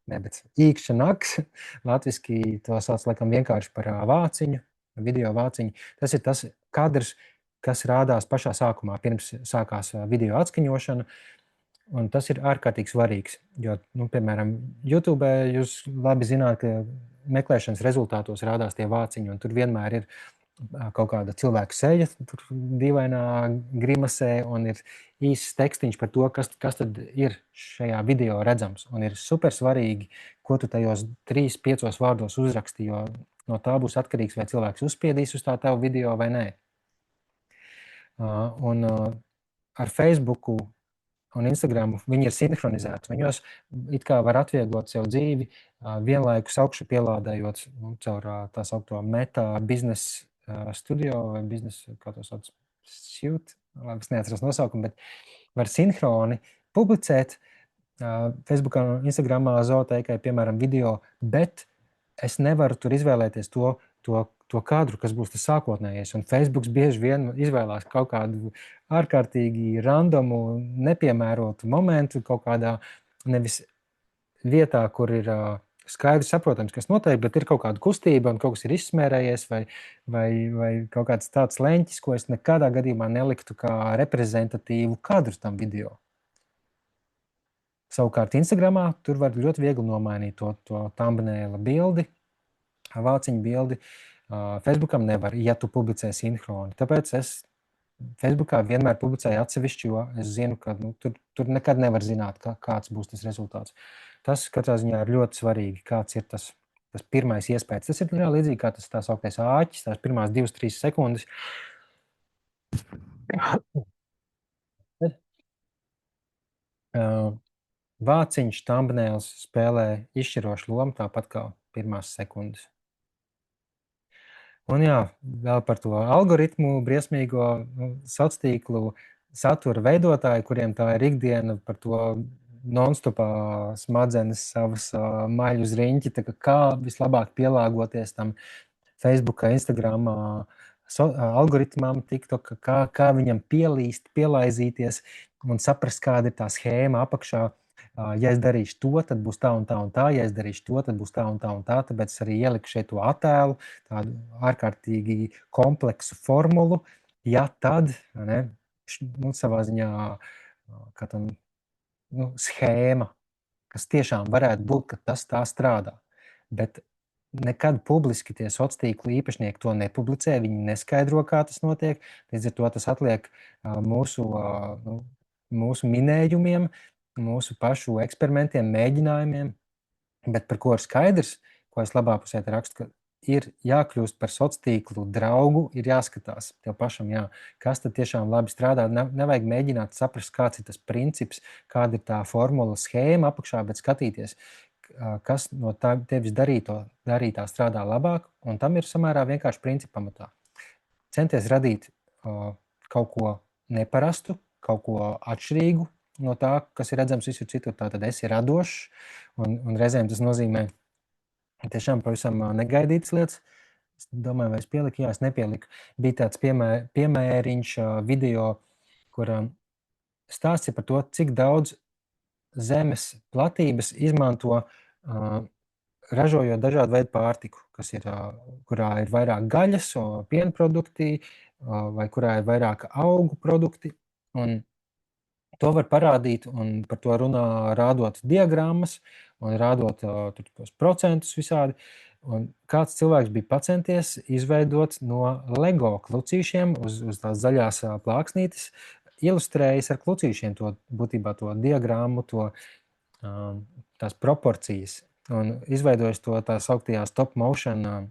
Speaker 1: bet īkšķa naks. Latviski to sauc laikam vienkārši par vāciņu, video vāciņu. Tas ir tas kadrs, kas rādās pašā sākumā, pirms sākās video atskaņošana. Un tas ir ārkārtīgi svarīgs, jo, piemēram, YouTube jūs labi zināt, ka meklēšanas rezultātos rādās tie vāciņi, un tur vienmēr ir kaut kāda cilvēka seja, tur dīvainā grimasē, un ir īsts tekstiņš par to, kas tad ir šajā video redzams. Un ir super svarīgi, ko tu tajos 3-5 vārdos uzraksti, jo no tā būs atkarīgs, vai cilvēks uzspiedīs uz tā tavu video vai nē. Un ar Facebooku un Instagramu viņi ir sinhronizēti. Viņos it kā var atvieglot sev dzīvi, vienlaikus augšu pielādējot caur tā saukto Meta Business Studio vai Business, kā to sauc, Suite, labi, es neatceros nosaukumu, bet var sinhroni publicēt Facebookā un Instagramā Zooteikai, piemēram, video, bet es nevaru tur izvēlēties to kadru, kas būs tas sākotnējais. Un Facebooks bieži vien izvēlās kaut kādu ārkārtīgi randomu, nepiemērotu momentu, kaut kādā nevis vietā, kur ir skaidrs saprotams, kas notiek, bet ir kaut kāda kustība un kaut kas ir izsmērējies vai kaut kāds tāds leņķis, ko es nekādā gadījumā neliktu kā reprezentatīvu kadru tam video. Savukārt Instagramā tur var ļoti viegli nomainīt to thumbnaila bildi, vāciņu bildi. Facebookam nevar, ja tu publicē sinhroni. Tāpēc es Facebookā vienmēr publicēju atsevišķi, jo es zinu, ka tur nekad nevar zināt, kāds būs tas rezultāts. Tas katrā ziņā ir ļoti svarīgi, kāds ir tas pirmais iespējas. Tas ir līdzīgi kā tas tā sauktais āķis, tās pirmās 2-3 sekundes. Vāciņš, thumbnails spēlē izšķirošu lomu, tāpat kā pirmās sekundes. Un jā, vēl par to algoritmu, briesmīgo sociālo satura veidotāju, kuriem tā ir ikdiena, par to non-stopā smadzenes savas maļu uz riņķi, kā vislabāk pielāgoties tam Facebookā, Instagramā, algoritmām, TikTok, kā viņam pielīst, pielaizīties un saprast, kāda ir tā schēma apakšā. Ja es darīšu to, tad būs tā un tā un tā, ja es darīšu to, tad būs tā un tā un tā, tāpēc es arī ieliku šeit to attēlu, tādu ārkārtīgi kompleksu formulu, ja tad, ne, savā ziņā, kā tam, schēma, kas tiešām varētu būt, ka tas tā strādā, bet nekad publiski tie sociālo tīklu īpašnieki to nepublicē, viņi neskaidro, kā tas notiek, līdz ar to tas atliek mūsu minējumiem, mūsu pašu eksperimentiem, mēģinājumiem, bet par ko ir skaidrs, ko es labā pusē rakstu, ka ir jākļūst par sociālo tīklu draugu, ir jāskatās tev pašam, kas tad tiešām labi strādā. Nevajag mēģināt saprast, kāds ir tas princips, kāda ir tā formula, schēma apakšā, bet skatīties, kas no tevis darītā strādā labāk, un tam ir samērā vienkārši principu pamatā. Centies radīt kaut ko neparastu, kaut ko atšķirīgu no tā, kas ir redzams visur citur. Tātad esi radošs, un reizēm tas nozīmē tiešām pavisam negaidītas lietas. Es domāju, vai es pieliku? Jā, es nepieliku. Bija tāds piemēriņš video, kur stāsts ir par to, cik daudz zemes platības izmanto ražojot dažādu veidu pārtiku, kurā ir vairāk gaļas, piena produkti, vai kurā ir vairāk augu produkti. Un to var parādīt, un par to runā rādot diagrammas un rādot tos procentus visādi. Un kāds cilvēks bija pacenties izveidot no Lego klucīšiem uz tās zaļās plāksnītes, ilustrējis ar klucīšiem būtībā to diagrammu, tās proporcijas. Un izveidojis to tā sauktajā stop motion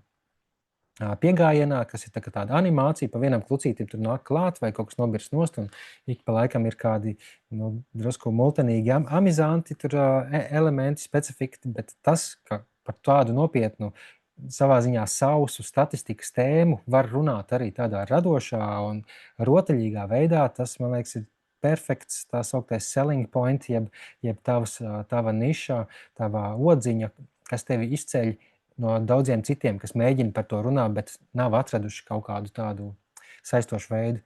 Speaker 1: piegājienā, kas ir tāda animācija, pa vienam klucītim tur nāk klāt vai kaut kas nobirst nost, un ik pa laikam ir kādi drusku multenīgi amizanti tur elementi, specifikti, bet tas, ka par tādu nopietnu, savā ziņā sausu statistikas tēmu var runāt arī tādā radošā un rotaļīgā veidā, tas, man liekas, ir perfekts tā sauktais selling point, jeb tava niša, tava odziņa, kas tevi izceļ no daudziem citiem, kas mēģina par to runāt, bet nav atraduši kaut kādu tādu saistošu veidu.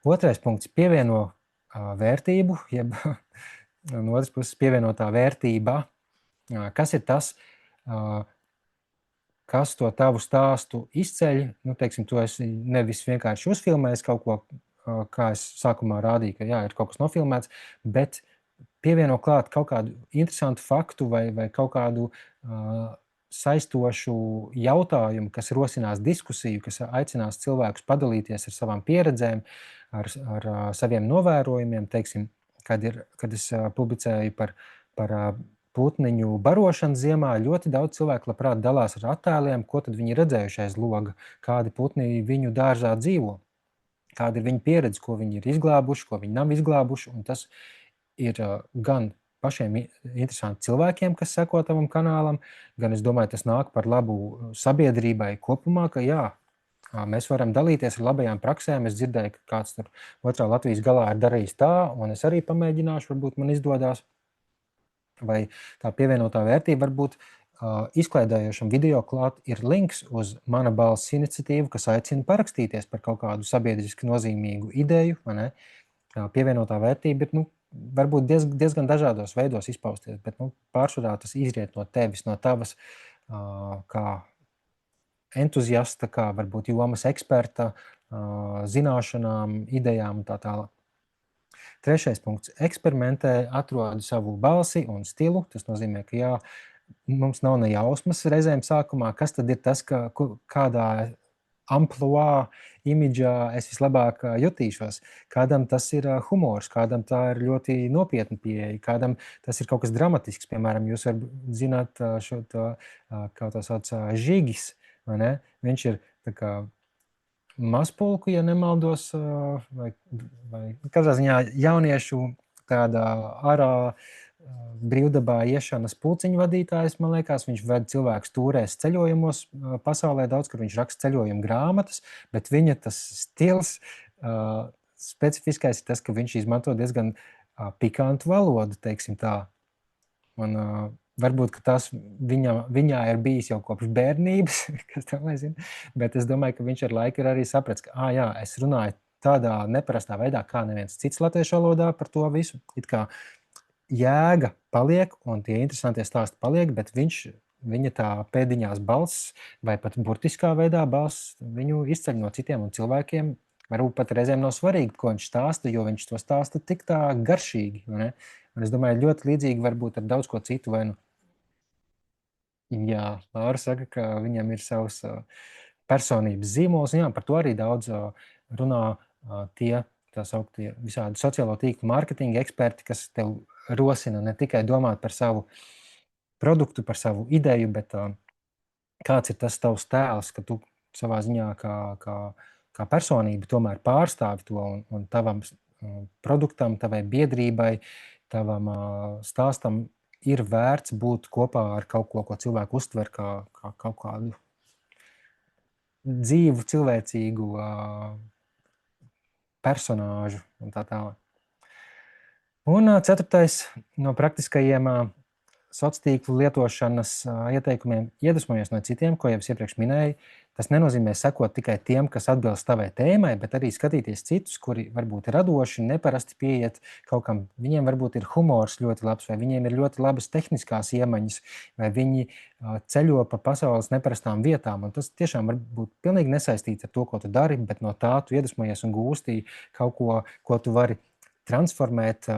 Speaker 1: Otrais punkts – pievieno vērtību, jeb no otras puses pievienotā vērtība. Kas ir tas, kas to tavu stāstu izceļ? Teiksim, tu esi nevis vienkārši uzfilmējis kaut ko, kā es sākumā rādīju, ka jā, ir kaut kas nofilmēts, bet pievieno klāt kaut kādu interesantu faktu vai kaut kādu saistošu jautājumu, kas rosinās diskusiju, kas aicinās cilvēkus padalīties ar savām pieredzēm, ar saviem novērojumiem. Teiksim, kad es publicēju par putniņu barošanu ziemā, ļoti daudz cilvēku labprāt dalās ar attēliem, ko tad viņi redzējuši aiz loga, kādi putni viņu dārzā dzīvo, kāda ir viņu pieredze, ko viņi ir izglābuši, ko viņi nav izglābuši, un tas ir gan pašiem interesanti cilvēkiem, kas seko tavam kanālam, gan es domāju, tas nāk par labu sabiedrībai kopumā, ka jā, mēs varam dalīties ar labajām praksēm. Es dzirdēju, ka kāds tur otrā Latvijas galā ir darījis tā, un es arī pamēģināšu, varbūt man izdodās. Vai tā pievienotā vērtība varbūt izklaidējošam video klāt ir links uz Mana balss iniciatīvu, kas aicina parakstīties par kaut kādu sabiedriski nozīmīgu ideju, vai ne? Pievienotā vērtība ir, varbūt diezgan dažādos veidos izpausties, bet pārsvarā tas izriet no tevis, no tavas kā entuziasta, kā varbūt jomas eksperta, zināšanām, idejām un tā tālāk. Trešais punkts – eksperimentē, atrod savu balsi un stilu. Tas nozīmē, ka jā, mums nav ne jausmas reizēm sākumā, kas tad ir tas, kādā amploā, imidžā es vislabāk jutīšos. Kādam tas ir humors, kādam tā ir ļoti nopietna pieeja, kādam tas ir kaut kas dramatisks. Piemēram, jūs varat zināt šo kā tā sauc Žigis, vai ne? Viņš ir tā kā mazpulku, ja nemaldos, vai katrā ziņā jauniešu tādā ārā brīvdabā iešanas pulciņu vadītājs, man liekas. Viņš ved cilvēkus tūrēs ceļojumos pasaulē daudz, kur viņš raksta ceļojumu grāmatas, bet viņa tas stils specifiskais ir tas, ka viņš izmanto diezgan pikantu valodu, teiksim tā. Un varbūt, ka tas viņā ir bijis jau kopš bērnības, kas tam nezinu, bet es domāju, ka viņš ar laiku ir arī saprats, ka jā, es runāju tādā neparastā veidā, kā neviens cits latviešu valodā par to visu. It kā jēga paliek un tie interesantie stāsti paliek, bet viņa tā pēdiņās balss vai pat burtiskā veidā balss viņu izceļ no citiem un cilvēkiem. Varbūt pat reizēm nav svarīgi, ko viņš stāsta, jo viņš to stāsta tik tā garšīgi. Ne? Un es domāju, ļoti līdzīgi varbūt ar daudz ko citu. Vai jā, Laura saka, ka viņam ir savs personības zīmols. Jā, par to arī daudz runā tie tā sauktie visādi sociālo tīklu mārketinga eksperti, kas tev rosina ne tikai domāt par savu produktu, par savu ideju, bet kāds ir tas tavs tēls, ka tu savā ziņā kā personība tomēr pārstāvi to un tavam produktam, tavai biedrībai, tavam stāstam ir vērts būt kopā ar kaut ko, ko cilvēku uztver kā kaut kādu dzīvu, cilvēcīgu personāžu un tā tālāk. Un 4. no praktiskajiem sociālo tīklu lietošanas ieteikumiem iedvesmojies no citiem, ko jau es iepriekš minēju. Tas nenozīmē sekot tikai tiem, kas atbilst tavai tēmai, bet arī skatīties citus, kuri varbūt ir radoši, neparasti pieiet kaut kam. Viņiem varbūt ir humors ļoti labs, vai viņiem ir ļoti labas tehniskās iemaņas, vai viņi ceļo pa pasaules neparastām vietām. Un tas tiešām var būt pilnīgi nesaistīts ar to, ko tu dari, bet no tā tu iedvesmojies un gūsti kaut ko, ko tu vari transformēt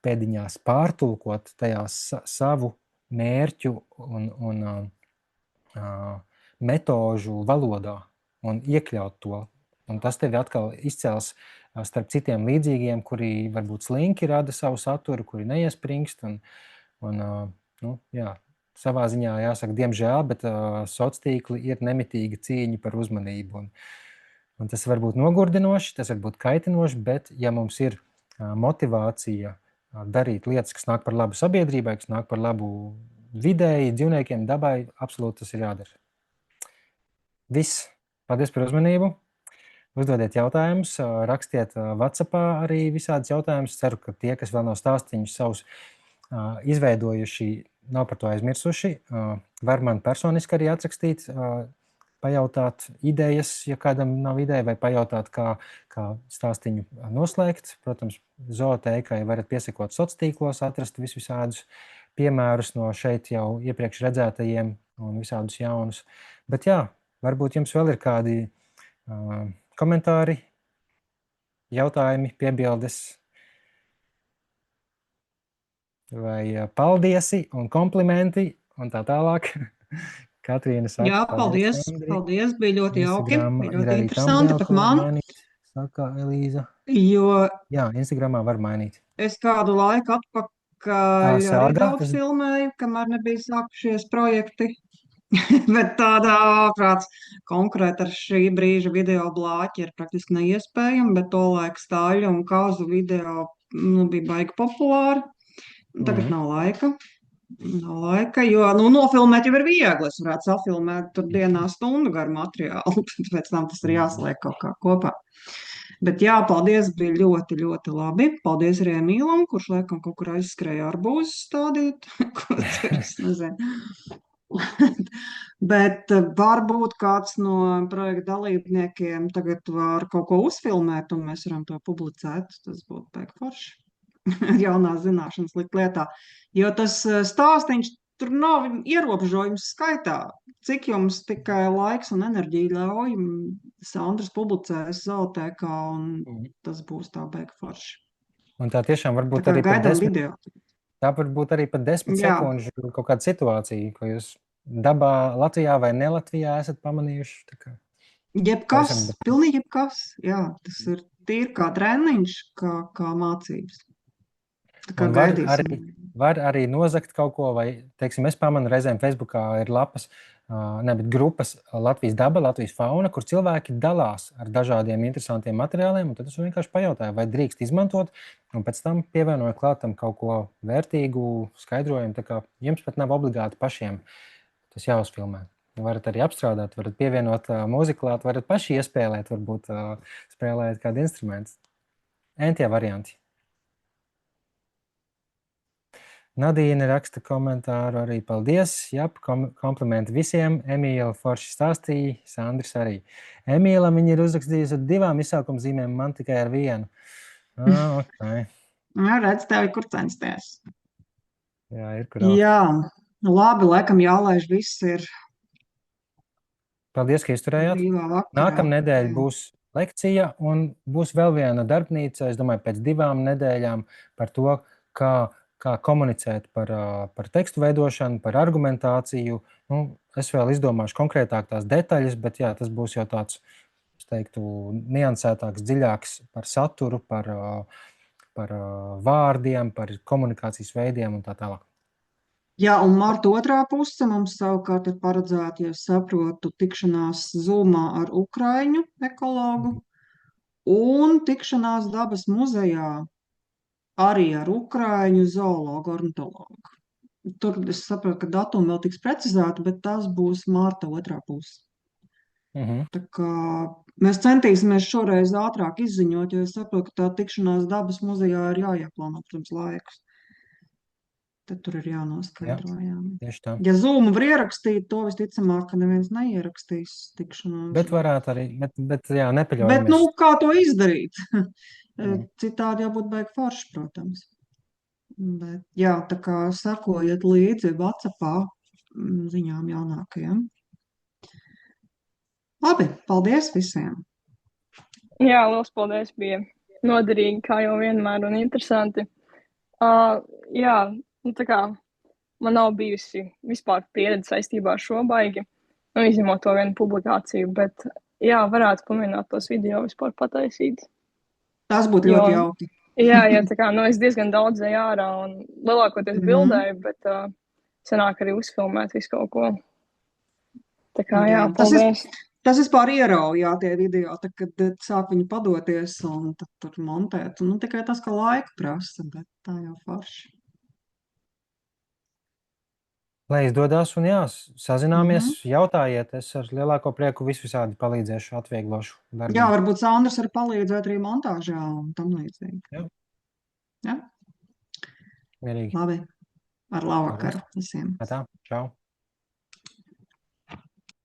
Speaker 1: pēdiņās, pārtulkot tajā savu mērķu un metožu valodā un iekļaut to. Un tas tevi atkal izcels starp citiem līdzīgiem, kuri varbūt slinki rada savu saturu, kuri neiespringst. Savā ziņā jāsaka, diemžēl, bet sociālie tīkli ir nemitīga cīņa par uzmanību. Un tas var būt nogurdinoši, tas var būt kaitinoši, bet ja mums ir motivācija darīt lietas, kas nāk par labu sabiedrībai, kas nāk par labu vidēji, dzīvniekiem, dabai, absolūti tas ir jādara. Viss. Paldies par uzmanību. Uzdodiet jautājumus, rakstiet WhatsAppā arī visādus jautājumus. Ceru, ka tie, kas vēl nav stāstījumus savus izveidojuši, nav par to aizmirsuši. Var man personiski arī atrakstīt, pajautāt idejas, ja kādam nav ideja, vai pajautāt, kā stāstiņu noslēgt. Protams, zootēkai varat piesakot sociālos tīklos, atrast visādus piemērus no šeit jau iepriekš redzētajiem un visādus jaunus. Bet jā, varbūt jums vēl ir kādi komentāri, jautājumi, piebildes vai paldiesi un komplimenti un tā tālāk. Katrīna saka,
Speaker 4: Jā, paldies, paldies, bija ļoti jauki, bija ļoti interesanti, pat man.
Speaker 1: Mainīt, saka Elīza.
Speaker 4: Jo
Speaker 1: jā, Instagramā var mainīt.
Speaker 4: Es kādu laiku atpakaļ
Speaker 1: Sāga,
Speaker 4: arī daudz filmēju, kamēr nebija sākušies projekti. Bet tādā prāts konkrēti ar šī brīža video blāķi ir praktiski neiespējami, bet to laiku stāļu un kazu video bija baigi populāri. Tagad nav laika. Nav laika, jo nofilmēt jau ir viegli. Es varētu safilmēt tur dienā stundu garu materiālu, bet pēc tam tas ir jāsaliek kaut kā kopā. Bet jā, paldies, bija ļoti, ļoti labi. Paldies arī Emīlam, kurš laikam kaut kur aizskrēja arbūzu stādīt. Ko tur es nezinu. Bet varbūt kāds no projekta dalībniekiem tagad var kaut ko uzfilmēt, un mēs varam to publicēt. Tas būtu baigi forši. Jaunās zināšanas likt lietā. Jo tas stāstiņš tur nav ierobežojums skaitā. Cik jums tikai laiks un enerģija ļauj, Sandrs publicēs zootēkā, un tas būs tā baigi forši.
Speaker 1: Un tā tiešām varbūt arī pat 10, tā varbūt arī pat 10 sekundžu kaut kāda situācija, ko jūs dabā Latvijā vai ne Latvijā esat pamanījuši. Tā kā.
Speaker 4: Jebkas, pilnīgi jebkas. Jā, tas ir tīri kā treniņš, kā mācības.
Speaker 1: Var arī nozagt kaut ko, vai, teiksim, es pamanu reizēm Facebookā ir lapas, bet grupas Latvijas daba, Latvijas fauna, kur cilvēki dalās ar dažādiem interesantiem materiāliem, un tad es vienkārši pajautāju, vai drīkst izmantot, un pēc tam pievienoju klātam kaut ko vērtīgu, skaidrojumu, tā kā jums pat nav obligāti pašiem tas jāuzfilmē. Varat arī apstrādāt, varat pievienot mūziku klāt, varat paši iespēlēt, varbūt spēlēt kādu instrumentu. Entie varianti. Nadīna raksta komentāru arī paldies. Jā, komplimenti visiem. Emīla forši stāstīja, Sandrs arī. Emīla viņa ir uzrakstījusi ar 2 izsaukuma zīmēm, man tikai ar 1. Okay.
Speaker 4: Jā, redz tevi, kur censties.
Speaker 1: Jā, ir kur.
Speaker 4: Jā, labi, laikam jālaiž viss ir.
Speaker 1: Paldies, ka izturējāt. Nākamnedēļ būs lekcija un būs vēl viena darbnīca, es domāju, pēc 2 nedēļām par to, kā komunicēt par tekstu veidošanu, par argumentāciju. Es vēl izdomāšu konkrētāk tās detaļas, bet jā, tas būs jau tāds, es teiktu, niansētāks, dziļāks par saturu, par vārdiem, par komunikācijas veidiem un tā tālāk.
Speaker 4: Jā, un marta otrā puse mums savukārt ir paredzēta, ja saprotu, tikšanās Zoomā ar ukraiņu ekologu un tikšanās dabas muzejā arī ar ukraiņu zoologu, ornitologu. Tur es saprotu, ka datumi vēl tiks precizēti, bet tas būs marta otrā puse. Tā kā Mēs centīsimies šoreiz ātrāk izziņot, jo es saprotu, ka tā tikšanās dabas muzejā ir jāieplāno, protams, laikus. Tad tur ir jānoskaidro, jā.
Speaker 1: Tieši tā.
Speaker 4: Ja Zoom var ierakstīt, to visticamāk, ka neviens neierakstīs tikšanos.
Speaker 1: Bet varētu arī, bet jā,
Speaker 4: Bet,
Speaker 1: nepaļaujamies.
Speaker 4: nu, kā to izdarīt?
Speaker 1: Mm.
Speaker 4: Citādi jābūt baigi forši, protams. Bet, jā, tā kā sekojiet līdzi WhatsAppā ziņām jaunākajām. Labi, paldies visiem!
Speaker 5: Jā, liels paldies, bija noderīgi, kā jau vienmēr, un interesanti. Jā, nu tā kā man nav bijusi vispār pieredze saistībā ar šo baigi, nu, izņemot to vienu publikāciju, bet jā, varētu pamēģināt tos video vispār pataisīt.
Speaker 4: Tas būtu ļoti jauki.
Speaker 5: Jā, tā kā, nu, es diezgan daudz eju ārā un lielākoties bildēju, bet sanāk arī uzfilmēt visu kaut ko. Tā kā, jā, paldies.
Speaker 4: Tas vispār ierauj, tie video, tad, kad sāk viņu padoties un tad tur montēt. Nu, tikai tas, ka laiku prasa, bet tā jau forši.
Speaker 1: Lai izdodas un jā, sazināmies, jautājiet, es ar lielāko prieku visādi palīdzēšu, atvieglošu darbu.
Speaker 4: Jā, varbūt Sandrs var palīdzēt arī montāžā un tam līdzīgi. Jā?
Speaker 1: Mierīgi.
Speaker 4: Labi. Ar labu vakaru visiem.
Speaker 1: Tā, čau.